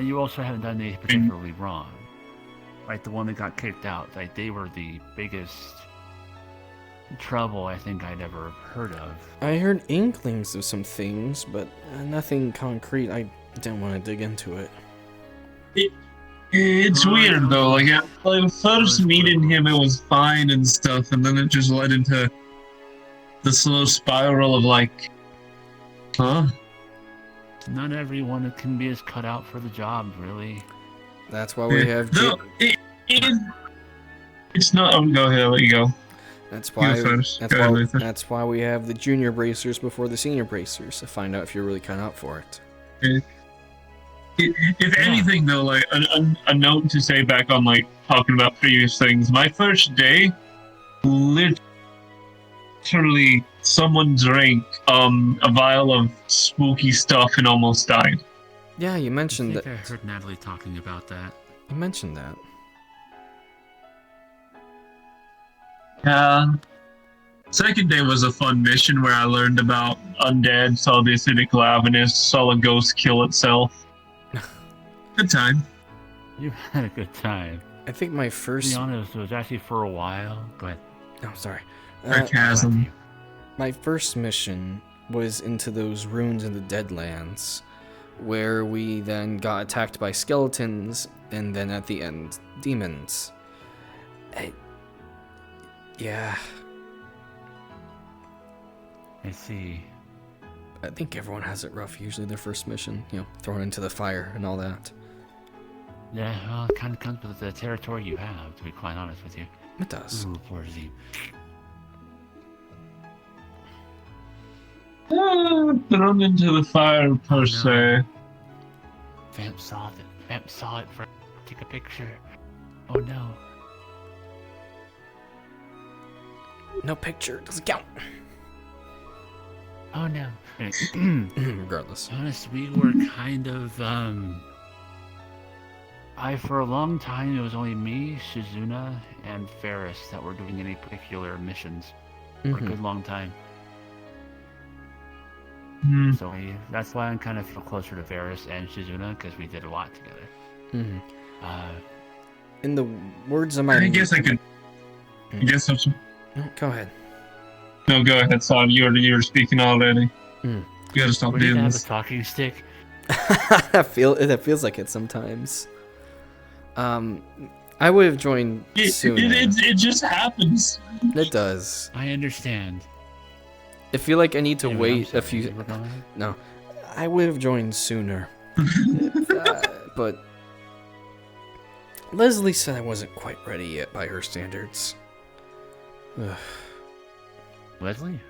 you also haven't done anything particularly wrong. like the one that got kicked out. Like they were the biggest trouble I think I'd ever heard of. I heard inklings of some things, but nothing concrete. I didn't want to dig into it. It's weird though. Like first meeting him, it was fine and stuff, and then it just led into the slow spiral of like, huh? Not everyone can be as cut out for the job, really. That's why we have. No, it's not. Oh, go ahead. I'll let you go. That's why. You first. That's why we have the junior bracers before the senior bracers to find out if you're really cut out for it. If anything, though, like a note to say back on like talking about previous things. My first day, literally, someone drank a vial of spooky stuff and almost died. Yeah, you mentioned that. I heard Natalie talking about that. You mentioned that. Yeah. Second day was a fun mission where I learned about undead, saw the acidic lavinus, saw a ghost kill itself. Good time. You had a good time. I think my first. To be honest, it was actually for a while. Go ahead. Oh, sorry. Sarcasm. My first mission was into those ruins in the Deadlands, where we then got attacked by skeletons, and then at the end, demons. Yeah. I see. I think everyone has it rough, usually their first mission, thrown into the fire and all that. Yeah, well, it kind of comes with the territory you have, to be quite honest with you. It does. Ooh, poor Z. Thrown into the fire, per se. Vamp saw it. Vamp saw it. Take a picture. Oh no. No picture. Doesn't count. Oh no. Regardless. Honest, we were kind of, for a long time, it was only me, Shizuna, and Ferris that were doing any particular missions. For a good long time. So that's why I'm kind of feel closer to Ferris and Shizuna, because we did a lot together. In the words of my... I guess I could... I guess I'm... Go ahead. No, go ahead, Son. You were speaking already. You gotta stop We doing need to have this. a talking stick. That feels like it sometimes. I would have joined sooner. It just happens. It does. I understand. I feel like I need to Anyway, wait a few... No. I would have joined sooner. But... Leslie said I wasn't quite ready yet by her standards. Ugh. Leslie?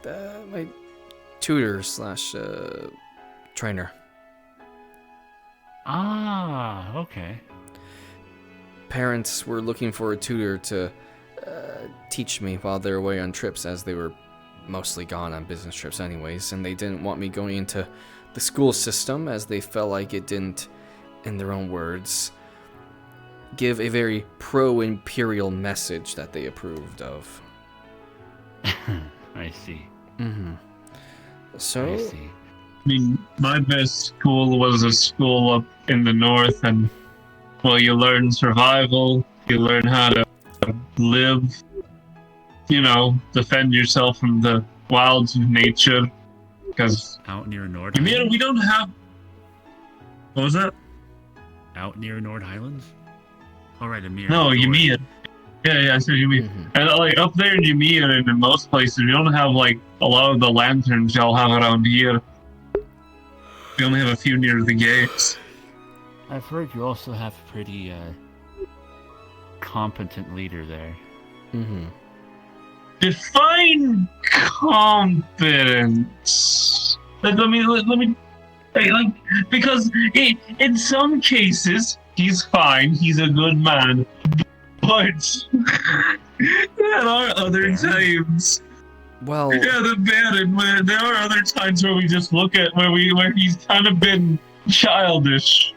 My tutor / trainer. Ah, okay. Parents were looking for a tutor to teach me while they're away on trips, as they were mostly gone on business trips anyways, and they didn't want me going into the school system, as they felt like it didn't, in their own words, give a very pro-imperial message that they approved of. I see. So... I see. I mean, my best school was a school up in the north, and, well, you learn survival, you learn how to live, defend yourself from the wilds of nature, because... Out near Nord Ymir, we don't have... What was that? Out near Nord Highlands? Alright, Ymir. No, Ymir. Yeah, I said Ymir. And, up there in Ymir and in most places, we don't have, a lot of the lanterns y'all have around here. We only have a few near the gates. I've heard you also have a pretty, competent leader there. Define competence. Let me, because in some cases, he's fine, he's a good man, but there are other times. Well, yeah, the Baron. There are other times where we just look at where he's kind of been childish.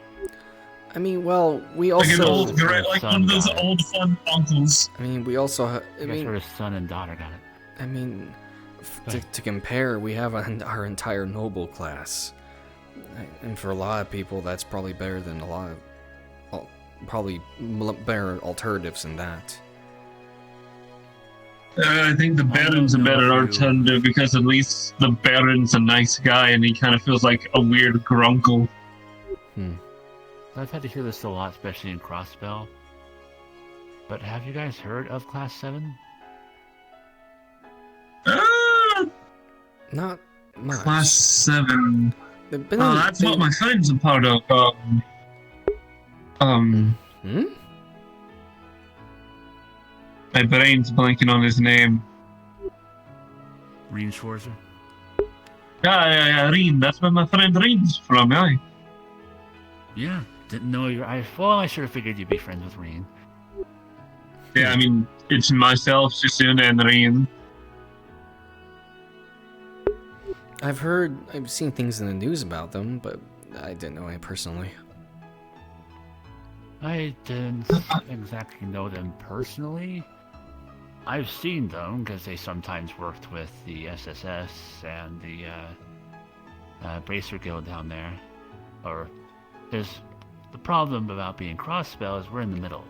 I mean, well, we also... Like an old, like one of those old fun uncles. I mean, we also... That's where his son and daughter got it. I mean, to compare, we have our entire noble class. And for a lot of people, that's probably better than a lot of... probably better alternatives than that. I think the Baron's a better alternative because at least the Baron's a nice guy and he kind of feels like a weird grunkle. I've had to hear this a lot, especially in Crossbell. But have you guys heard of Class 7? Not much. Class 7. That's they- what my friend's a part of. My brain's blanking on his name. Reen Schwarzer? Yeah, Reen. That's where my friend Reen's from, aye. Yeah, didn't know you. Well, I sure figured you'd be friends with Reen. Yeah, I mean, it's myself, Sassoon, and Reen. I've seen things in the news about them, but I didn't know it personally. I didn't exactly know them personally. I've seen them because they sometimes worked with the SSS and the Bracer Guild down there. Or there's the problem about being Crossbell is we're in the middle.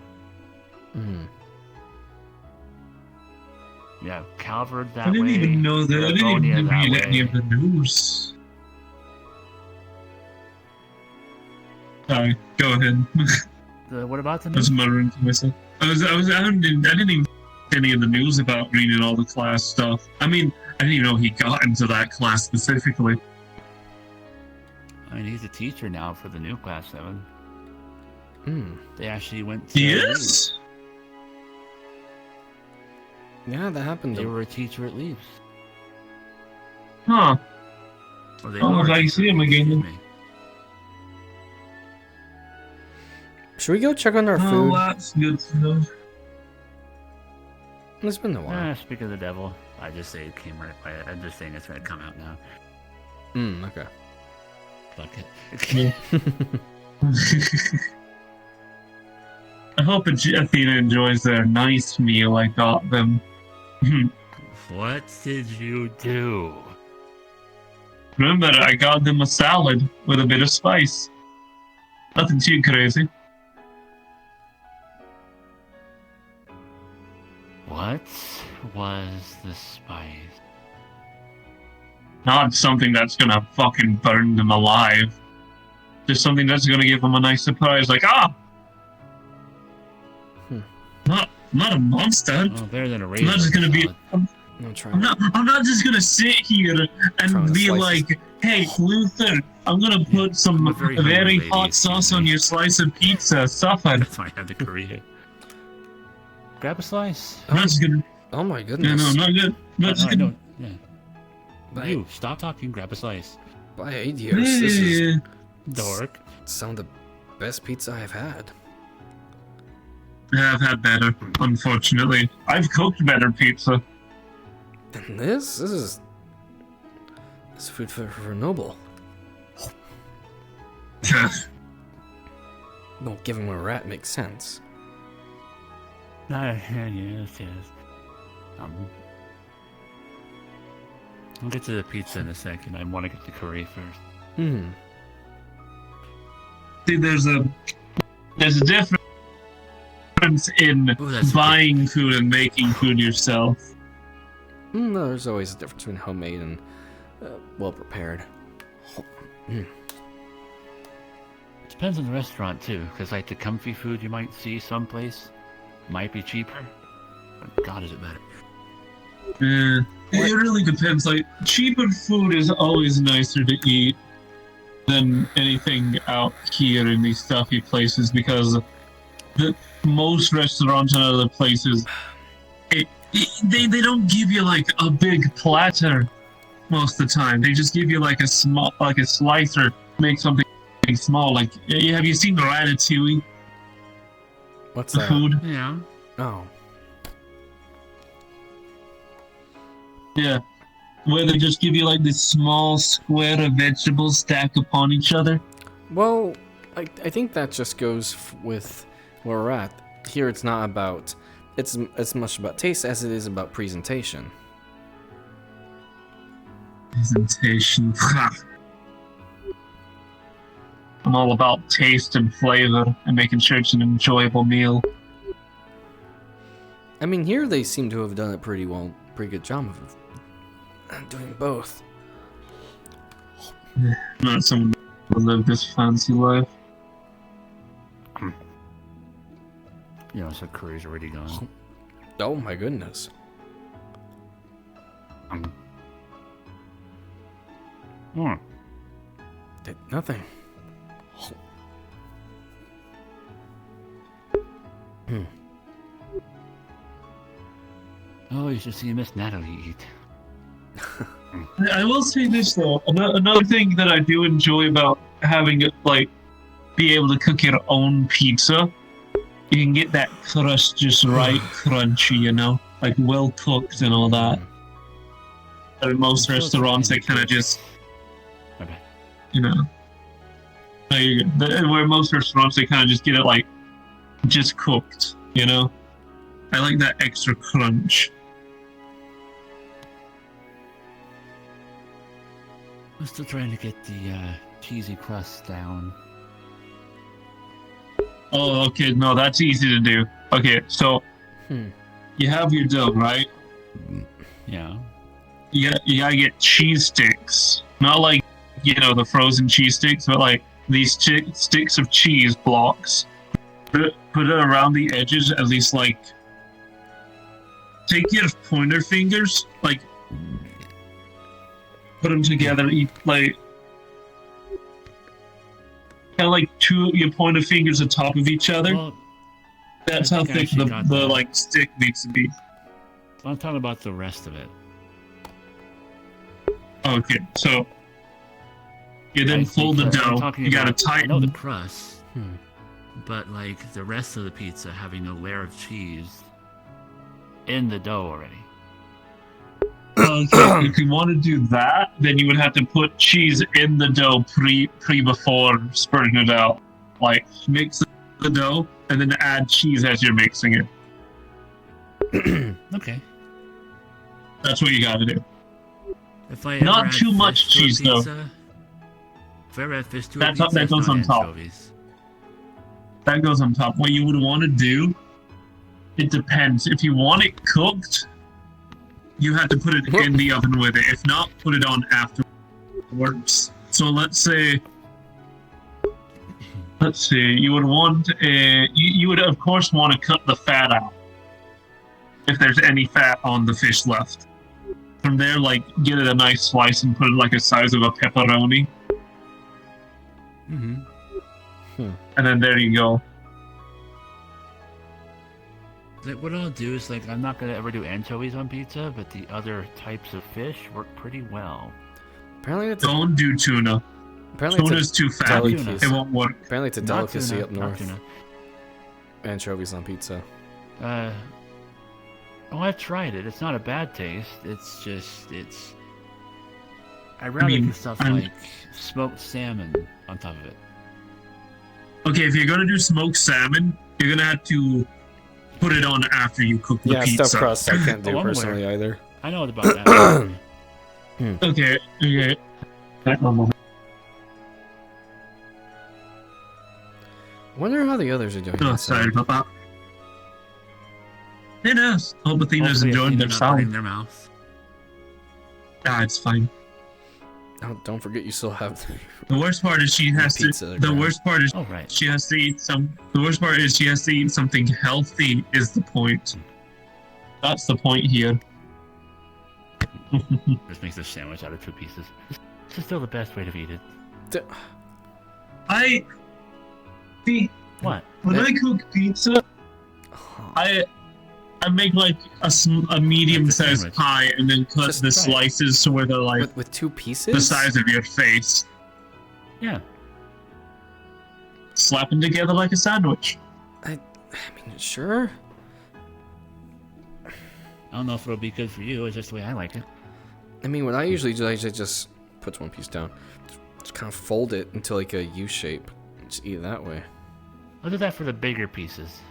Yeah, Calvard that way. I didn't even know that. I didn't even read any of the news. Sorry, go ahead. What about the I was news? muttering to myself. I didn't even see any of the news about reading all the class stuff. I mean, I didn't even know he got into that class specifically. I mean, he's a teacher now for the new Class 7. They actually went to... Yes? Yeah, that happened. They were a teacher at Leaves. Huh. Or they Oh, were I see him again. Should we go check on our food? Oh, that's good to know. It's been a while. Speak of the devil. I just say it came right by it. I'm just saying it's gonna come out now. Okay. Fuck it. I hope Athena enjoys their nice meal I got them. What did you do? Remember, I got them a salad with a bit of spice. Nothing too crazy. What was the spice? Not something that's gonna fucking burn them alive. Just something that's gonna give them a nice surprise, like, not a monster. Oh, better than a I'm raisin. not just gonna be. I'm not just gonna sit here and be like, "Hey, Luther, I'm gonna put some very hot sauce on your slice of pizza. Suffer." That's why I have the Korea. Grab a slice. I'm not just gonna. Oh my goodness. Yeah, no, not good. Not just gonna. Yeah. You stop talking. Grab a slice. By 8 years, this is dork. Some of the best pizza I've had. Yeah, I've had better, unfortunately. I've cooked better pizza. And this is food for Noble. No, given where we're at, makes sense. Yes. I'll get to the pizza in a second. I want to get the curry first. See, there's a difference in buying food and making food yourself. No, there's always a difference between homemade and well prepared. Depends on the restaurant too, because like the comfy food you might see someplace might be cheaper, but God, is it better? Yeah, it really depends. Like, cheaper food is always nicer to eat than anything out here in these stuffy places, because most restaurants and other places, they don't give you like a big platter most of the time. They just give you like a slicer, make something small. Like, have you seen Ratatouille? What's the that? food? Yeah. Oh. Yeah. Where they just give you like this small square of vegetables stacked upon each other. Well, I think that just goes with where we're at. Here it's not about, it's as much about taste as it is about presentation. Presentation. I'm all about taste and flavor and making sure it's an enjoyable meal. I mean, here they seem to have done it pretty good job of doing both. Not someone who live this fancy life. You know, so Curry's already gone. Oh my goodness. Did nothing. Oh, you should see Miss Natalie eat. I will say this though, another thing that I do enjoy about having it, like, be able to cook your own pizza, you can get that crust just right crunchy, you know? Like, well cooked and all that. At most restaurants, they kind of just, you know, where most restaurants, they kind of just get it, like, just cooked, you know? I like that extra crunch. I'm still trying to get the cheesy crust down. Oh, okay, no, that's easy to do. Okay, so, you have your dough, right? Yeah. You gotta get cheese sticks. Not like, you know, the frozen cheese sticks, but like these sticks of cheese blocks. Put it around the edges, at least, like, take your pointer fingers, like, put them together, like, kind of like your pointer fingers on top of each other. Well, that's how thick the like stick needs to be. I'm talking about the rest of it. Okay, so you then fold the dough. You gotta tighten. I know the crust, but like the rest of the pizza having a layer of cheese in the dough already. Okay, if you want to do that, then you would have to put cheese in the dough before spreading it out. Like, mix the dough and then add cheese as you're mixing it. Okay. That's what you gotta do. If I Not too much cheese though. If I ever had fish to that goes on top. That goes on top. What you would want to do, it depends. If you want it cooked, you have to put it in the oven with it. If not, put it on afterwards. So let's say, you would want you would of course want to cut the fat out if there's any fat on the fish left. From there, like, get it a nice slice and put it like a size of a pepperoni. And then there you go. Like, what I'll do is, like, I'm not gonna ever do anchovies on pizza, but the other types of fish work pretty well. Apparently, it's don't do tuna. Apparently, tuna's too fat. It won't work. Apparently, it's a Not delicacy tuna, up not north. tuna. Anchovies on pizza. Oh, I've tried it. It's not a bad taste. It's just, I'd rather do stuff like smoked salmon on top of it. Okay, if you're gonna do smoked salmon, you're gonna have to put it on after you cook the pizza. Stuffed crust I can't do I'm personally aware. either. I know about that. Okay. I wonder how the others are doing. Oh, sorry about that. It is. Hope Athena's enjoying their salad in their mouth. Ah, it's fine. Oh, don't forget you still have the worst part is she has to. The worst part is she has to eat some. The worst part is she has to eat something healthy. Is the point? That's the point here. Just makes a sandwich out of 2 pieces. This is still the best way to eat it. I see. What? When I cook pizza, I make like a medium-sized pie and then cut the slices so where they're like with 2 pieces, the size of your face. Yeah. Slap them together like a sandwich. I mean, sure. I don't know if it'll be good for you. It's just the way I like it. I mean, what I usually do, I usually just put one piece down, just kind of fold it into like a U shape, and just eat it that way. I'll do that for the bigger pieces.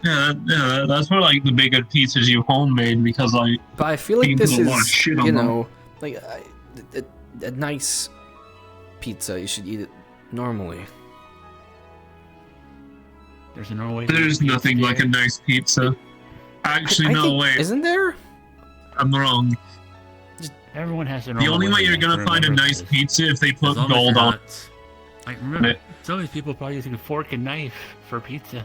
Yeah, that's for like the bigger pieces you homemade because like. But I feel like this is, you know, like a nice pizza. You should eat it normally? There's a normal way. There's nothing like a nice pizza. Actually, no, wait. Isn't there? I'm wrong. Everyone has their The normal only way you're to gonna find a remember nice this. pizza if they put As long as gold you're on. not- Like remember, some of these people probably using a fork and knife for pizza.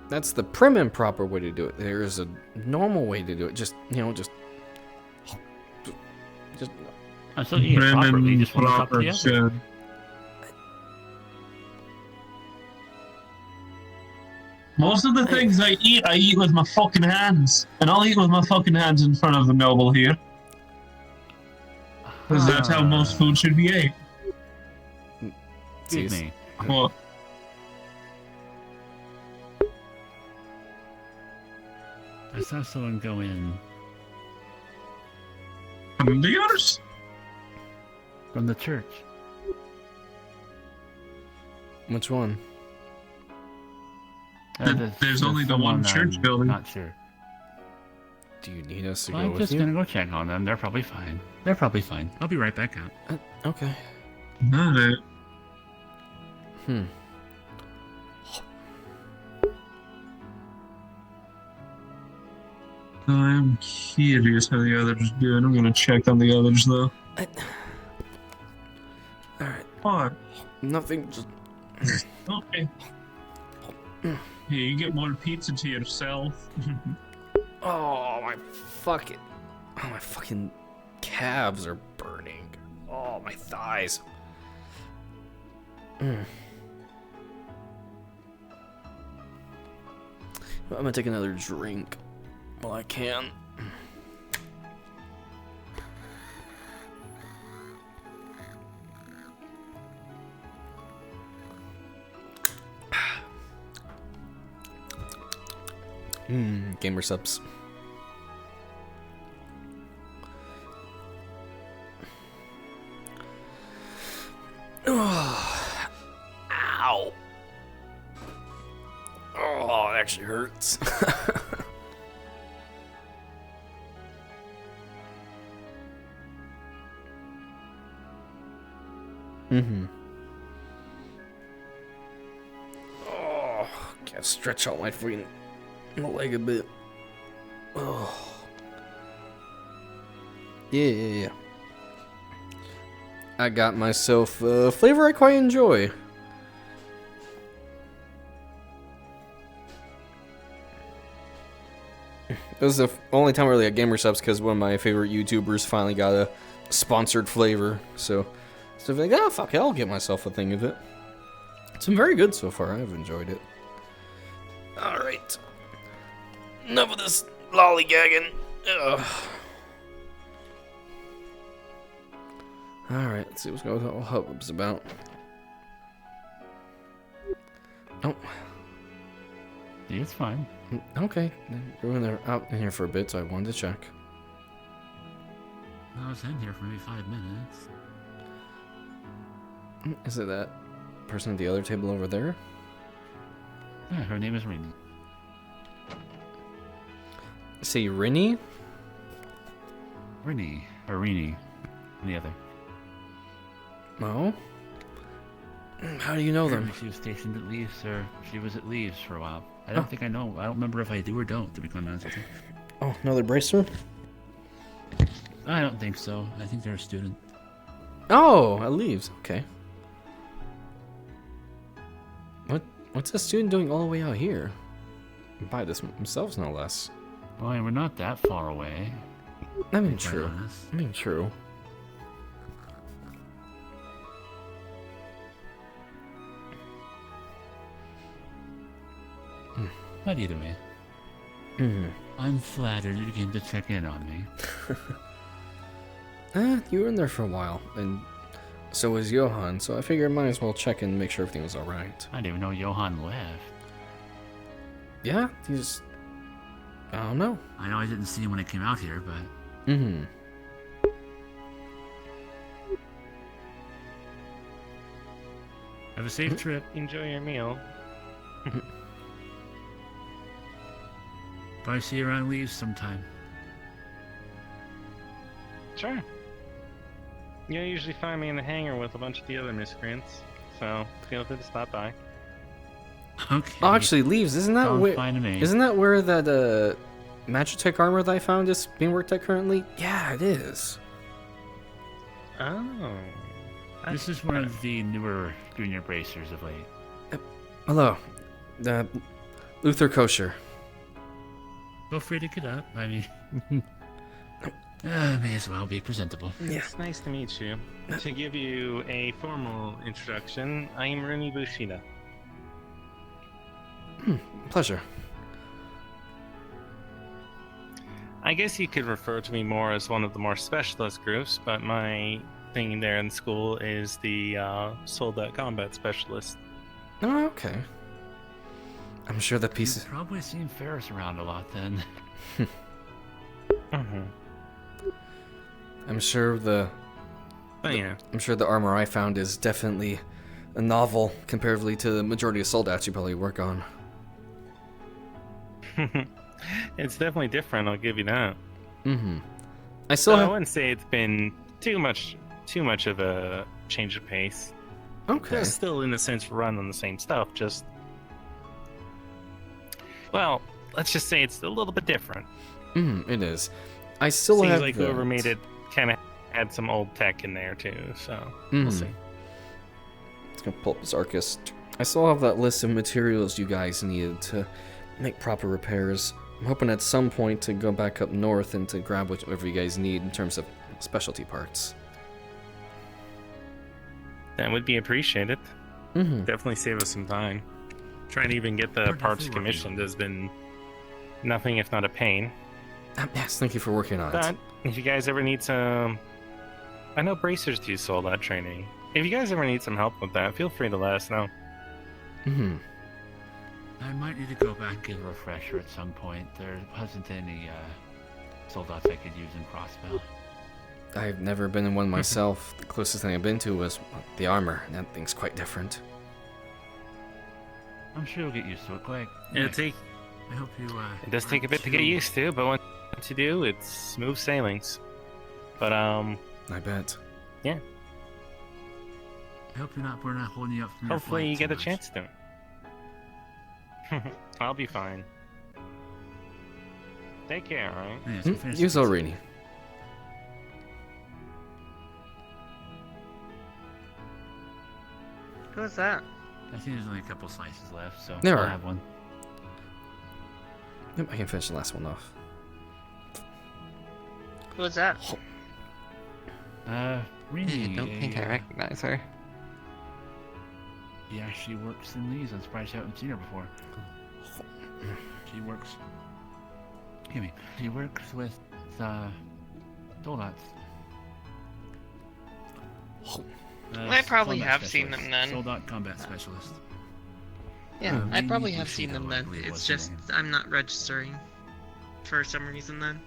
That's the prim and proper way to do it. There is a normal way to do it. Just, just. I'm still eating it properly. Just one on top of the other. Most of the things I eat with my fucking hands. And I'll eat with my fucking hands in front of the noble here. Because that's how most food should be ate. Excuse me. What? I saw someone go in. From the others? From the church. Which one? There's only the one church building. Not sure. Do you need us to Well, go I'm with just you? gonna go check on them. They're probably fine. They're probably fine. I'll be right back out. Okay. Not it. I'm curious how the others do, and I'm gonna check on the others though. Alright. What? Nothing, just. Okay. Here, you get more pizza to yourself. Oh, my fucking. Oh, my fucking calves are burning. Oh, my thighs. I'm gonna take another drink while I can. Gamer subs. Ow. Oh, it actually hurts. Oh, gotta stretch out my freaking leg a bit. Oh. Yeah. I got myself a flavor I quite enjoy. It was the only time I really got gamer subs because one of my favorite YouTubers finally got a sponsored flavor. So I was like, oh fuck it, I'll get myself a thing of it. It's been very good so far. I've enjoyed it. Alright. Enough of this lollygagging. Ugh. Alright, let's see what's going on. What hubbub's about. Oh. Yeah, it's fine. Okay. You were out in here for a bit, so I wanted to check. I was in here for maybe 5 minutes. Is it that person at the other table over there? Yeah, her name is Rini. Say Rini? Rini. Or Rini. The other. Oh? How do you know them? She was stationed at Leaves, or she was at Leaves for a while. I don't think I know. I don't remember if I do or don't, to be quite honest with you. Oh, another bracer? I don't think so. I think they're a student. Oh, at Leaves. Okay. What's a student doing all the way out here? By themselves, no less. Well, we're not that far away. I mean, to be quite true. honest. I mean, true. But either way, I'm flattered you came to check in on me. You were in there for a while, and so was Johan, so I figured I might as well check in and make sure everything was alright. I didn't even know Johan left. Yeah, he's... I don't know. I know I didn't see him when I came out here, but... Have a safe trip. Enjoy your meal. Probably see you around Leaves sometime. Sure. You usually find me in the hangar with a bunch of the other miscreants, so feel free to stop by. Okay. Oh, actually, Leaves, isn't that Sounds where? fine to me. Isn't that where that Magitech armor that I found is being worked at currently? Yeah, it is. Oh. This is one of the newer junior bracers of late. Hello, Luther Kosher. Feel free to get up. I mean, may as well be presentable. It's nice to meet you. To give you a formal introduction, I am Rooney Bushida. Pleasure. I guess you could refer to me more as one of the more specialist groups, but my thing there in school is the Soldat Combat Specialist. Oh, okay. I'm sure the pieces. You've probably seen Ferris around a lot then. I'm sure I'm sure the armor I found is definitely a novel comparatively to the majority of soldats you probably work on. It's definitely different, I'll give you that. I still I wouldn't say it's been too much of a change of pace. Okay. It's still, in a sense, run on the same stuff, just... Well, let's just say it's a little bit different. It is. I still Seems have like that. whoever made it kind of had some old tech in there, too, so we'll see. It's gonna pull up his Arcist. I still have that list of materials you guys needed to make proper repairs. I'm hoping at some point to go back up north and to grab whatever you guys need in terms of specialty parts. That would be appreciated. Definitely save us some time. Trying to even get the parts commissioned has been nothing if not a pain. Yes, thank you for working on it. But if you guys ever need some... I know bracers do soldat training. If you guys ever need some help with that, feel free to let us know. I might need to go back and get a refresher at some point. There wasn't any soldats I could use in Crossbow. I've never been in one myself. The closest thing I've been to was the armor, and that thing's quite different. I'm sure you'll get used to it quick. I hope you. It does take a bit to get used to, but once you do, it's smooth sailings. But I bet. Yeah. I hope we're not holding you up from your Hopefully flight you get too a much. chance to. I'll be fine. Take care, alright? Yeah, so finish Use the pizza. Alrini. Who's that? I think there's only a couple slices left, so There I'll are. have one. Yep, I can finish the last one off. Who's that? Rini. I don't think I recognize her. Yeah, she works in Lee's. I'm surprised you haven't seen her before. She works. Excuse me. She works with soldats. I probably combat have seen specialist. them then. Soldat combat specialist. Yeah, I Rini probably have Bushido, seen them I then. believe It's was her just name. I'm not registering for some reason then.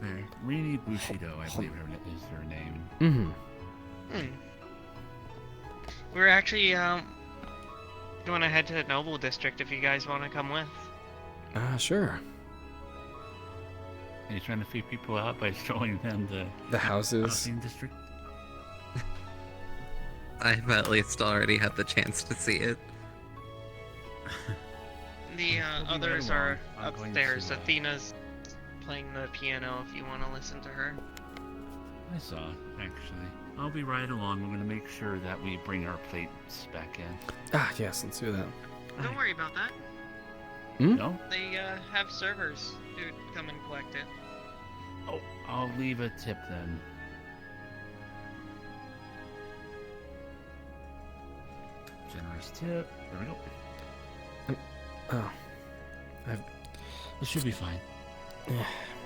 There. Rini Bushido, I believe is her name. We're actually going to head to the Noble District if you guys want to come with. Sure. Are you trying to feed people out by showing them The houses. housing district? I've at least already had the chance to see it. The We'll be others right are along. I'm going upstairs. to, Athena's playing the piano if you want to listen to her. I saw, actually. I'll be right along. We're going to make sure that we bring our plates back in. Yes, let's do that. Don't worry about that. No? They have servers who come and collect it. Oh, I'll leave a tip then. Generous tip. There we go. Oh. This should be fine. I'm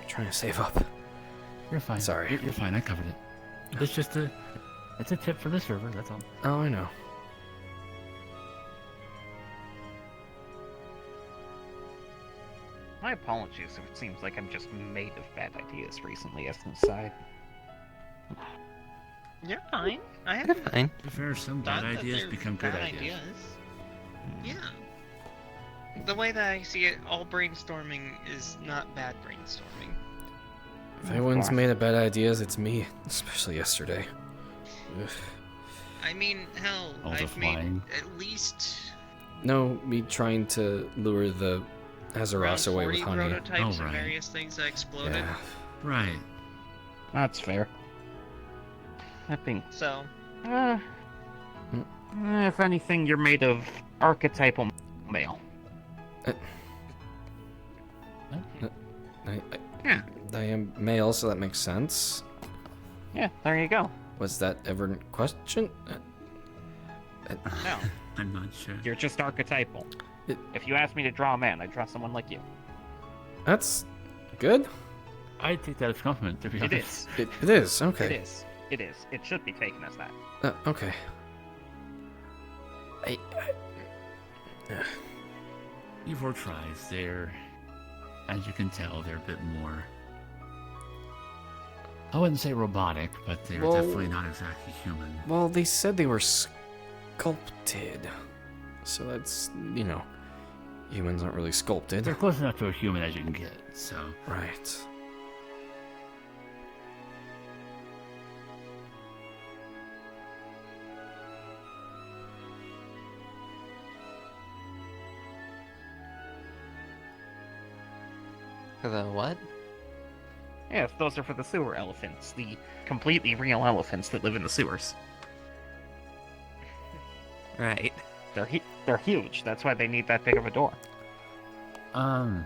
trying to save up. You're fine. Sorry. You're fine. I covered it. It's just it's a tip for the server. That's all. Oh, I know. My apologies if it seems like I'm just made of bad ideas recently as an aside. You're fine. I You're haven't fine. To be fair, some thought bad that ideas they're become good bad ideas. Yeah. The way that I see it, all brainstorming is not bad brainstorming. If anyone's made a bad ideas, it's me, especially yesterday. I mean, hell, All the I've made flying. at least No, me trying to lure the around Azeroth away 40 with honey. prototypes Oh, of right. various things that exploded. Yeah. Right. That's fair. That being So, if anything, you're made of archetypal male. Yeah. I am male, so that makes sense. Yeah, there you go. Was that ever in question? No, I'm not sure. you're just archetypal. It- If you asked me to draw a man, I'd draw someone like you. That's good. I take that as a compliment, to be It honest. is. It is, okay. It is. It is. It should be taken as that. Okay. Evil tries. They're, as you can tell, they're a bit more. I wouldn't say robotic, but they're Well- definitely not exactly human. Well, they said they were sculpted. So that's, you know, humans aren't really sculpted. They're close enough to a human as you can get, so. Right. For the what? Yes, those are for the sewer elephants, the completely real elephants that live in the sewers. Right. They're huge. That's why they need that big of a door. I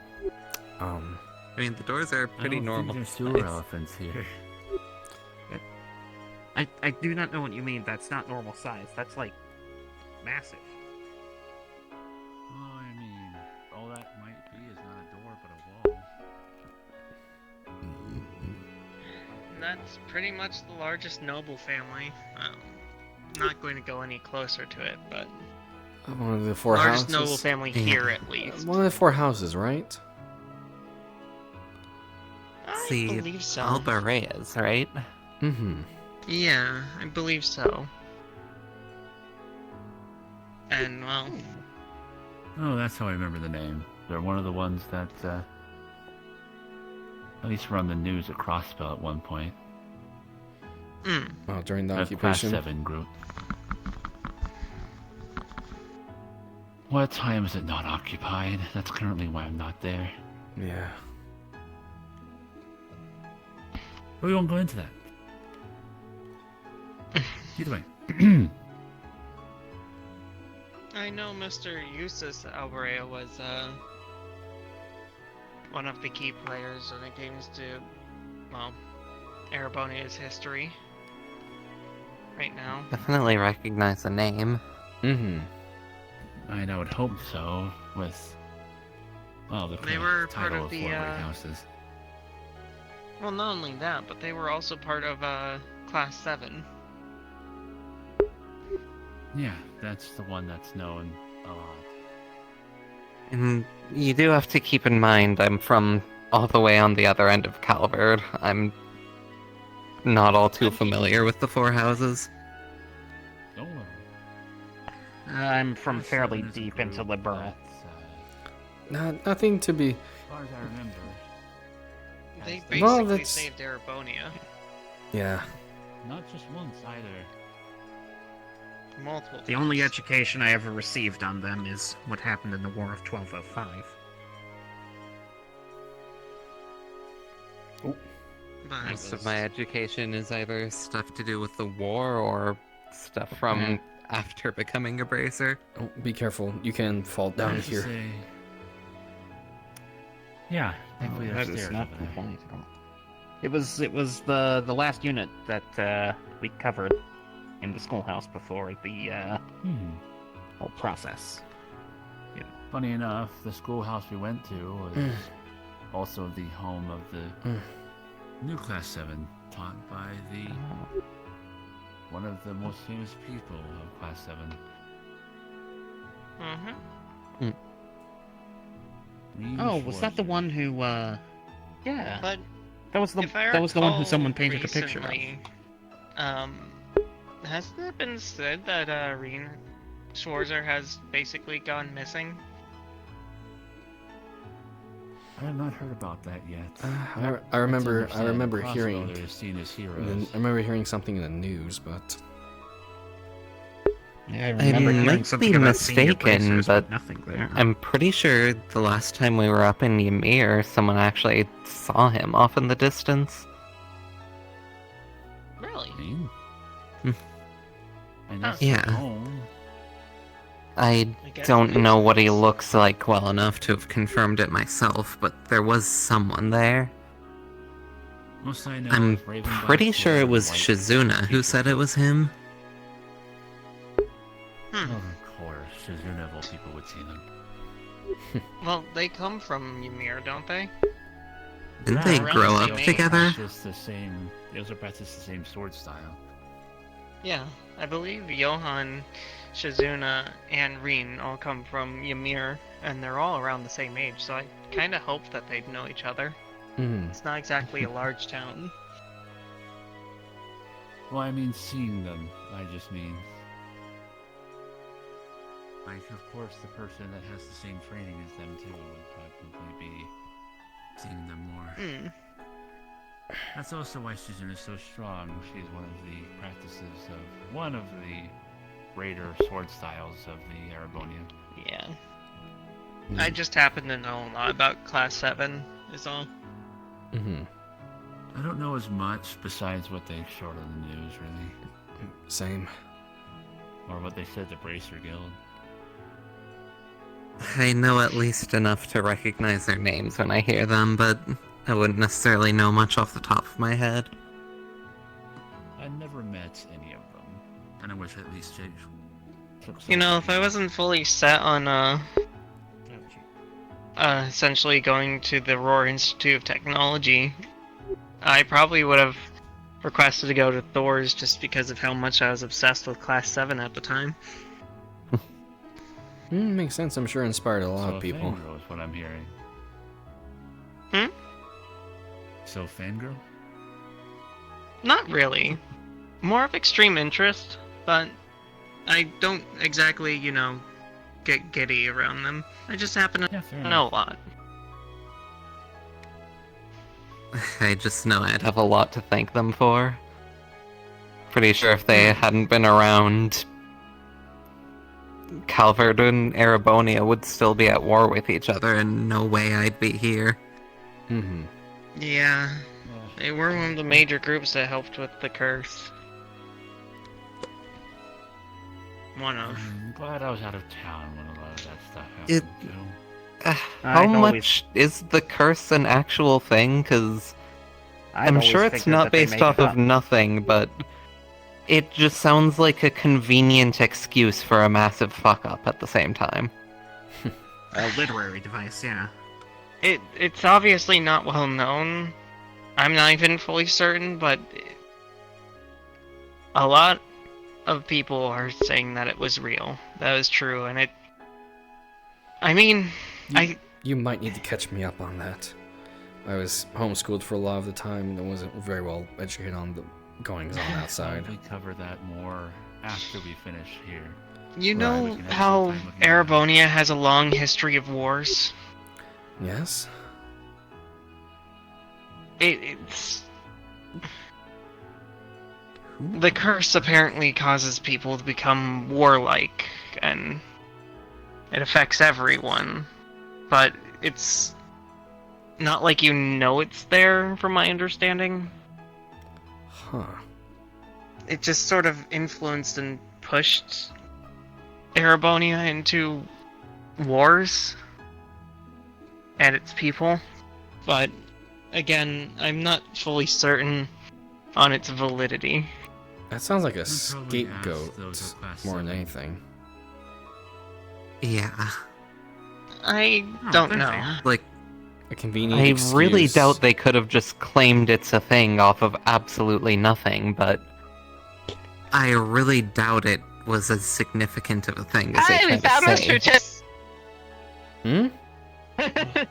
mean, the doors are pretty I don't normal. think there's sewer size. elephants here. I do not know what you mean. That's not normal size. That's like massive. Oh, I mean, all that might be is not a door, but a wall. that's pretty much the largest noble family. Not going to go any closer to it, but One of the four largest houses. noble family here at least. One of the four houses, right? I See, believe so. Alba Reyes, right? Mm-hmm. Yeah, I believe so. And, well, Oh, that's how I remember the name. They're one of the ones that, at least were on the news at Crossbell at one point. Oh, during the Class occupation. 7 group. What time is it not occupied? That's currently why I'm not there. Yeah. But we won't go into that. Either way. I know Mr. Eustace Alvarez was, one of the key players when it comes to, well, Erebonia's history. Right now. Definitely recognize the name. Mm-hmm. And I would hope so, with, well, the They were part title of of the, four great houses. Well, not only that, but they were also part of, Class 7. Yeah, that's the one that's known a lot. And you do have to keep in mind, I'm from all the way on the other end of Calvert. I'm not all too familiar with the four houses. Don't worry. I'm from Class fairly 7 is a deep into group Libera. that's, Nothing to be. as far as I remember. They has basically Well, that's- saved Erebonia Yeah. not just once either. multiple The only education I ever received on them is what happened in the War of 1205. But Most of my education is either stuff to do with the war or stuff from after becoming a bracer. Oh, be careful. You can fall down There's here. Yeah, thankfully there's That is stairs not over there. compliant at all. It was the last unit that we covered in the schoolhouse before the whole process. Funny enough, the schoolhouse we went to was also the home of the new Class 7, taught by the one of the most famous people of Class 7. Mm-hmm. Oh, was that the one who? Yeah, But that was the if I that was the one who recall someone painted a picture of. recently, hasn't it been said that Reen Schwarzer has basically gone missing? I have not heard about that yet. I remember That's understandable. hearing. Crossbow is seen as I heroes. remember hearing something in the news, but Yeah, I I remember hearing might something be about senior mistaken, bracers, but nothing there. I'm pretty sure the last time we were up in Ymir, someone actually saw him off in the distance. Really? And that's Yeah. home. I guess don't it know makes what he sense. looks like well enough to have confirmed it myself, but there was someone there. Most I know I'm is Ravenblack pretty sure it was white Shizuna who said it was him. Oh, of course, Shizuna of all people would see them. Well, they come from Ymir, don't they? Didn't they around grow the up same age. together? They also practice the same sword style. Yeah, I believe Johann, Shizuna, and Reen all come from Ymir, and they're all around the same age, so I kind of hope that they'd know each other. It's not exactly a large town. Well, I mean, seeing them, I just mean... Like, of course, the person that has the same training as them, too, would probably be seeing them more. That's also why Susan is so strong. She's one of the practices of one of the greater sword styles of the Arabonia. Yeah. I just happen to know a lot about Class 7, is all. I don't know as much besides what they showed on the news, really. Same. Or what they said the Bracer Guild. I know at least enough to recognize their names when I hear them, but I wouldn't necessarily know much off the top of my head. I never met any of them, and I wish at least Jake. You know, if I wasn't fully set on, essentially going to the Roar Institute of Technology, I probably would have requested to go to Thor's just because of how much I was obsessed with Class 7 at the time. Makes sense. I'm sure inspired a lot of people. Fangirl is what I'm hearing. So fangirl? Not really. More of extreme interest, but I don't exactly, you know, get giddy around them. I just happen to know a lot. I just know I'd have a lot to thank them for. Pretty sure if they hadn't been around, Calvert and Arabonia would still be at war with each other, and no way I'd be here. Yeah, they were one of the major groups that helped with the curse. One of. I'm glad I was out of town when a lot of that stuff It- happened, too. How much is the curse an actual thing? Because I'm sure it's not based off of nothing, but it just sounds like a convenient excuse for a massive fuck-up at the same time. A literary device, yeah. It's obviously not well known. I'm not even fully certain, but a lot of people are saying that it was real. That was true, and it... I mean, You might need to catch me up on that. I was homeschooled for a lot of the time and I wasn't very well educated on the goings on outside. We cover that more after we finish here. You know how Arabonia has a long history of wars? Yes? It's... The curse apparently causes people to become warlike, and it affects everyone. But it's not like you know it's there, from my understanding. Huh. It just sort of influenced and pushed Arabonia into wars and its people. But again, I'm not fully certain on its validity. That sounds like a probably ask scapegoat those of Class more than 7. anything. Yeah. I don't know. Like, A convenient I excuse. really doubt they could have just claimed it's a thing off of absolutely nothing, but I really doubt it was as significant of a thing as they we try found to say. Mr. Tips.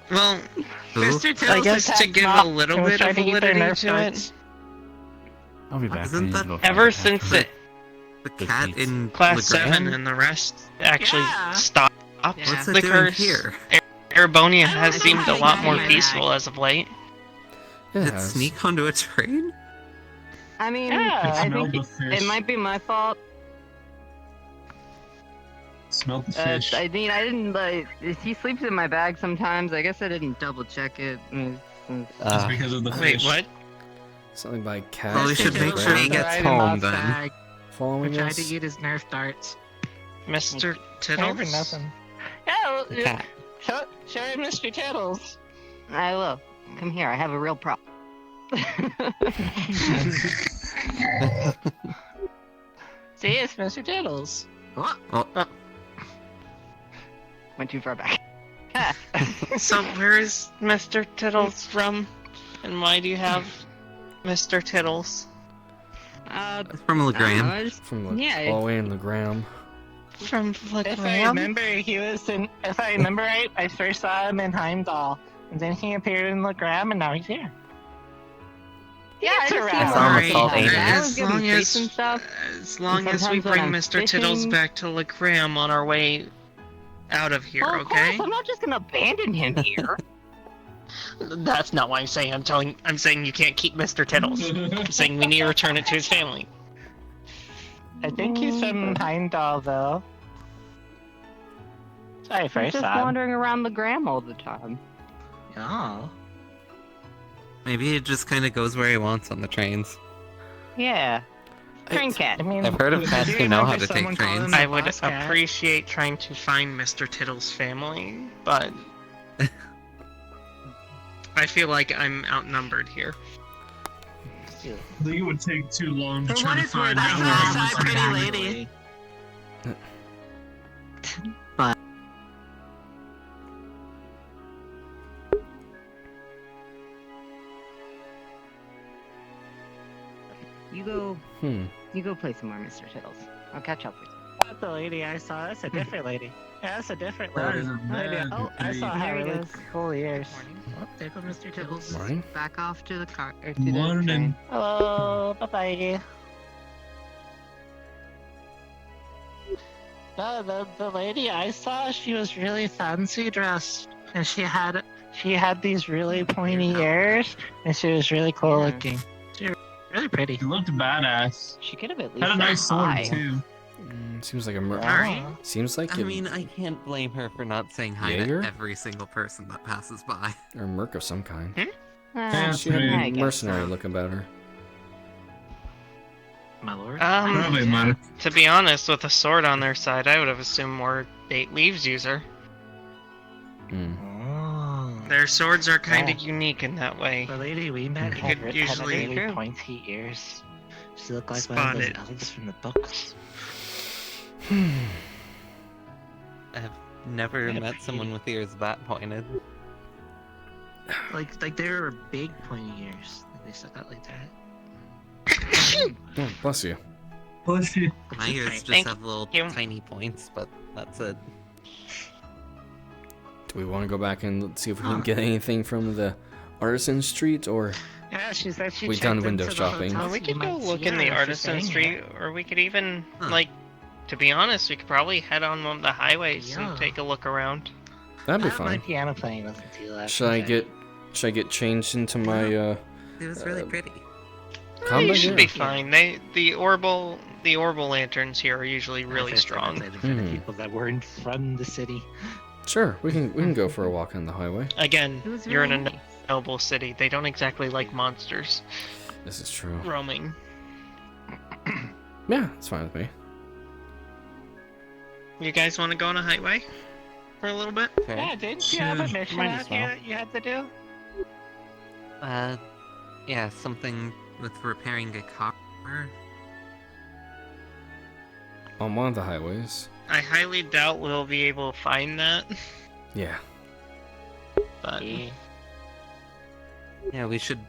Well, Who? Mr. I Tills guess is to that's give not- a little I was bit trying of to get their validity Nerf to darts. it. I'll be back. Isn't I need to that go Ever find since Catherine. The cat in Class Legrand? 7 and the rest actually Yeah. stopped What's the it doing curse. here? Arabonia has I seemed a think lot I more hear peaceful that. as of late. It Did it has. sneak onto a train? I mean, Yeah. I Smell think the fish. it might be my fault. smell the fish. I mean, I didn't, like, he sleeps in my bag sometimes. I guess I didn't double check it. Just because of the Wait, fish. what? Something by cat. Well, we should make sure he gets home then. Following We tried us. to eat his Nerf darts. Mr. Never Tittles? nothing. Yeah, Cat. show him Mr. Tittles. I will. Come here, I have a real problem. See, it's Mr. Tittles. What? Oh. Went too far back. So where is Mr. Tittles from? And why do you have Mr. Tittles? It's from Legram. From yeah, all the way in the gram. From If I remember, he was in. If I remember right, I first saw him in Heimdall, and then he appeared in Legram, and now he's here. Yeah, I It's just see him around. around. Almost all I was As giving long treats as, and stuff. as long as we Sometimes when bring I'm Mr. Tittles fishing- back to Legram on our way out of here, Well, of okay? course, I'm not just gonna abandon him here. That's not what I'm saying. I'm saying you can't keep Mr. Tittles. I'm saying we need to return it to his family. I think he's from Heimdall, though. Sorry, He's first just saw him. wandering around the gram all the time. Oh. Maybe it just kind of goes where he wants on the trains. Yeah. Train cat. I mean, I've heard of cats do who you know how remember to take someone calling trains. him I the would boss cat? appreciate trying to find Mr. Tittles' family, but I feel like I'm outnumbered here. I think it would take too long to For try what to it's worth, find I out. saw where a he was pretty at. lady. You go play some more, Mr. Tittles. I'll catch up with you. That's the lady I saw. That's a different lady. Yeah, that's a different That lady. is a Lady- bad Oh, I saw lady. her There he really goes. cool ears. Oh, there go Mr. Tittles Tittles. is Morning. back off to the car or to the Morning. train. Hello, bye-bye. No, the lady I saw, she was really fancy dressed, and she had these really pointy ears, and she was really cool Yeah. looking. She was really pretty. He looked badass. She could have at least Had a nice said sword hi. too. Seems like a murder. Alright. Seems like I mean, I can't blame her for not saying hi Jaeger? to every single person that passes by. or a merc of some kind. Ah, She had I a guess mercenary so. look about her. My lord. Probably Mark. To be honest, with a sword on their side, I would have assumed more Bait Leaves user. Hmm. Oh. Their swords are kind of Yeah. unique in that way. The lady we met You had, could had usually- really pointy ears. She looked like one Spot of those it. elves from the books. I've never Yeah, met someone with ears that pointed. Like they were big pointy ears. They stuck out like that. Oh, bless you. Bless you. My ears just Thank have little you. tiny points, but that's it. Do we want to go back and see if we can get anything from the Artisan Street, or Yeah, she said she We checked done into window the shopping. hotel, Well, we so could you go might look see in her the if you're Artisan staying Street, here. or we could even, Huh. like, to be honest, we could probably head on one of the highways Yeah. and take a look around. that'd be My fun? piano playing wasn't too loud. Should I get changed into my It was really pretty. You combat should gear? be fine. The orbital lanterns here are usually really strong. For the Mhm. people that weren't from the city. Sure, we can go for a walk on the highway. Again, It was you're in really a nice. noble city. They don't exactly like monsters This is true. roaming. Yeah, it's fine with me. You guys want to go on a highway for a little bit? Okay. Yeah, didn't you have a Sure, mission might out as here well. that you had to do? Yeah, something with repairing a car. On one of the highways. I highly doubt we'll be able to find that, Yeah. but Yeah, we should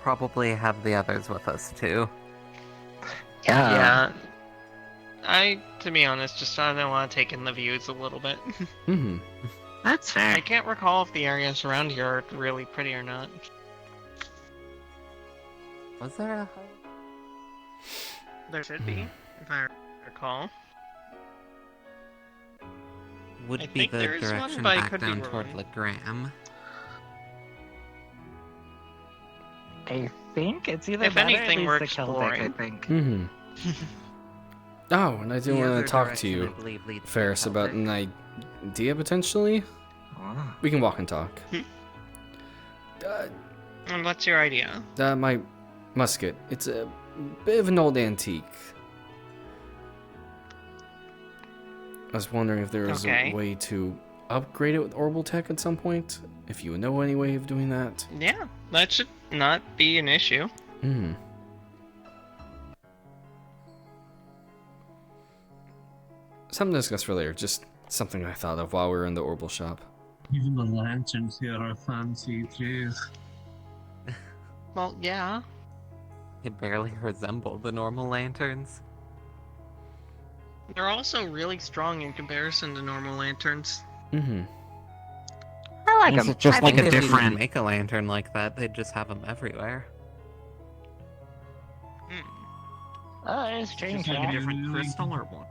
probably have the others with us too. yeah. To be honest, just I don't want to take in the views a little bit. Mm-hmm. That's fair. I can't recall if the areas around here are really pretty or not. Was there a There should be, if I recall. would I be think the there is one, direction but I back could be down toward wrong. Legram. I think it's either If that or at anything, least we're the Celtic, I exploring. think. Mm-hmm. Oh, and I do The want other to talk to direction, you, I believe, leads to Ferris, about Celtic. an idea potentially. We can walk and talk. And what's your idea? My musket. It's a bit of an old antique. I was wondering if there was a way to upgrade it with orbital tech at some point. If you know any way of doing that. Yeah, that should not be an issue. Hmm. Something to discuss for later. Just something I thought of while we were in the orbital shop. Even the lanterns here are fancy, jeez. Well, yeah. They barely resemble the normal lanterns. They're also really strong in comparison to normal lanterns. Mm-hmm. I like Is them. it just I like think a they're different decent. make a lantern like that? They'd just have them everywhere. Oh, it's strange. Just like a different crystal or what?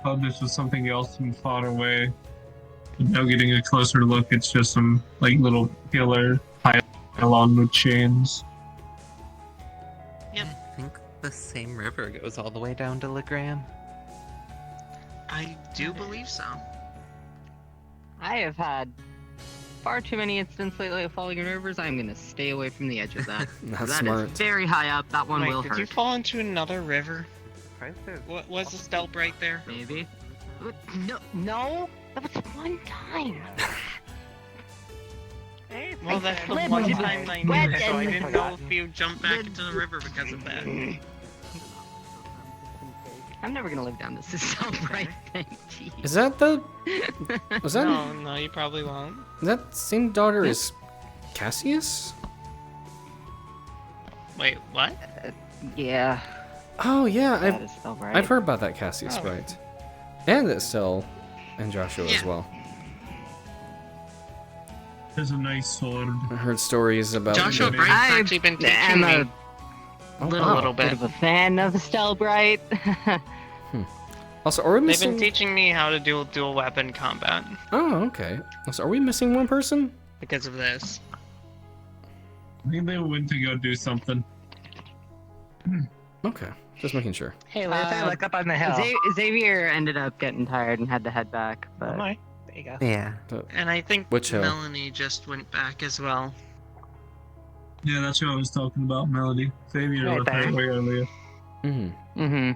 Thought this was something else from far away. But now getting a closer look, it's just some like little pillar pylon with chains. Yep. I think the same river goes all the way down to Legram. I do believe so. I have had far too many incidents lately of falling in rivers. I'm gonna stay away from the edge of that. That's That smart. is very high up. That one Wait, will did hurt. you fall into another river? What was the stealth right there? Maybe. No. That was one time. Well, that's the Wet one and- time I wet knew, so I and- didn't know if you jumped back into the river because of that. I'm never gonna live down this right thing. Jeez. Is that the? Was that? No, you probably won't. Is that same daughter as Cassius? Wait, what? Yeah. Oh yeah, That is still right. I've heard about that Cassius Oh. fight, and Estelle, and Joshua as Yeah. well. There's a nice sword. I heard stories about. Joshua Maybe. Bright's I actually been am teaching me Oh, a wow. little bit bit. of a fan of Stelbright. Also, are we They've missing? been teaching me how to do dual weapon combat Oh, okay. Also, are we missing one person? because of this. I think they went to go do something. Okay, just making sure. Hey, where's that look up on the hill? Xavier ended up getting tired and had to head back, but There you go. Yeah. And I think Which hill? Melanie just went back as well. Yeah, that's what I was talking about, Melody. Xavier Right left there. right way earlier. Mm-hmm.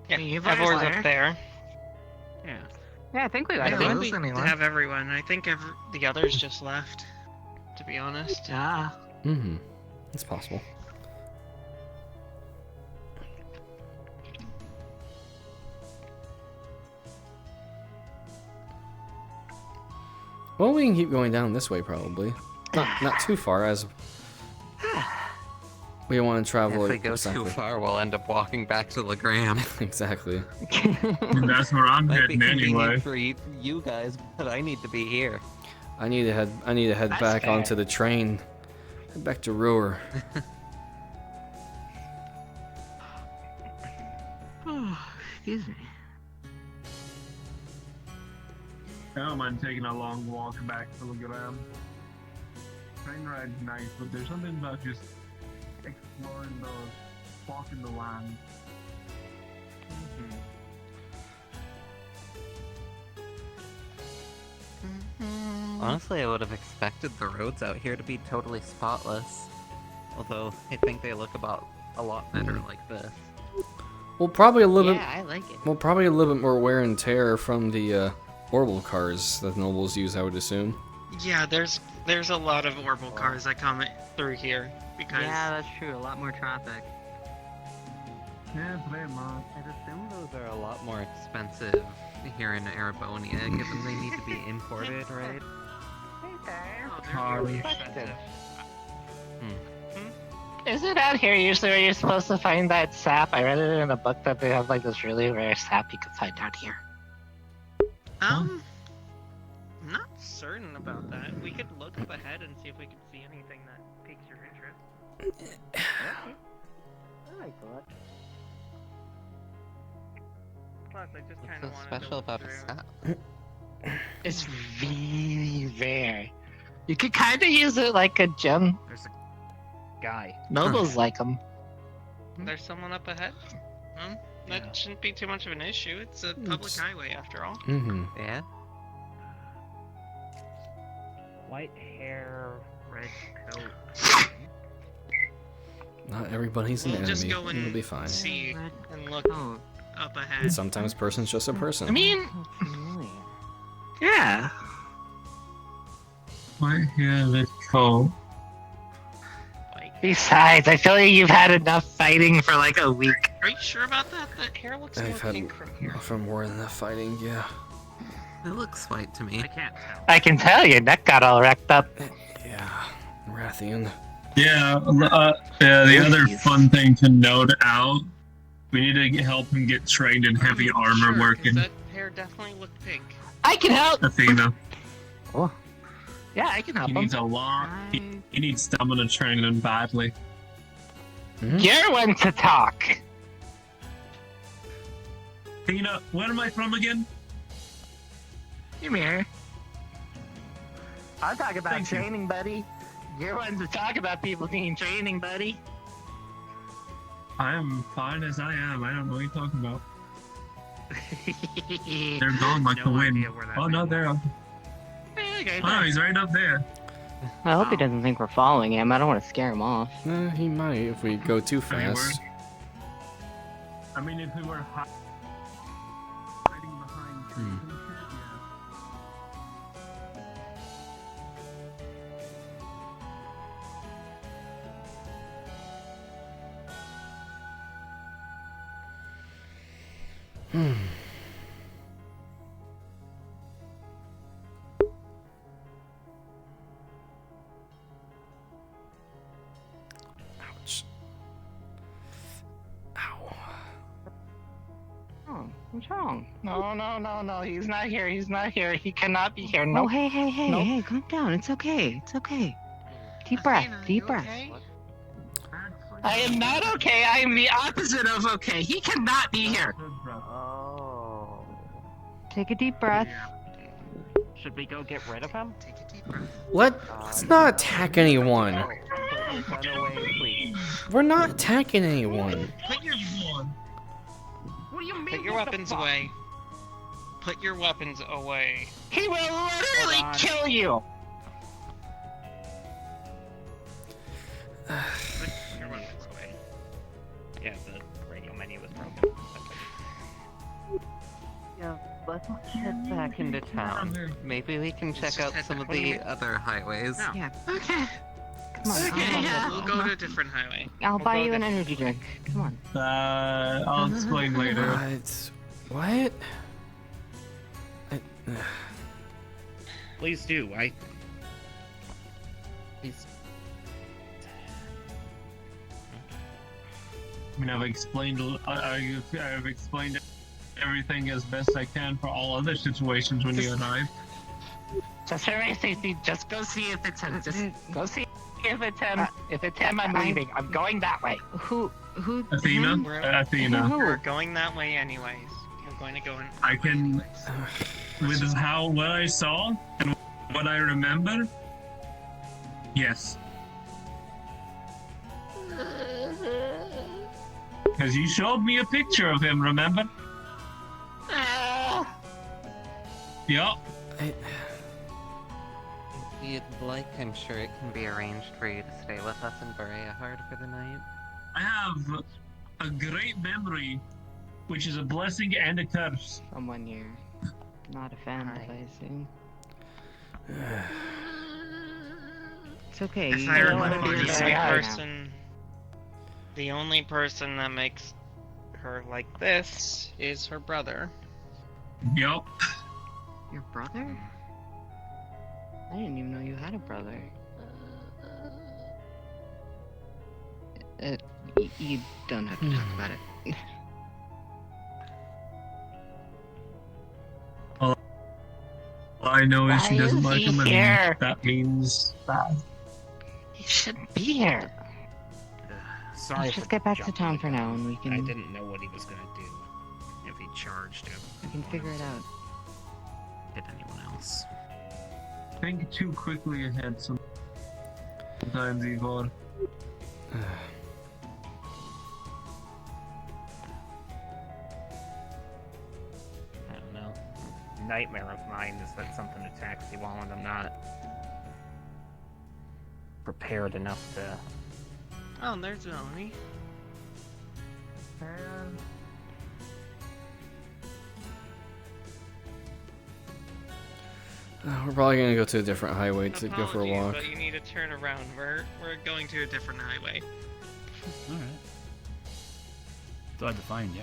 Yeah, You've Evor's always up there. yeah, I think we got I don't think it. lose we anyone. have everyone. I think the others just left, to be honest. Yeah. Mm-hmm. It's possible. Well, we can keep going down this way, probably. Not too far, as we don't want to travel. If we go too far, we'll end up walking back to Legram. Exactly. And that's where I'm Might be heading anyway. convenient for you guys, but I need to be here. I need to head. That's back fair. onto the train. Head back to Roer. Excuse me. I don't mind taking a long walk back to Legram. Train ride's nice, but there's something about just exploring walking the land. Honestly, I would have expected the roads out here to be totally spotless. Although, I think they look about a lot better like this. Well, probably a little Yeah, I like it. Well, probably a little bit more wear and tear from the orbital cars that nobles use, I would assume. Yeah, there's a lot of orbital cars that come through here because Yeah, that's true. A lot more traffic. Yeah, pretty much. I'd assume those are a lot more expensive here in Arabonia, given they need to be imported, right? they're really expensive. Is it out here usually where you're supposed to find that sap? I read it in a book that they have like this really rare sap you can find out here. I'm not certain about that. We could look up ahead and see if we can see anything that piques your interest. Plus, I just kind What's of so wanted special to about a look sap? It's really rare. You could kind of use it like a gem. There's a guy. Nobles like them. There's someone up ahead. That shouldn't be too much of an issue. It's a public highway after all. Mm-hmm. Yeah. White hair, red coat. Not everybody's an We'll enemy. just go and It'll be fine. see and look up ahead. And sometimes person's just a person. I mean, yeah. White hair, red coat. Besides, I feel like you've had enough fighting for like a week. Are you sure about that? That hair looks more I've had pink from here. from more than enough fighting, yeah. It looks white to me. I can't tell. I can tell your neck got all wrecked up. Yeah. Rathian. Yeah, the other fun thing to note out, we need to help him get trained in heavy armor Sure, 'cause working. that hair definitely looked pink. I can help. Athena. Oh. Yeah, I can help He him. needs a lot. He needs stamina training badly. You're one to talk. Athena, where am I from again? Come here. I'll talk about Thank you. training, buddy. You're one to talk about people needing training, buddy. I am fine as I am. I don't know what you're talking about. They're gone like the wind. Oh no, they're up. Oh, he's right up there. I hope he doesn't think we're following him. I don't want to scare him off. He might if we go too fast. I mean, if we were hiding behind trees and shit, Ouch. Ow. Oh, what's wrong? No. He's not here. He's not here. He cannot be here. No. Oh, hey, Nope. hey, calm down. It's okay. It's okay. Deep breath. Athena, Deep you breath. okay? I am not okay. I am the opposite of okay. He cannot be here. Oh. Take a deep breath. Should we go get rid of him? Take a deep breath. Let's not attack anyone. Run away, please. We're not attacking anyone. Put your What do you mean? Put your what the weapons fuck? away. Put your weapons away. He will literally Hold on. kill you. Put your weapons away. Yeah, the radio menu was broken. Yeah, let's head back into town. Maybe we can check just out head some of back. the other highways. No. Yeah. Okay. Come on. Okay, yeah. We'll go to a different highway. I'll We'll buy go you to- an energy drink. Come on. I'll explain later. What? Please do. Please. I mean, I've explained everything as best I can for all other situations when you arrive. Just for my safety, just go see if it's him. Just go see if it's him. If it's him, I'm leaving. I'm going that way. Who? Athena? him? Athena. We're going that way anyways. We're going to go in. I can, with what I saw and what I remember, yes. Because you showed me a picture of him, remember? Yup. If you'd like, I'm sure it can be arranged for you to stay with us in Berea Hard for the night. I have a great memory, which is a blessing and a curse. Someone you're not a fan of, I assume. It's okay. If you I don't wanna remember, be the there only right now. person, the only person that makes her like this is her brother. Yup. Your brother? I didn't even know you had a brother. You don't have to talk about it. All I know is she Why doesn't is like he him, here? and that means bad. He shouldn't be here. sorry Let's for just get back to jumping town the for now, gun. and we I can didn't know what he was gonna do if he charged him. we can figure it out. Hit anyone else. Think too quickly ahead sometimes, Igor. I don't know. Nightmare of mine is that something attacks you while I'm not prepared enough to. Oh, there's Melanie. We're probably gonna go to a different highway to go for a Apologies, walk. but you need to turn around. We're going to a different highway. Alright. Still had to find you.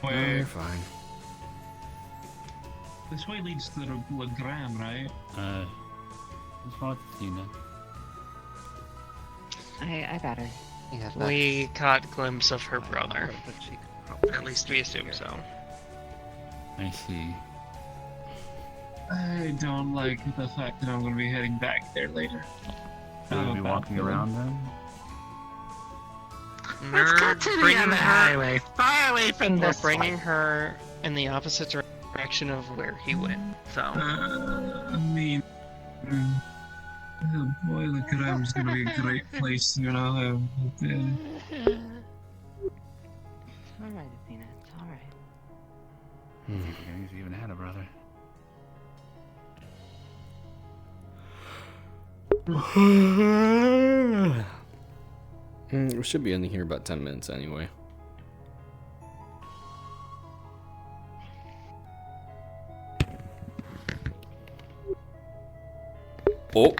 No, you're fine. This way leads to the Legram, right? Just wanted to see you then. I got her. Yeah, We caught a glimpse of her brother. At least we assume so. I see. I don't like the fact that I'm going to be heading back there later. Will you be walking around then? Let's go to the bringing other her- highway, far away from We're this bringing one. her in the opposite direction of where he went. So. I mean, oh boy, the Gram's going to be a great place, you know. It's alright, Athena. It's alright. I think he's even had a brother. We should be in here about 10 minutes anyway. Oh.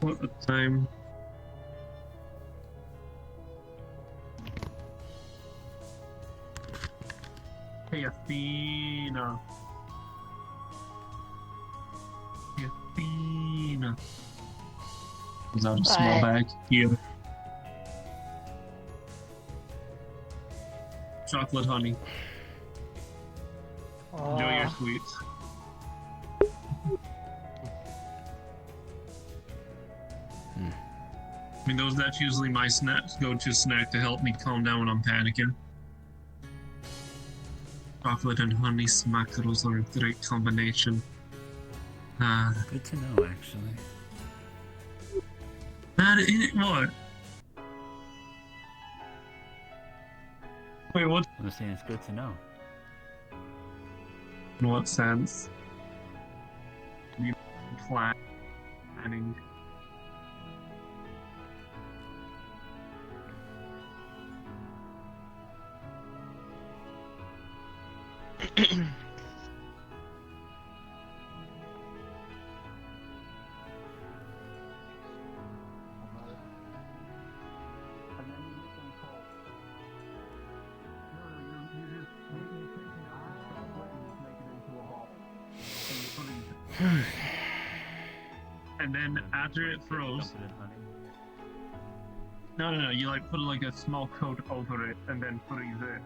What a time. Hey, Athena. Athena. There's out a small bag here. Chocolate honey. Enjoy your sweets. I mean, that's usually my go-to snack to help me calm down when I'm panicking. Chocolate and honey smackerels are a great combination. Good to know, actually. What? Wait, what? I'm just saying it's good to know. In what sense? You planning. And then after it froze, no, you like put like a small coat over it and then freeze it.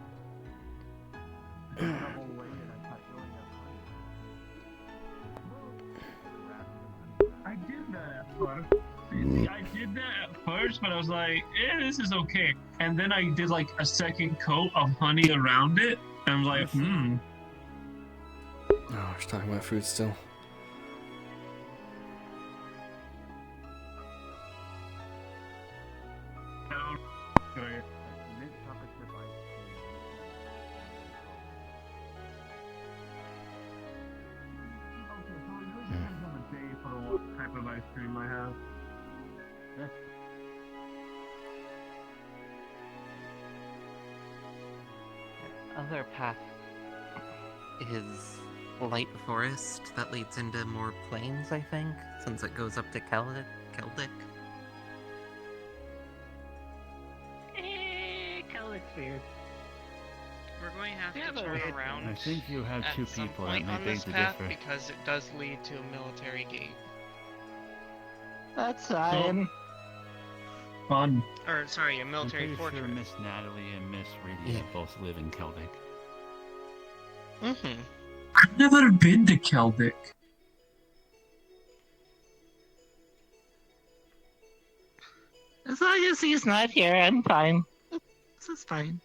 I did that at first. I did that at first, but I was like, this is okay. And then I did like a second coat of honey around it, and I was like, Oh, we're just talking about food still. Type of ice cream I have. Other path is light forest that leads into more plains, I think, since it goes up to Celtic. Celtic's weird. We're going to have Yeah, to but turn we- around. I think you have at two some people that point may on beg this to path differ. because it does lead to a military gate. That's fine. Fun. Or sorry, a I'm military pretty fortress. sure Miss Natalie and Miss Radia both live in Celtic. Mm-hmm. I've never been to Celtic. As long as he's not here, I'm fine. This is fine.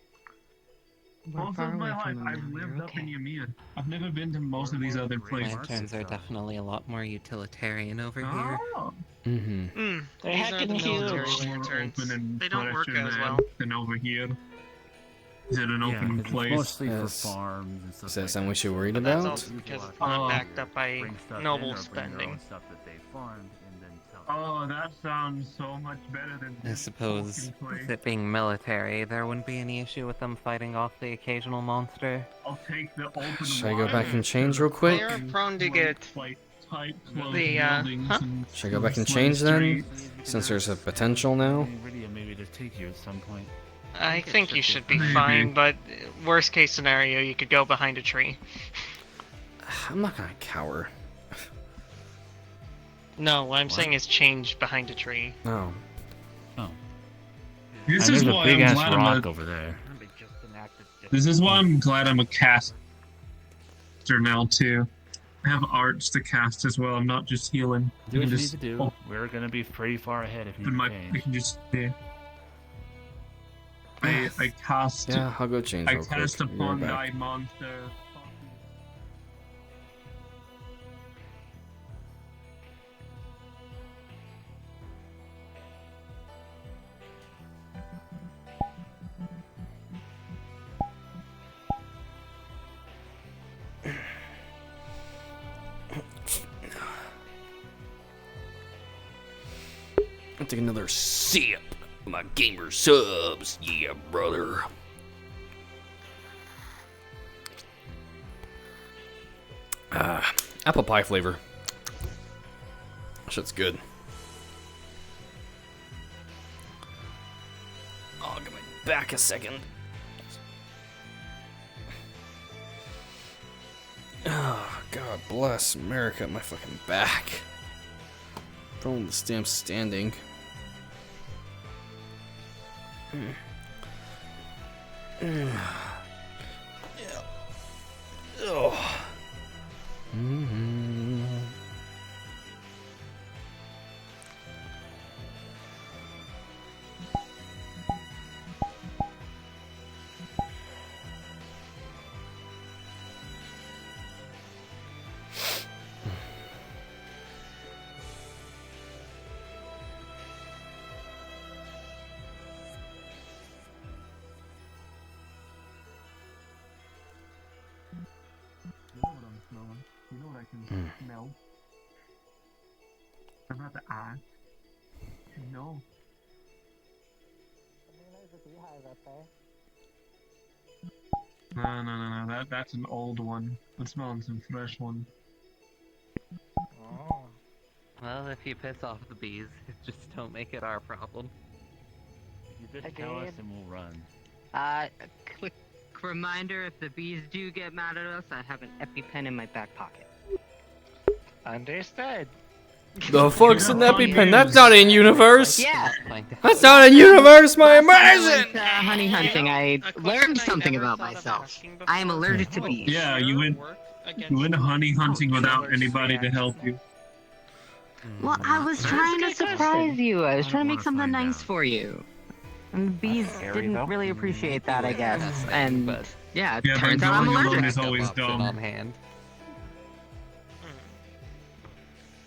Most of my life, I've lived up in Ymir. I've never been to most of these other places. Lanterns are definitely a lot more utilitarian over here. Oh. Mm-hmm. They're These are heckin' the military huge. lanterns. Open and They don't work fresher as well. than over here. Is it an Yeah, open 'cause place? it's mostly for Yes. farms and stuff Is that like something we should worry But that's about? also because it's not backed up by Bring stuff in noble or bring their spending. own stuff that they farmed and then sell. Oh, that sounds so much better than I this suppose, fucking place. with it being military, there wouldn't be any issue with them fighting off the occasional monster. I'll take the open Should I go back wide and change real quick? They are prone to get tight the, huh? Should I go back and change then? Since there's a potential now? Maybe to take you at some point. I think you should be Maybe. fine, but worst case scenario, you could go behind a tree. I'm not gonna cower. No, what I'm saying is change behind a tree. No. Oh. This And is there's why a big I'm ass glad rock I'm a, over there. This is why I'm glad I'm a caster now too. I have arts to cast as well. I'm not just healing. Do I what can you need just to do. We're gonna be pretty far ahead if you open my. change. I can just. Yeah. I cast. Yeah, I'll go change I real quick. cast I'll be right upon back. thy monster. I'll take another sip of my gamer subs. Yeah, brother. Apple pie flavor. Shit's good. I'll get my back a second. Oh, God bless America, my fucking back. From the stamp standing. Yeah. Oh. You know what I'm smelling. You know what I can smell. I'm not the eye. No. No. That's an old one. I'm smelling some fresh one. Oh. Well, if you piss off the bees, just don't make it our problem. You just tell us and we'll run. A quick reminder, if the bees do get mad at us, I have an EpiPen in my back pocket. Understood. The fuck's an EpiPen? That's not in universe. Yeah. That's not in universe, my Last time I immersion. went, honey hunting, I learned something about myself. I am allergic to bees. Yeah, you went honey hunting without anybody to help you. Well, I was trying to surprise you. I was trying to make something nice for you. And the bees didn't really appreciate that, I guess. And yeah, it Yeah, but turns out I'm going alone allergic. is always On dumb. hand.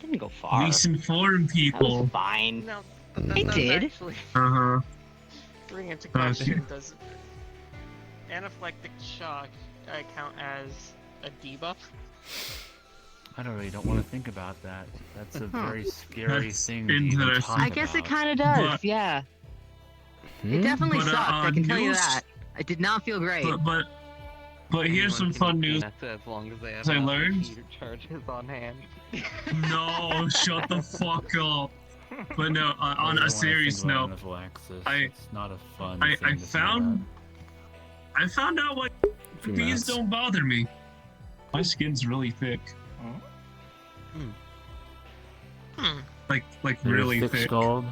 Didn't go far. Misinform That people. was fine. No, but that I does did. actually Uh-huh. bring into Okay. question, does anaphylactic shock count as a debuff? I really don't want to think about that. That's a very scary That's thing to even interesting. talk I guess it about. kind of does, But- yeah. It definitely But, sucked, I can tell you news- that. I did not feel great. But here's some fun news. As long as they have I enough learned. heater charges on hand. No, shut the fuck up. But no, I on don't a wanna serious think about note, anaphylaxis. I- It's not a fun I thing to found out why Few bees minutes. don't bother me. My skin's really thick. Like There's really thick thick. skulled.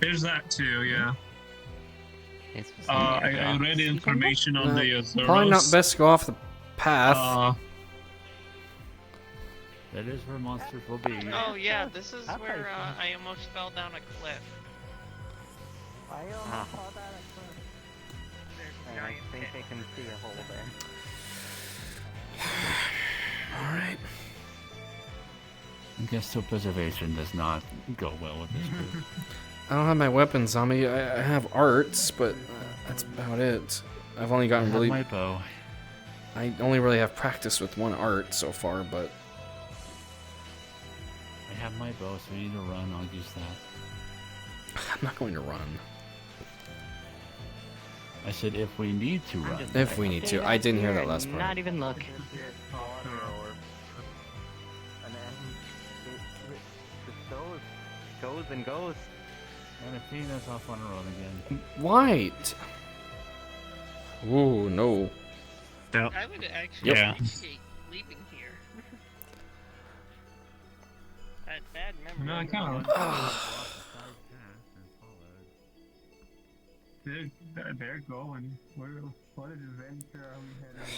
There's that too, yeah. It's I read information on the Zoros. Probably not best to go off the path. That is where monsters will be. Oh yeah, this is where I almost fell down a cliff. I almost saw that at first. There's a I giant think pit. I can see a hole there. Alright. I guess so preservation does not go well with this group. I don't have my weapons on me. I have arts, but that's about it. I've only gotten I really... have my bow. I only really have practice with one art so far, but... I have my bow, so we need to run. I'll use that. I'm not going to run. I said if we need to run. If we need to. I didn't hear that last part. Not even look. And then it goes and goes. And Athena's off on her own again. White! Ooh, no. I would actually appreciate leaving here. That bad memory. No, I kind They're going. What adventure are we heading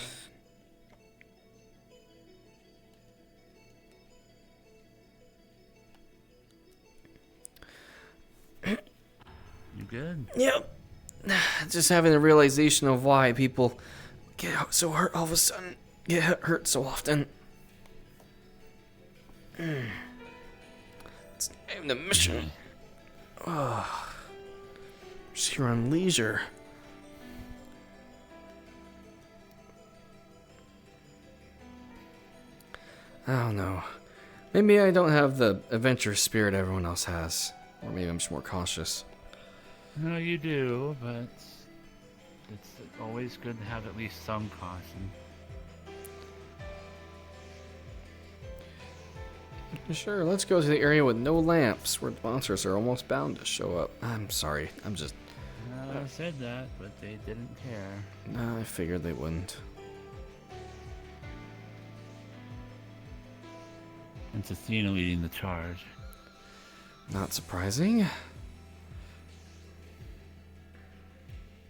You good? Yep. Just having a realization of why people get so hurt all of a sudden. Get hurt so often. It's not even the mission. Oh. Just here on leisure. I don't know. Maybe I don't have the adventure spirit everyone else has. Or maybe I'm just more cautious. No, you do, but it's always good to have at least some caution. Sure, let's go to the area with no lamps, where the monsters are almost bound to show up. I'm sorry, I'm just... I said that, but they didn't care. I figured they wouldn't. It's Athena leading the charge. Not surprising.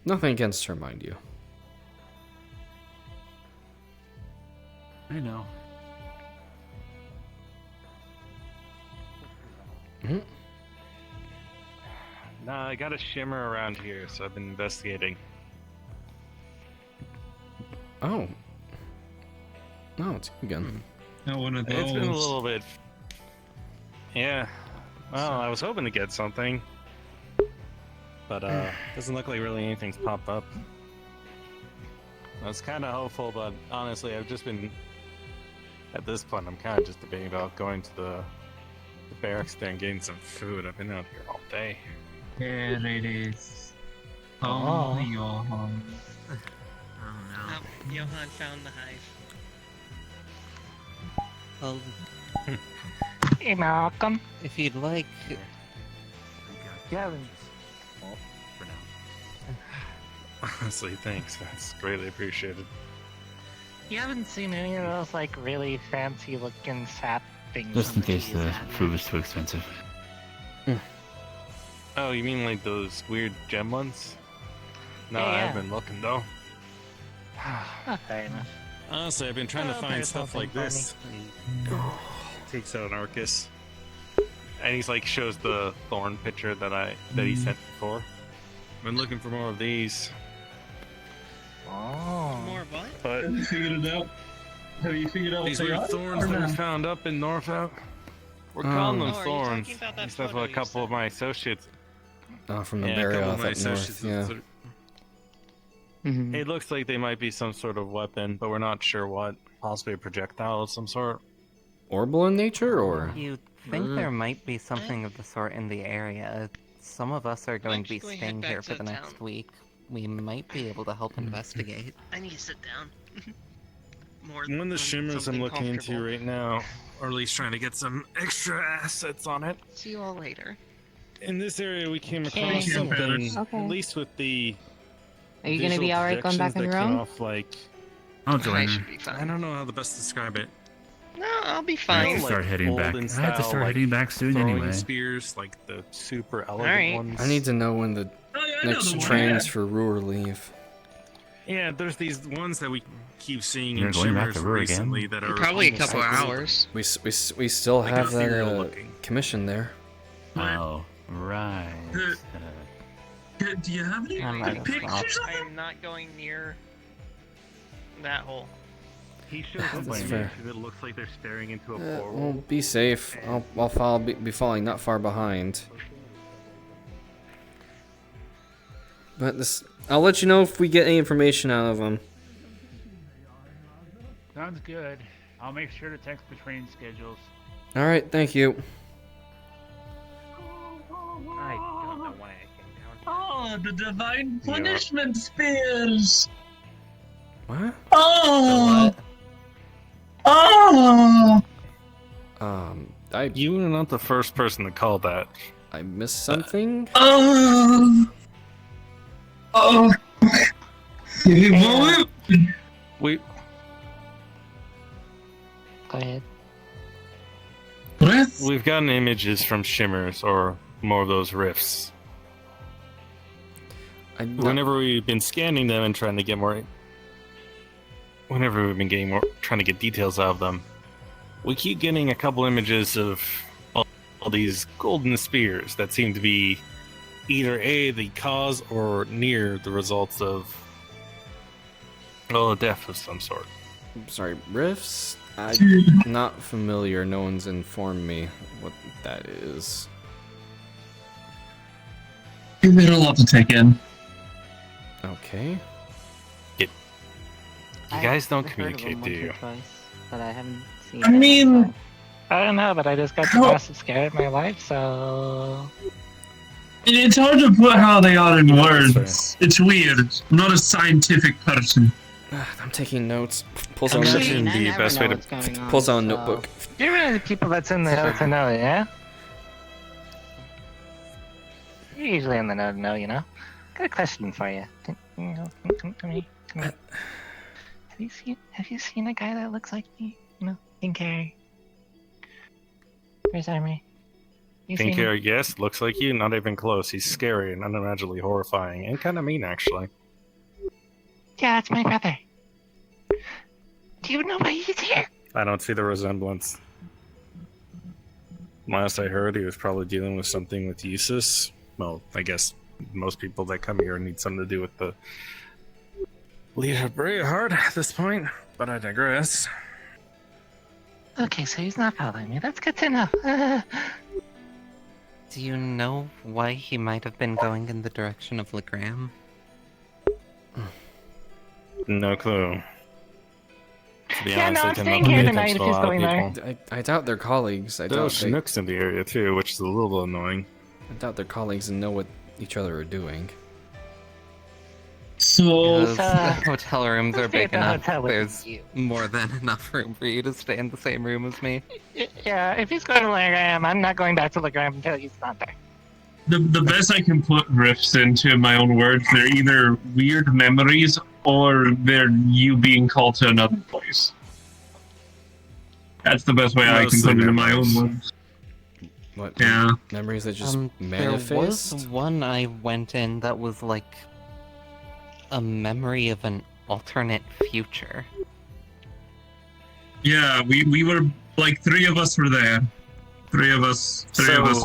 Nothing against her, mind you. I know. Mm-hmm. Nah, I got a shimmer around here, so I've been investigating. Oh. No, it's you again. Not one of those. It's been a little bit. Yeah. Well, I was hoping to get something. But, doesn't look like really anything's popped up. I was kind of hopeful, but honestly, I've just been. At this point, I'm kind of just debating about going to the barracks there and getting some food. I've been out here all day. Here it is. Oh. Johan. Oh no. Johan found the hive. Well, Hey, Malcolm. if you'd like, Gavin. Well, for now. Honestly, thanks. That's greatly appreciated. You haven't seen any of those, like, really fancy-looking sap things. Just in on case cheese, the have you? food is too expensive. Oh, you mean like those weird gem ones? No, Yeah, I yeah. haven't been looking though. Oh, fair enough. Honestly, I've been trying to Oh, find there's stuff something like this. Takes out an Arcus. And he's like shows the thorn picture that he sent before. Been looking for more of these. Oh. More what? But Have you figured it out? Have you figured out these what they weird are? thorns Or that we no? found up in Norfolk. We're calling them Oh, are you thorns. talking about that And stuff photo with a you couple of sent? my associates. From the Yeah, a barrier Couple off of my up north, associates yeah. Mhm. It looks like they might be some sort of weapon, but we're not sure what. Possibly a projectile of some sort. Orbal in nature, or? you think there might be something of the sort in the area. Some of us are going to be actually head staying back here to for the next town. week. We might be able to help investigate. I need to sit down. More One of the than shimmers I'm something looking into comfortable. right now, or at least trying to get some extra assets on it. See you all later. In this area, we came Okay. across something, Okay. at least with the Are you gonna be visual alright going back on projections your that came own? off, like, I'll I join her. should be fine. I don't know how to best describe it. No, I'll be I have fine. to like start heading back. I olden have to style, start like, heading back soon Throwing anyway. spears, like the Super elegant Alright. ones. I need to know when the Oh, yeah, I know next the one. trains for Ruhr leave. Yeah, there's these ones that we keep seeing You're in going back Shimmers to Rue again? recently that are Probably a almost couple like hours. We still Like have that ethereal looking. commission there. Oh, right. Do you have any I might as well. pictures of I am not going near that hole. He shows up That's by fair. nature that looks like they're staring into a Well, portal. be safe. I'll be falling not far behind. But I'll let you know if we get any information out of them. Sounds good. I'll make sure to text between schedules. All right, thank you. I don't know why I came down. Oh, the divine punishment spears! What? Oh! Oh! You were not the first person to call that. I missed something. Oh! Oh! We Go ahead. Breath? we've gotten images from Shimmers or more of those rifts. Whenever we've been scanning them and trying to get more, whenever we've been getting more, trying to get details out of them, we keep getting a couple images of all these golden spears that seem to be either the cause or near the results of, well, a death of some sort. I'm sorry, rifts? I'm not familiar. No one's informed me what that is. You've got a lot to take in. Okay. You guys don't I've heard of communicate, them do you? once or twice, but I haven't seen. I mean, I don't know, but I just got the best scare of my life, so. it's hard to put how they are in That's words. It's weird. I'm not a scientific person. I'm taking notes. Pulls I out a mean, notebook. I never know what's going on, Pulls out a so- notebook. You're one of the people that's in the know to know, yeah? You're usually in the know to know, you know? Got a question for you. Come here. Have you seen a guy that looks like me? You know, Pink hair. Where's Armory? You Pink seen him? hair, yes, looks like you, not even close. He's scary and unimaginably horrifying, and kind of mean, actually. Yeah, that's my brother. Do you know why he's here? I don't see the resemblance. Last I heard, he was probably dealing with something with Usus. Well, I guess most people that come here need something to do with the leader of Braveheart at this point, but I digress. Okay, so he's not following me. That's good to know. Do you know why he might have been going in the direction of Legram? No clue. To be Yeah, honest, no, I I'm tend staying not to here pay tonight attention if to a he's lot of going there. people. I doubt they're colleagues. I There are doubt they, Chinooks in the area too, which is a little annoying. I doubt they're colleagues and know what each other are doing. So, Because the hotel rooms are I'll stay at big the enough. hotel with There's you. more than enough room for you to stay in the same room as me. Yeah, if he's going to Legram, I'm not going back to Legram until he's not there. the best I can put riffs into my own words, they're either weird memories or they're you being called to another place. That's the best way I can Mostly put it in my own memories. words. What? Yeah. Memories that just There was manifest? one I went in that was like a memory of an alternate future. Yeah, we were like three of us were there. Three of us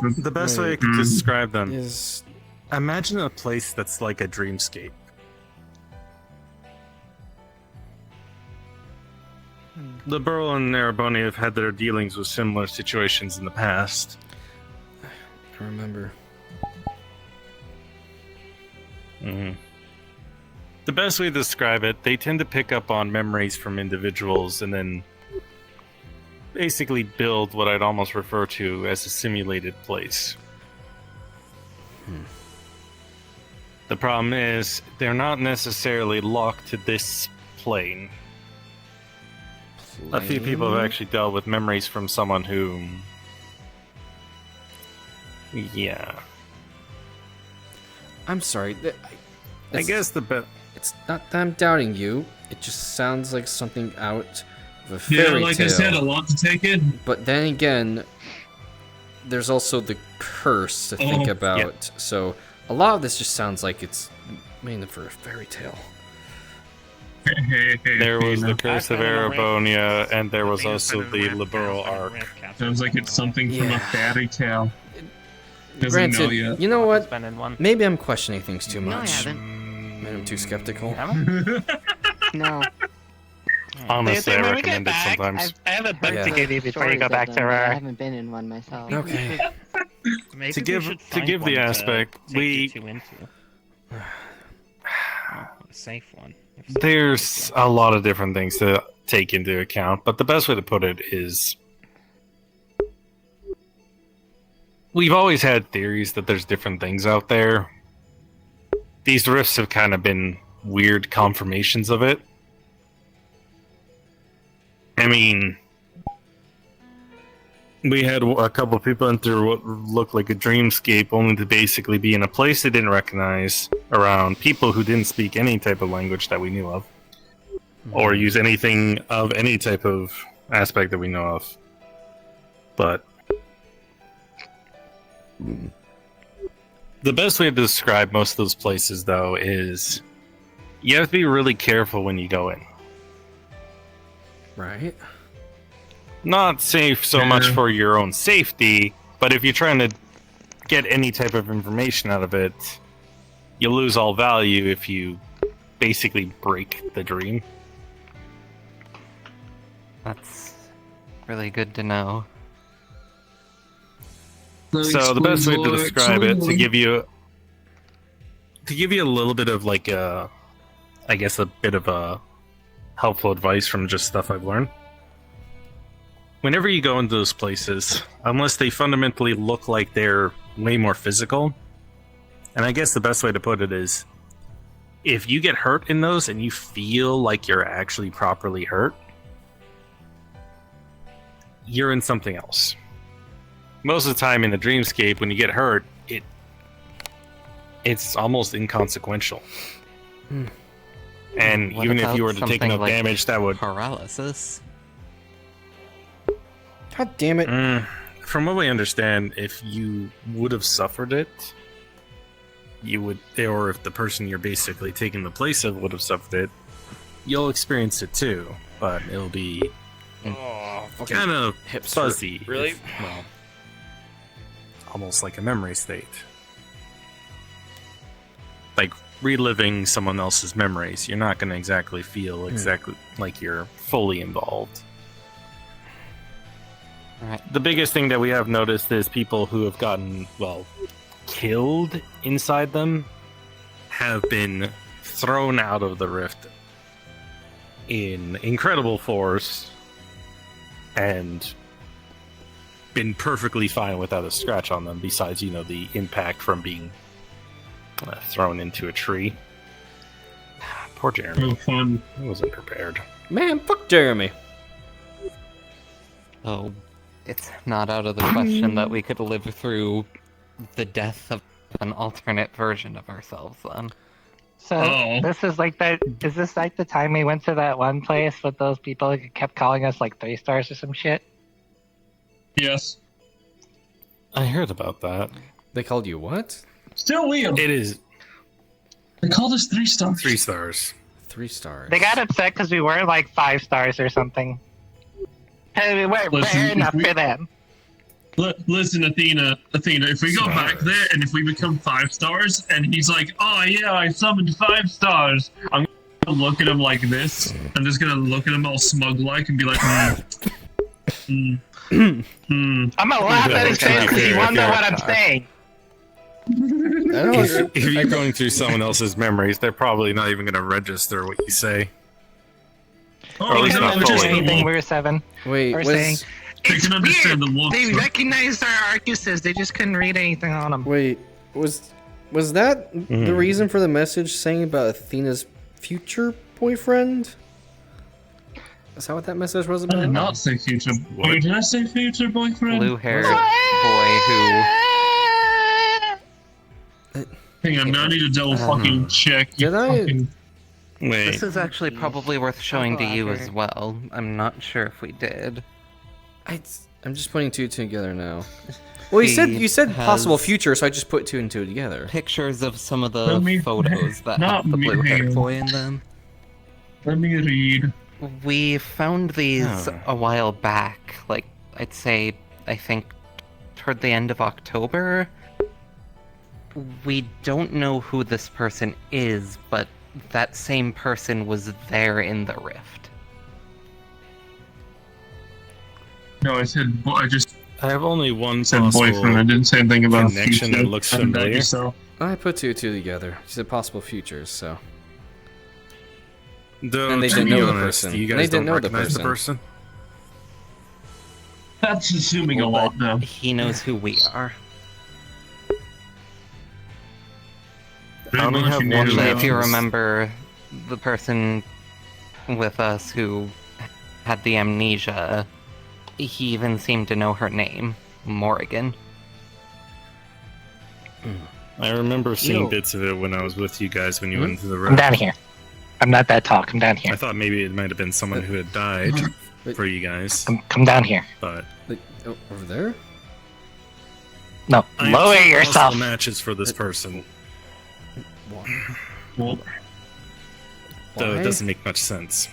were The best way I could Mm. describe them is imagine a place that's like a dreamscape. The Burl and Ereboni have had their dealings with similar situations in the past. I remember. hmm The best way to describe it, they tend to pick up on memories from individuals and then basically build what I'd almost refer to as a simulated place. The problem is, they're not necessarily locked to this plane. A few people have actually dealt with memories from someone who... Yeah. I'm sorry. I guess the best... It's not that I'm doubting you. It just sounds like something out of a Yeah, fairy like tale. I said, a lot to take in. But then again, there's also the curse to think Oh, about. So a lot of this just sounds like it's made for a fairy tale. There was the Curse of Erebonia, and there was also the Liberal Arc. Sounds like it's something from a fairy tale. Doesn't know Granted, yet. you know what? Been in one. Maybe I'm questioning things too No, I much. haven't. Maybe I'm too skeptical. No. Honestly, I When we get recommend it back, sometimes. I have a book Yeah. to give you before you go Stories back of to them, but I her. haven't been in one myself. Okay. Maybe To we give- should to find give the one aspect, take we- you two into. A safe one. There's a lot of different things to take into account, but the best way to put it is we've always had theories that there's different things out there. These rifts have kind of been weird confirmations of it. I mean, we had a couple of people enter what looked like a dreamscape, only to basically be in a place they didn't recognize, around people who didn't speak any type of language that we knew of, or use anything of any type of aspect that we know of. But the best way to describe most of those places, though, is you have to be really careful when you go in. Right. Not safe so much for your own safety, but if you're trying to get any type of information out of it, you lose all value if you basically break the dream. That's really good to know. So the best way to describe it, to give you a little bit of like a bit of a helpful advice from just stuff I've learned. Whenever you go into those places, unless they fundamentally look like they're way more physical, and I guess the best way to put it is, if you get hurt in those and you feel like you're actually properly hurt, you're in something else. Most of the time in the dreamscape, when you get hurt, it's almost inconsequential. And What even if about you were to take something enough like damage, that would... paralysis. God damn it. From what we understand, if you would have suffered it, you would, or if the person you're basically taking the place of would have suffered it, you'll experience it too, but it'll be kind of fuzzy. Really? Well, almost like a memory state. Like reliving someone else's memories. You're not going to exactly feel exactly like you're fully involved. Right. The biggest thing that we have noticed is people who have gotten, well, killed inside them have been thrown out of the rift in incredible force and been perfectly fine without a scratch on them, besides, you know, the impact from being thrown into a tree. Poor Jeremy. Oh, fun. He wasn't prepared. Man, fuck Jeremy. Oh, it's not out of the question that we could live through the death of an alternate version of ourselves then. So this is like that. Is this like the time we went to that one place with those people who kept calling us like 3 stars or some shit? Yes. I heard about that. They called you what? Still weird. It is. They called us 3 stars. 3 stars. 3 stars. They got upset because we were like 5 stars or something. Hey, we weren't Listen, fair enough we- for them. Listen, Athena, if we go back there and if we become 5 stars, and he's like, oh yeah, I summoned 5 stars, I'm gonna look at him like this. I'm just gonna look at him all smug-like and be like, I'm gonna laugh at his face because he won't know what I'm saying. If you're going through someone else's memories, they're probably not even going to register what you say. Or at least They not couldn't understand fully. anything we were 7. Wait, We're was, saying, They it's can understand weird. the wolf. They recognized our Arcuses, they just couldn't read anything on them. wait, was that the reason for the message saying about Athena's future boyfriend? Is that what that message was I about? did not say future. Wait, did I say future boyfriend? Blue-haired boy who... Hang on, now I need to double fucking check. Did I? Wait. This is actually probably worth showing to you as well. I'm not sure if we did. I'm just putting 2 together now. Well, you said possible future, so I just put 2 and 2 together. Pictures of some of the Let me- photos that not have the me. blue-haired boy in them. Let me read. We found these Oh. a while back, like, I'd say, I think, toward the end of October. We don't know who this person is, but that same person was there in the rift. No, I just I have only one said possible boyfriend. I didn't say anything about connection future. that looks Haven't died familiar. yourself. I put two and two together. She said possible futures, so. Though, And they to didn't be know the honest, person. You And guys they didn't don't know the recognize the person. person? That's assuming a Well, lot, but though. he knows who we are. I only have one Actually, if you left. remember the person with us who had the amnesia, he even seemed to know her name, Morrigan. I remember seeing Ew. bits of it when I was with you guys when you went into the I'm rift. down here. I'm not that tall. Come down here. I thought maybe it might have been someone who had died for you guys, Come down here. but Like, oh, over there? No, I have lower two yourself. possible matches for this person, Well, though Why? it doesn't make much sense.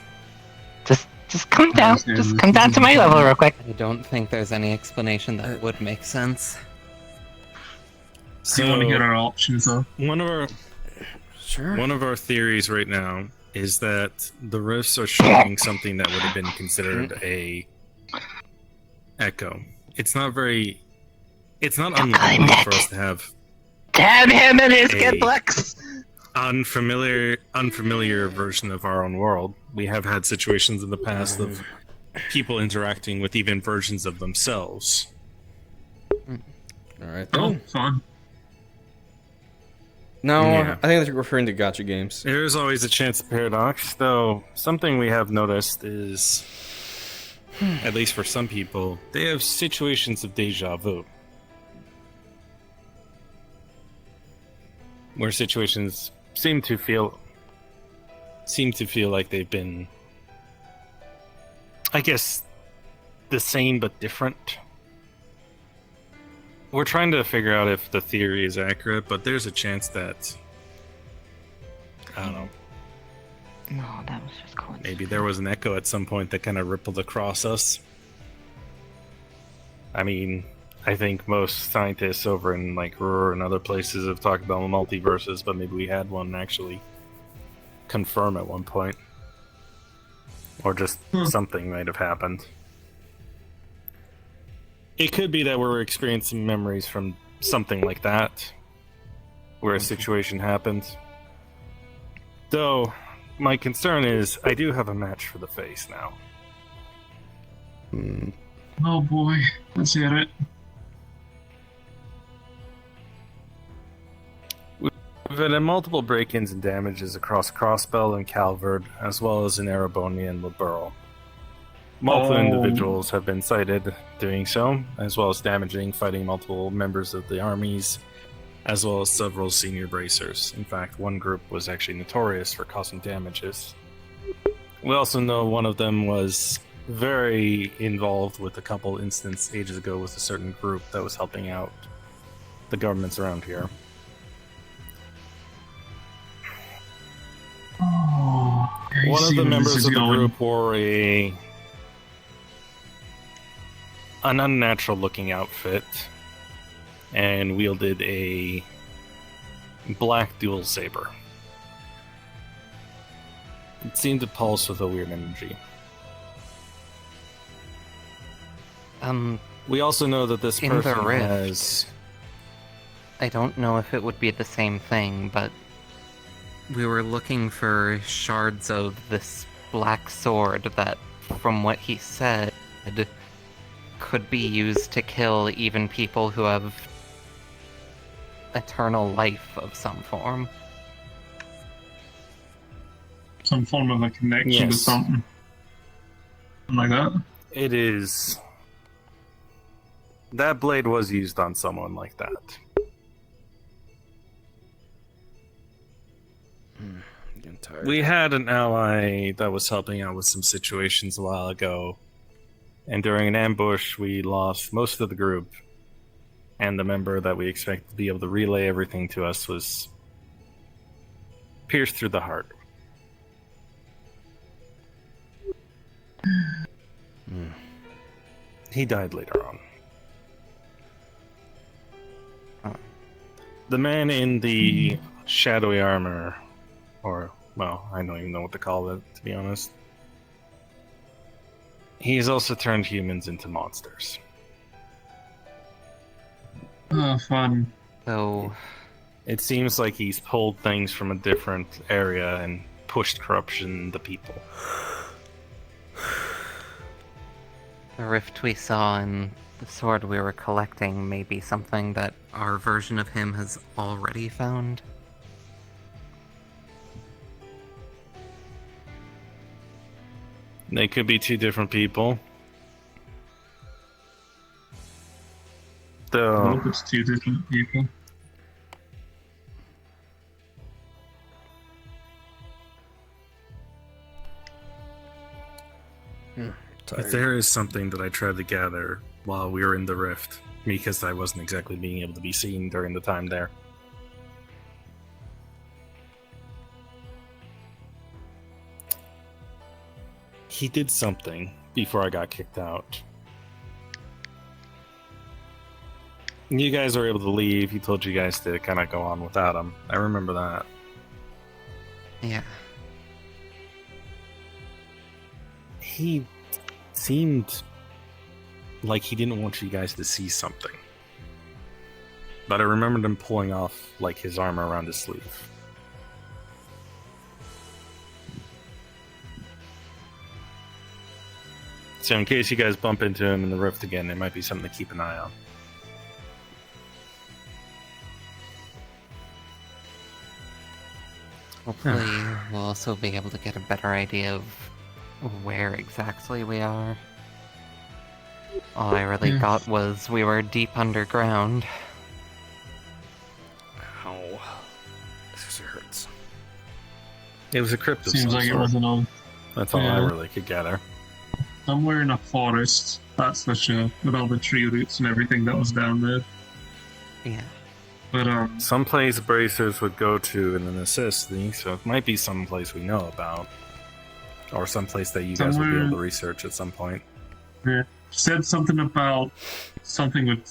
Just come down. Just come down to my level real quick. I don't think there's any explanation that would make sense. so you want to get our options up. One of our Sure. One of our theories right now is that the rifts are showing something that would have been considered a echo. It's not unlikely for us to have Damn him and his a good looks. unfamiliar version of our own world. We have had situations in the past of people interacting with even versions of themselves. Alright Oh, then. fun. No, Yeah. I think they're referring to gotcha games. There is always a chance of paradox, though something we have noticed is, at least for some people, they have situations of deja vu. Where situations seem to feel like they've been, I guess, the same but different. We're trying to figure out if the theory is accurate, but there's a chance that, I don't know, No, that was just coincidence. maybe there was an echo at some point that kind of rippled across us. I mean, I think most scientists over in like Ruhr and other places have talked about multiverses, but maybe we had one actually confirm at one point. Or just something might have happened. It could be that we're experiencing memories from something like that, where a situation happened. Though, my concern is, I do have a match for the face now. Oh boy, let's hear it. We've had multiple break-ins and damages across Crossbell and Calvert, as well as in Erebony and Liberl. Multiple individuals have been cited doing so, as well as fighting multiple members of the armies, as well as several senior bracers. In fact, one group was actually notorious for causing damages. We also know one of them was very involved with a couple incidents ages ago with a certain group that was helping out the governments around here. Oh, I One of see the where this members is of the going. group wore an unnatural looking outfit and wielded a black dual saber. It seemed to pulse with a weird energy. We also know that this in the person rift, has... I don't know if it would be the same thing, but we were looking for shards of this black sword that, from what he said, could be used to kill even people who have eternal life of some form. Some form of a connection to Yes. something. Something like that. It is... That blade was used on someone like that. Getting tired. We had an ally that was helping out with some situations a while ago, and during an ambush, we lost most of the group, and the member that we expected to be able to relay everything to us was pierced through the heart. He died later on. The man in the shadowy armor, or, well, I don't even know what to call it, to be honest. He's also turned humans into monsters. Oh, fun. So, it seems like he's pulled things from a different area and pushed corruption into people. the rift we saw in the sword we were collecting may be something that our version of him has already found. They could be two different people. I hope it's two different people. If there is something that I tried to gather while we were in the rift, because I wasn't exactly being able to be seen during the time there. He did something before I got kicked out. You guys were able to leave. He told you guys to kind of go on without him. I remember that. Yeah. He seemed like he didn't want you guys to see something. But I remembered him pulling off, like, his armor around his sleeve. So in case you guys bump into him in the rift again, it might be something to keep an eye on. Hopefully, we'll also be able to get a better idea of where exactly we are. All I really got was we were deep underground. Ow. This hurts. It was a crypt of Seems some like it sort. was an old. That's all I Yeah. really could gather. Somewhere in a forest, that's for sure, with all the tree roots and everything that was down there. Yeah. But someplace bracers would go to in the necessity, so it might be someplace we know about, or someplace that you guys will be able to research at some point. yeah, said something about something with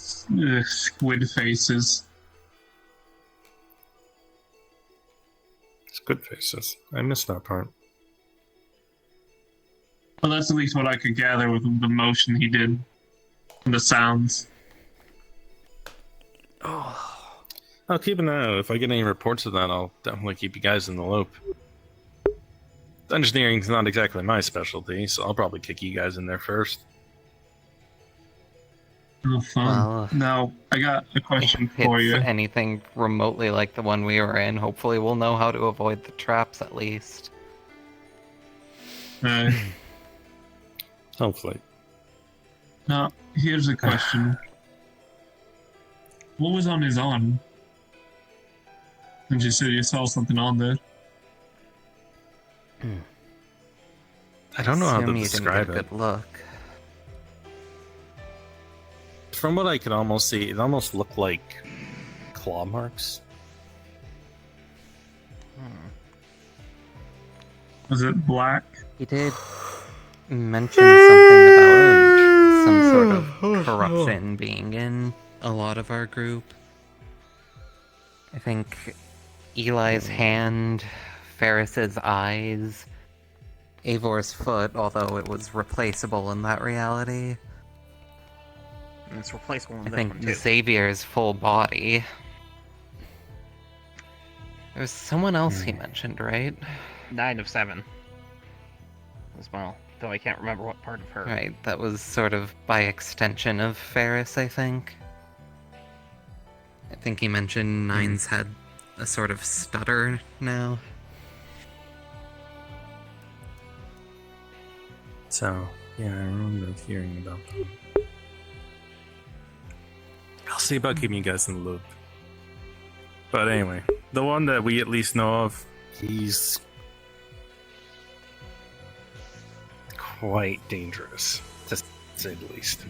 squid faces. Squid faces. I missed that part. Well, that's at least what I could gather with the motion he did, and the sounds. I'll keep an eye out. If I get any reports of that, I'll definitely keep you guys in the loop. Engineering's not exactly my specialty, so I'll probably kick you guys in there first. Oh, fun. Well, now, I got a question If for it's you. anything remotely like the one we were in, hopefully we'll know how to avoid the traps at least. Hopefully. Now, here's a question. What was on his arm? And you said you saw something on there. I don't know how to Assume you didn't describe get a it. good look. From what I could almost see, it almost looked like claw marks. Was it black? He did mention something about some sort of corruption being in a lot of our group. I think Eli's hand, Ferris's eyes, Avor's foot, although it was replaceable in that reality. And it's replaceable in I this think one, too. Xavier's full body. There was someone else he mentioned, right? 9 of 7. As well. Though I can't remember what part of her. Right, that was sort of by extension of Ferris, I think. I think he mentioned Nine's had a sort of stutter now. So, yeah, I remember hearing about that. I'll see about keeping you guys in the loop. But anyway, the one that we at least know of, he's quite dangerous, to say the least.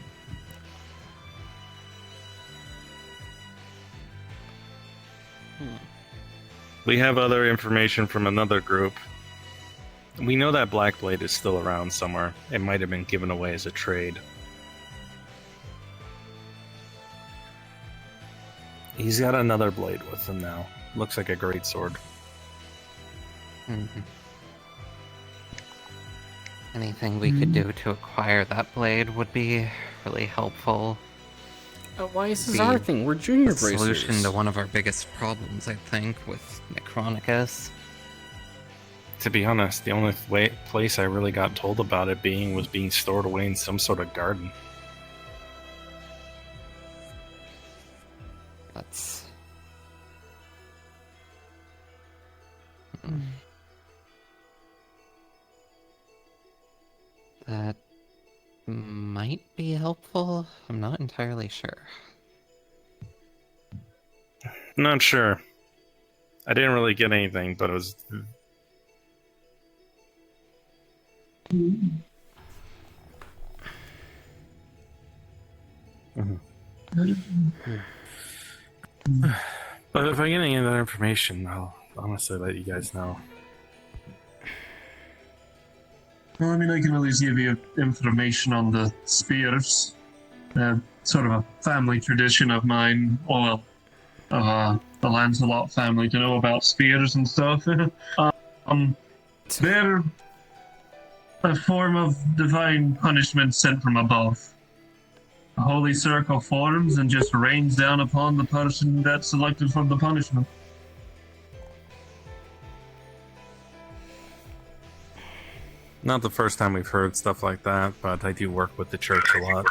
We have other information from another group We know that Black Blade is still around somewhere. It might have been given away as a trade. He's got another blade with him now. Looks like a great sword. Mhm. Anything we could do to acquire that blade would be really helpful. Why is this our thing? We're junior The solution bracers. to one of our biggest problems, I think, with Necronicus. To be honest, the only place I really got told about it was being stored away in some sort of garden. That's... That might be helpful. I'm not entirely sure. Not sure. I didn't really get anything, but it was... But if I get any of that information, I'll honestly let you guys know. Well, I mean, I can at least give you information on the spears. Sort of a family tradition of mine. Well, the Lancelot family to know about spears and stuff. They're a form of divine punishment sent from above. A holy circle forms and just rains down upon the person that's selected for the punishment. Not the first time we've heard stuff like that, but I do work with the church a lot.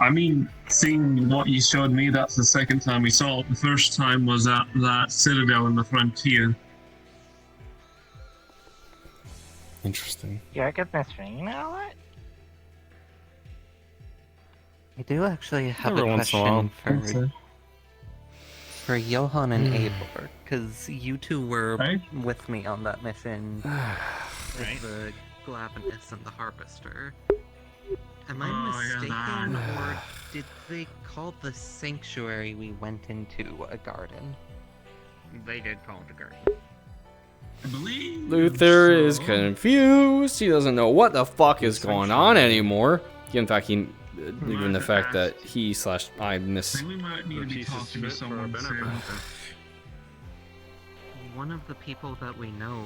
I mean, seeing what you showed me, that's the second time we saw it. The first time was at that citadel in the frontier. Interesting. You're getting streaming now, what? I do actually have Every a once in a while. question for Johan and Hmm. Eivor, because you two were with me on that mission with the Glavenus and the Harvester. Am I mistaken, or did they call the sanctuary we went into a garden? They did call it a garden. I believe Luther is confused. He doesn't know what the fuck is going on anymore. In fact, given the fact that I miss. We might need to be talking to someone soon. One of the people that we know.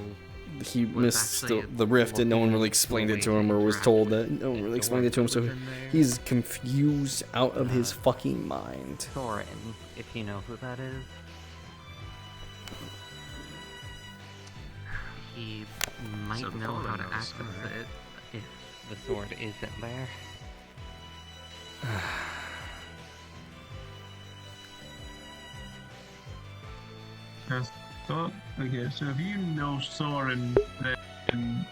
He missed the rift and no one really explained it to him, or was told that no one really explained it to him, so he's confused out of his fucking mind. Thorin, if you know who that is. He might So know how to Thorin knows, access alright. it if the sword isn't there. Okay, so if you know Soren, then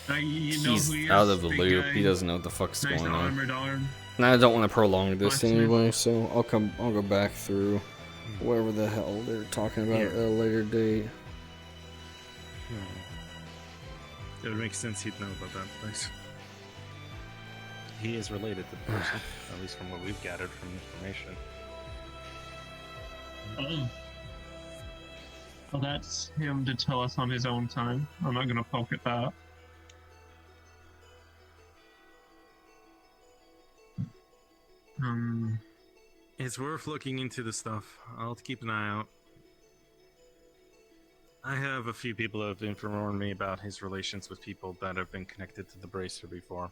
you know He's who he is, out of the big loop. guy, He doesn't know what the fuck's nice going on. armored arm. And I don't want to prolong this Blacksmith. anyway, so I'll go back through whatever the hell they're talking about at a later date. It would make sense he'd know about that place. He is related to the person, at least from what we've gathered from information. Oh. Well, that's him to tell us on his own time. I'm not gonna poke at that. It's worth looking into the stuff. I'll keep an eye out. I have a few people who have informed me about his relations with people that have been connected to the Bracer before.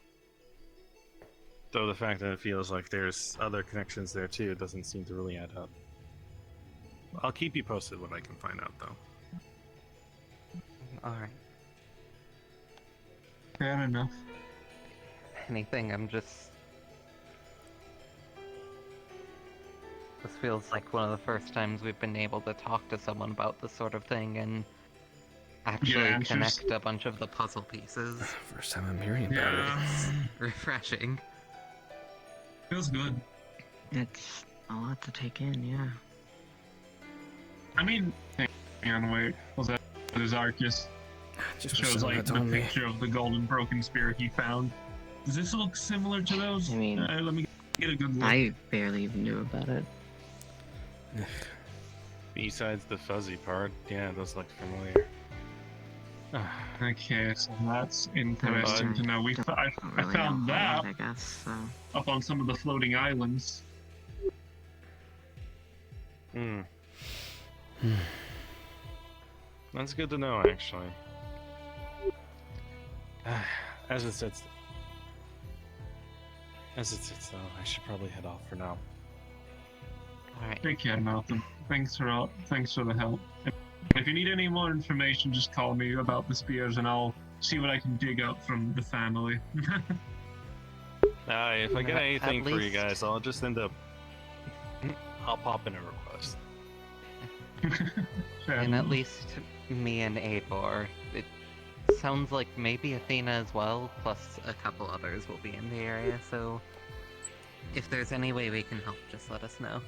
Though the fact that it feels like there's other connections there too doesn't seem to really add up. I'll keep you posted what I can find out though. Alright. Fair enough. Anything, I'm just... This feels like one of the first times we've been able to talk to someone about this sort of thing and actually Yeah, connect a bunch of the puzzle pieces. First time I'm hearing about it. It's refreshing. Feels good. It's a lot to take in, yeah. I mean, hang on, wait. Was that his Arcus? Just shows like the on me. picture of the golden broken spear he found. Does this look similar to those? I mean, let me get a good look. I barely even knew about it. Besides the fuzzy part, yeah, those look familiar. Okay, so that's interesting to know. I found that I guess so. up on some of the floating islands. Hmm. That's good to know, actually. As it sits, though, I should probably head off for now. All right. Take care, Malcolm. Thanks for the help. If you need any more information, just call me about the spears, and I'll see what I can dig up from the family. If I get At anything for you least- guys, I'll just end up. I'll pop in a request. And at least me and Eivor. It sounds like maybe Athena as well, plus a couple others will be in the area, so if there's any way we can help, just let us know.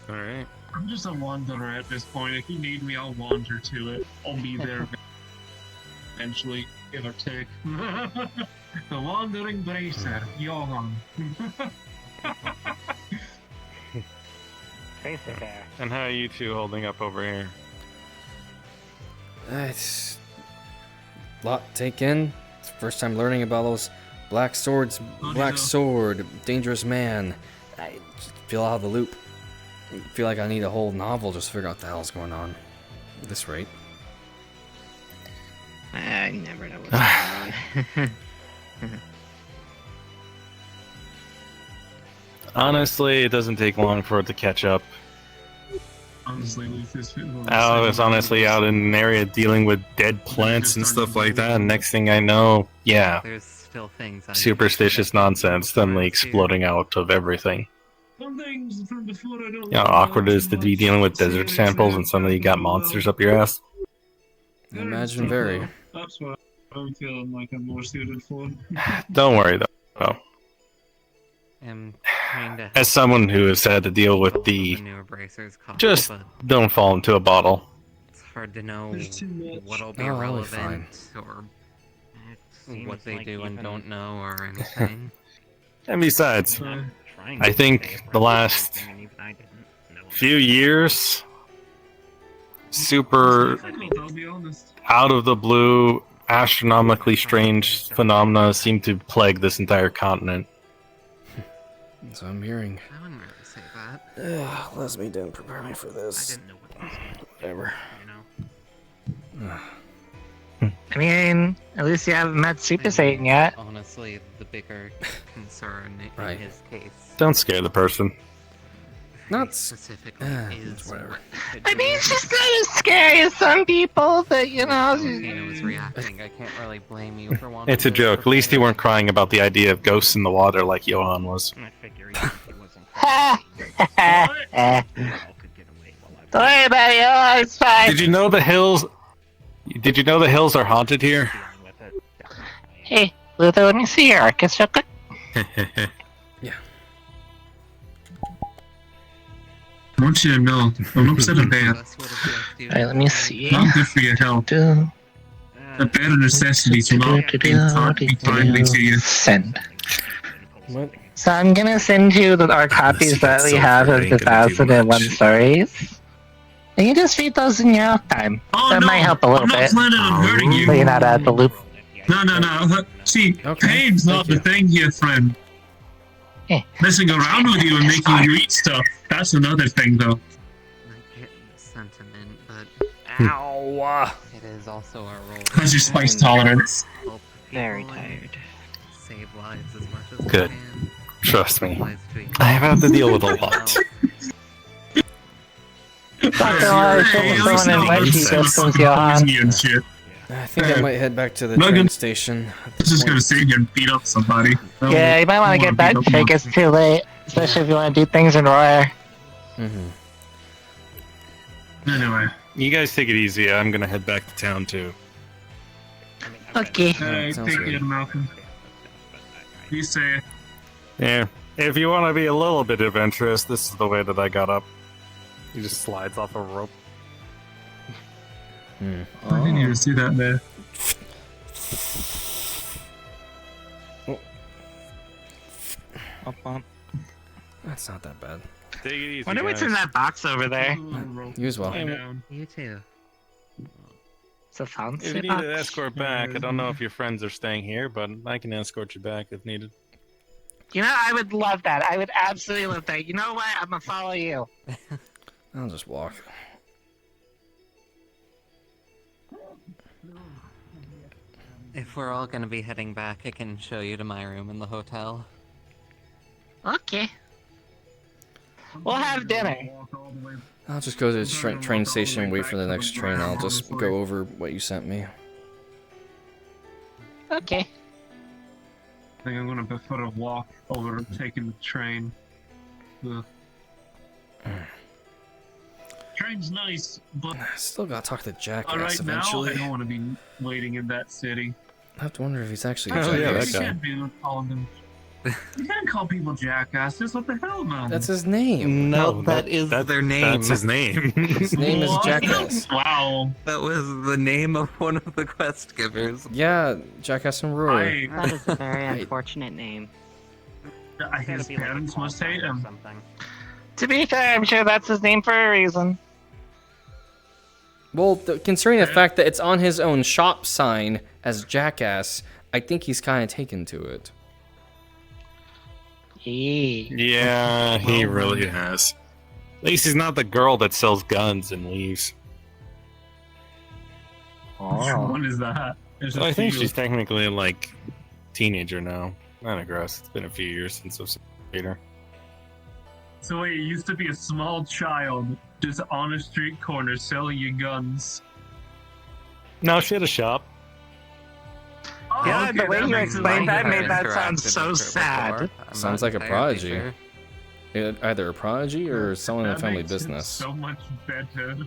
Alright. I'm just a wanderer at this point. If you need me, I'll wander to it. I'll be there eventually, give or take. The wandering bracer, Johan. Tracer there. And how are you two holding up over here? It's a lot to take in. It's the first time learning about those black swords, black sword, dangerous man. I just feel out of the loop. I feel like I need a whole novel just to figure out what the hell's going on. At this rate. I never know what's going on. Honestly, it doesn't take long for it to catch up. Honestly, Lucius, I was honestly out in an area dealing with dead plants and stuff like that, and next thing I know, yeah, There's still things I superstitious nonsense suddenly exploding out of everything. some things from before I don't You know how awkward it is to be dealing with desert samples and suddenly you got monsters up your ass? I imagine very. That's what I'm feeling like I'm more suited for. Don't worry though. am trying to As someone who has had to deal with the newer bracers cost, just but don't fall into a bottle. it's hard to know There's too much. what'll be Oh, I'll be relevant or what they do and don't know or anything. And besides, Trying I to think stay the abreast of last everything, and even I didn't know few years, super I'll be honest. out of the blue, astronomically strange phenomena seem to plague this entire continent. That's what I'm hearing. I wouldn't really say that. Leslie didn't prepare me for I this. didn't know what was going on, Whatever. you know. I mean, at least you haven't met Super Satan yet. Honestly, the bigger concern in Right. his case, Don't scare the person. Not specifically, it's is whatever. what he could I do. mean, she's not as scary as some people that, you know. Volcano was reacting. I can't really blame you for wanting It's a to joke. At least you prepare. weren't crying about the idea of ghosts in the water like Johan was. I figure even if he wasn't Ha! we all could get away while I was Don't worry about it, oh, it's fine. Did you know the hills? Did you know the hills are haunted here? dealing with it. Definitely. Hey, Luther, let me see your orchestra. I want you to know, I'm upset a bear. That's what it's like, dude. Alright, let me see. Not good for your health. Do, The bare necessities will not be kindly to you. Send. What? So I'm gonna send you our copies that we have of the 1001 stories. And you just read those in your off time. Oh, That no, might help a little I'm not bit. planning on hurting So you. you're not out of the loop. No. See, Okay, pain's not thank the thing here, friend. Eh. Messing around with you and making you eat stuff, that's another thing, though. I get the sentiment, but Ow! it is also our role. How's your spice tolerance? Help Very people and tired. Save lives as much as we Good. can. Trust me. Lives to each I have had to deal with a other. lot. Someone invite you, Justin's Johan. And shit. I think I might head back to the Logan. train station. I'm just gonna sit here and beat up somebody. Yeah, you might want to get back before it gets too late. Especially if you want to do things in Roar. Mm-hmm. Anyway, You guys take it easy. I'm gonna head back to town too. Okay. hey, sounds take good. care, Malcolm. You say, Yeah. If you want to be a little bit adventurous, this is the way that I got up. He just slides off a rope. I didn't even see that there. That's not that bad. Take it easy, Wonder what's guys. in that box over there. You as well. Down. You too. It's a fancy If you need box. an escort back, I don't know if your friends are staying here, but I can escort you back if needed. You know, I would love that. I would absolutely love that. You know what? I'm gonna follow you. I'll just walk. If we're all gonna be heading back, I can show you to my room in the hotel. Okay. We'll have dinner. I'll just go to the train station and wait for the next train. I'll just go over what you sent me. Okay. I think I'm gonna prefer a walk over taking the train. Ugh. Train's nice, but Still gotta talk to Jackass right now eventually. I don't want to be waiting in that city. I have to wonder if he's actually a Oh, yeah, jackass. that guy. You can't be calling them. You can't call people jackasses. What the hell, man? That's his name. No, that is their name. That's his name. His name is What? Jackass. Wow. That was the name of one of the quest givers. Yeah, Jackass and Roy. That is a very unfortunate name. His parents must hate him. To be fair, I'm sure that's his name for a reason. Well, considering the fact that it's on his own shop sign as Jackass, I think he's kind of taken to it. Yeah, he really has. At least he's not the girl that sells guns and leaves. Which one is that? There's a I think few. she's technically like teenager now. I digress. It's been a few years since I've seen her. So wait, you used to be a small child, just on a street corner selling you guns. No, she had a shop. Oh, Yeah, okay, the way that you makes explained that made that Interacted sound so with her sad. before. I'm Sounds not like a entirely prodigy. sure. Either a prodigy or someone in a That family makes it business. so much better.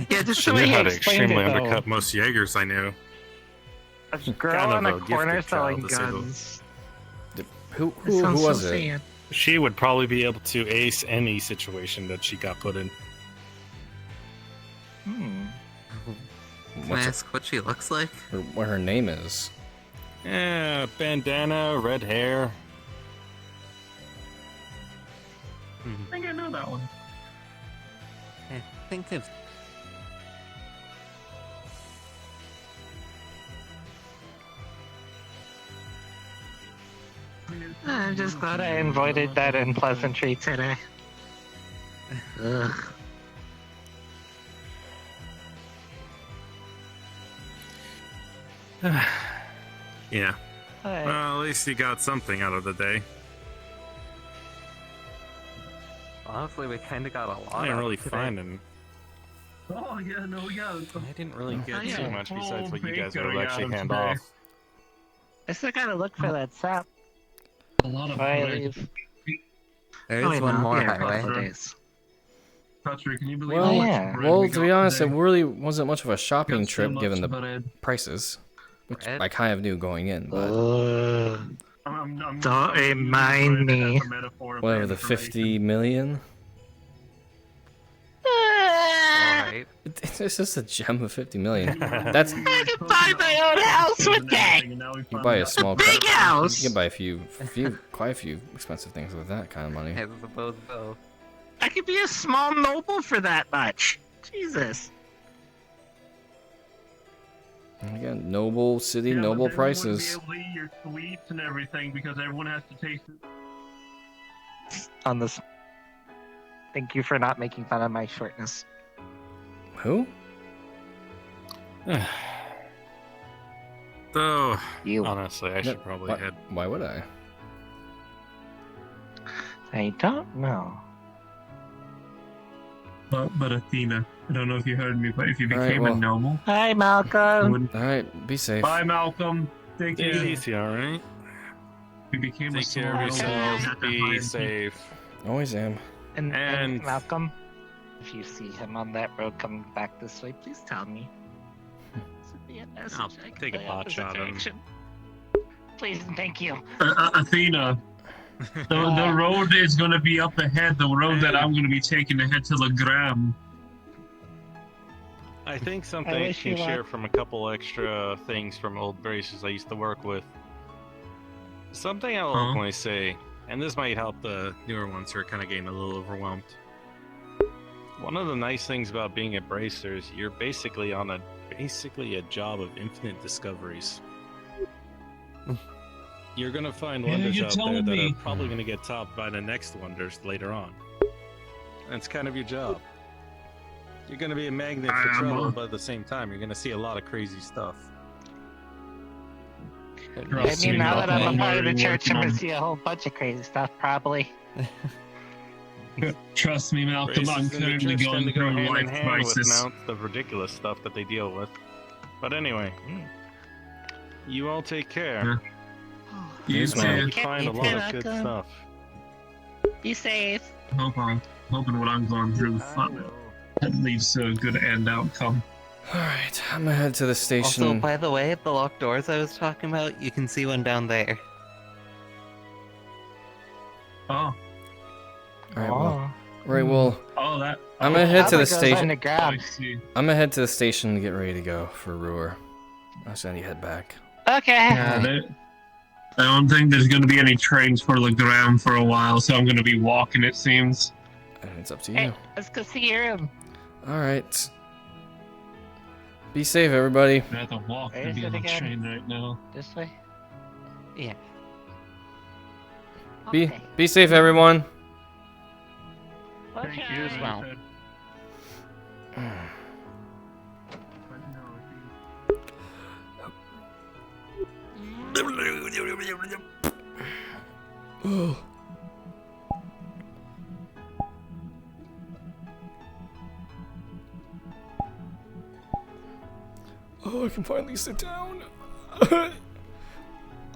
Yeah, just She the way knew he how to explained extremely it, though. undercut most Jaegers I knew. A girl Kind of on a a corner gifted selling child, to say the- guns. Who That sounds was so it? sad. She would probably be able to ace any situation that she got put in. Can I What's ask what she looks like? what her name is? Yeah, bandana, red hair. I think I know that one. I think of. I'm just glad I avoided that unpleasantry today. Ugh. Yeah. Alright. Well, at least you got something out of the day. Honestly, we kind of got a lot. I didn't out really of today. find him. Oh yeah, no, yeah. I didn't really get yeah. too much besides what you guys Baker would got actually him hand today. off. I still gotta look for that sap. A lot of Before I bread. leave. There Oh, is wait, one no, I'll more be here a couple highway. of days. Patrick, can you believe Well, how much yeah. bread Well, we to got be honest, it today? really wasn't much of a shopping Got so trip much given the bread. prices, which Bread? I kind of knew going in. But I'm Don't using remind bread as me. a metaphor of whatever, the information. 50 million? Alright. It's just a gem of 50 million. That's I can buy my own house with that! you buy a small Big house! You can buy quite a few expensive things with that kind of money. I suppose so. I could be a small noble for that much. Jesus. And again, noble city, Yeah, but noble then you prices. wouldn't be able to eat your sweets and everything because everyone has to taste it. On this. Thank you for not making fun of my shortness. Who? So, You. honestly, I should probably why, head. why would I? I don't know. But Athena, I don't know if you heard me, but if you All right, became well- a noble, Hi, you Malcolm. wouldn't. Alright, be safe. Bye, Malcolm. Take Take care. it easy, alright? If you became a Take care of small noble, yourselves. you have to Be hide safe. Always am. And Malcolm, if you see him on that road coming back this way, please tell me. This would be a message I'll I can take a play pot opposite shot at him. direction. Please and thank you. Athena, the road is going to be up ahead. The road that I'm going to be taking to head to Legram. I think I something I wish can you share luck. from a couple extra things from old braces I used to work with. Something I'll Huh? openly say, and this might help the newer ones who are kind of getting a little overwhelmed. One of the nice things about being a bracer is you're basically on a basically a job of infinite discoveries. You're gonna find Yeah, wonders you out there told that me. are probably gonna get topped by the next wonders later on. That's kind of your job. You're gonna be a magnet for trouble, but at the same time, you're gonna see a lot of crazy stuff. I mean, now that I'm a part of the church, I'm gonna see a whole bunch of crazy stuff, probably. Trust me, Malcolm, I'm Races in the currently church tend going to go through a hand in life hand with crisis. amounts of ridiculous stuff that they deal with. But anyway, you all take care. You Yes, too. ma'am. You find a lot of good stuff. Be safe. Hoping what I'm going through that leads to a good end outcome. Alright, I'm gonna head to the station. Also, by the way, the locked doors I was talking about, you can see one down there. Oh. Alright, well. Oh, that. I'm gonna head to the Goes station. underground. I'm gonna head to the station to get ready to go for Ruhr. I was gonna head back. Okay. Yeah, I don't think there's going to be any trains for the ground for a while, so I'm going to be walking, it seems. And it's up to you. Hey, let's go see your room. Alright. Be safe, everybody. I have to walk Where to is be it on the again? train right now. This way? Yeah. Be safe, everyone. Thank you as well. Oh. Oh, I can finally sit down.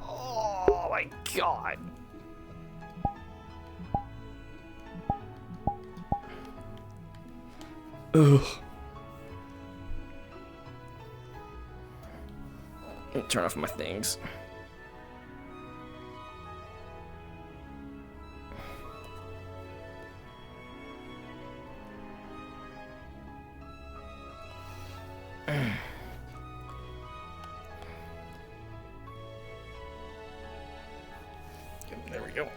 Oh my god. Ugh. Turn off my things. There we go.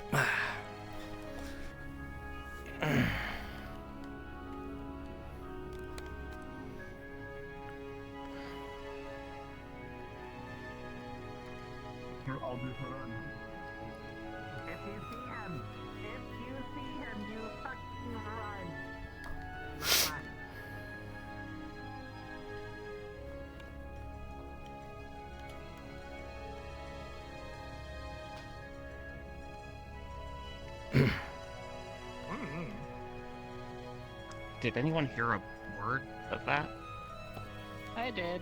If you see him, you fucking run. Run. Did anyone hear a word of that? I did.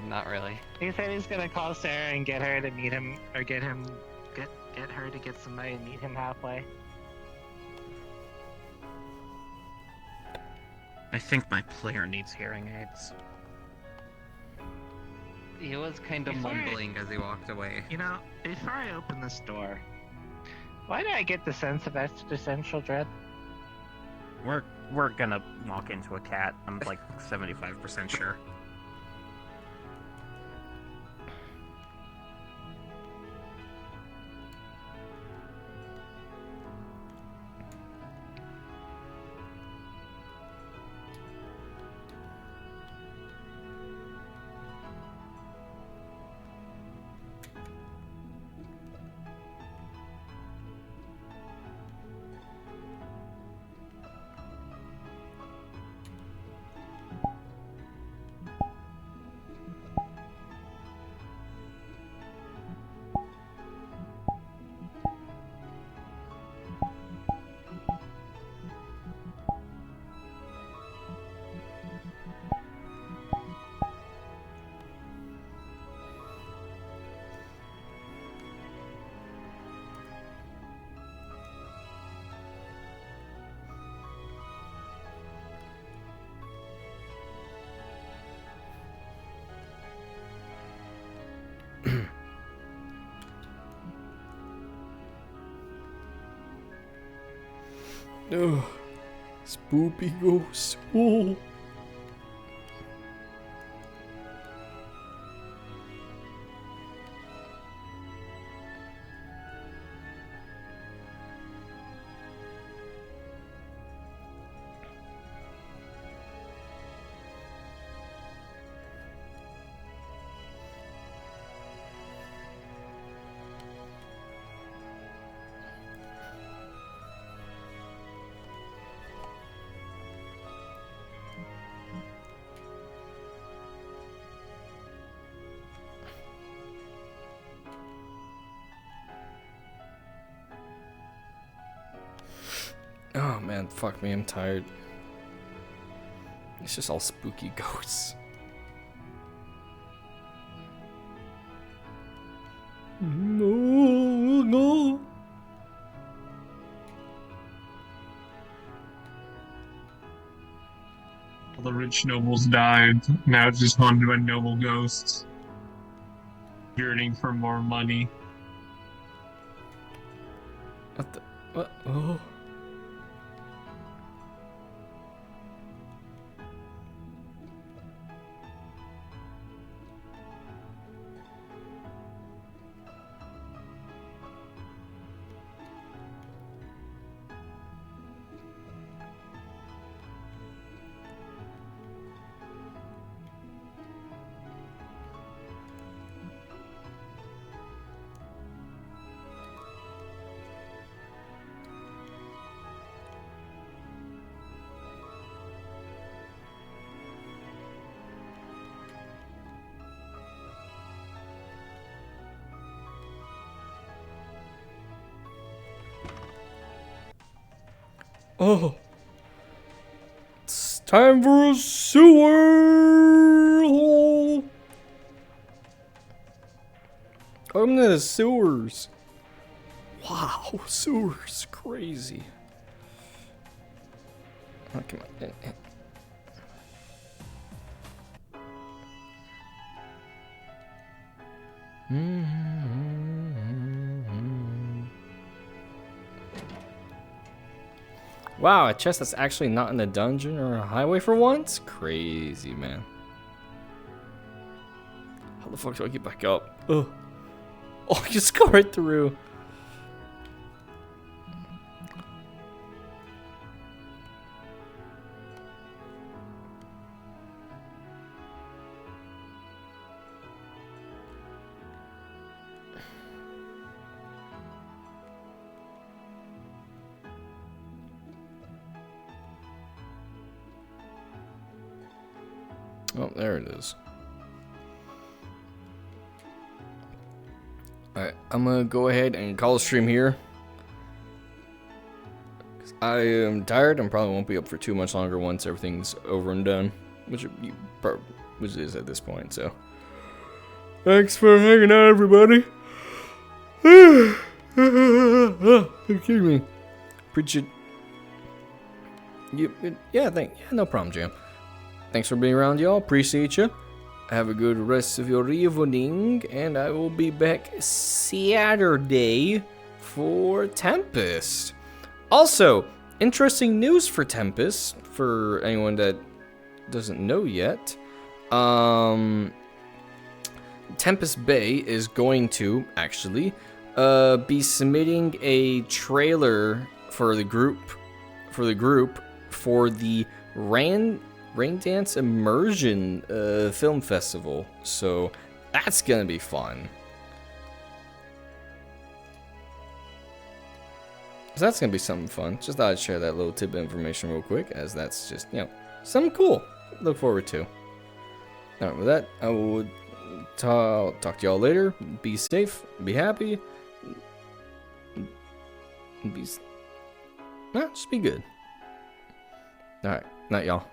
Not really. He said he's gonna call Sarah and get her to meet him, or get her to get somebody and meet him halfway. I think my player needs hearing aids. He was kind of mumbling as he walked away. You know, before I open this door, why did I get the sense of existential dread? We're gonna walk into a cat. I'm like 75% sure. Ugh. Spoopy ghost. Oh. Oh man, fuck me, I'm tired. It's just all spooky ghosts. No. All the rich nobles died. Now it's just haunted by noble ghosts. Yearning for more money. What the? What? Oh. Oh, it's time for a sewer hole. I'm in the sewers. Wow, sewers, crazy. Oh, come on. Wow, a chest that's actually not in a dungeon or a highway for once? Crazy, man. How the fuck do I get back up? Oh, I just go right through. Oh, there it is. Alright, I'm gonna go ahead and call the stream here. I am tired and probably won't be up for too much longer once everything's over and done. Which is at this point, so. Thanks for hanging out, everybody. Excuse me. Appreciate. Yeah, no problem, Jam. Thanks for being around, y'all. Appreciate you. Have a good rest of your evening, and I will be back Saturday for Tempest. Also, interesting news for Tempest, for anyone that doesn't know yet. Tempest Bay is going to, actually, be submitting a trailer for the group, for the Rain Dance Immersion Film Festival. So that's gonna be fun. So that's gonna be something fun. Just thought I'd share that little tidbit of information real quick, as that's just, something cool. Look forward to. Alright, with that, I will talk to y'all later. Be safe, be happy. Just be good. Alright, night y'all.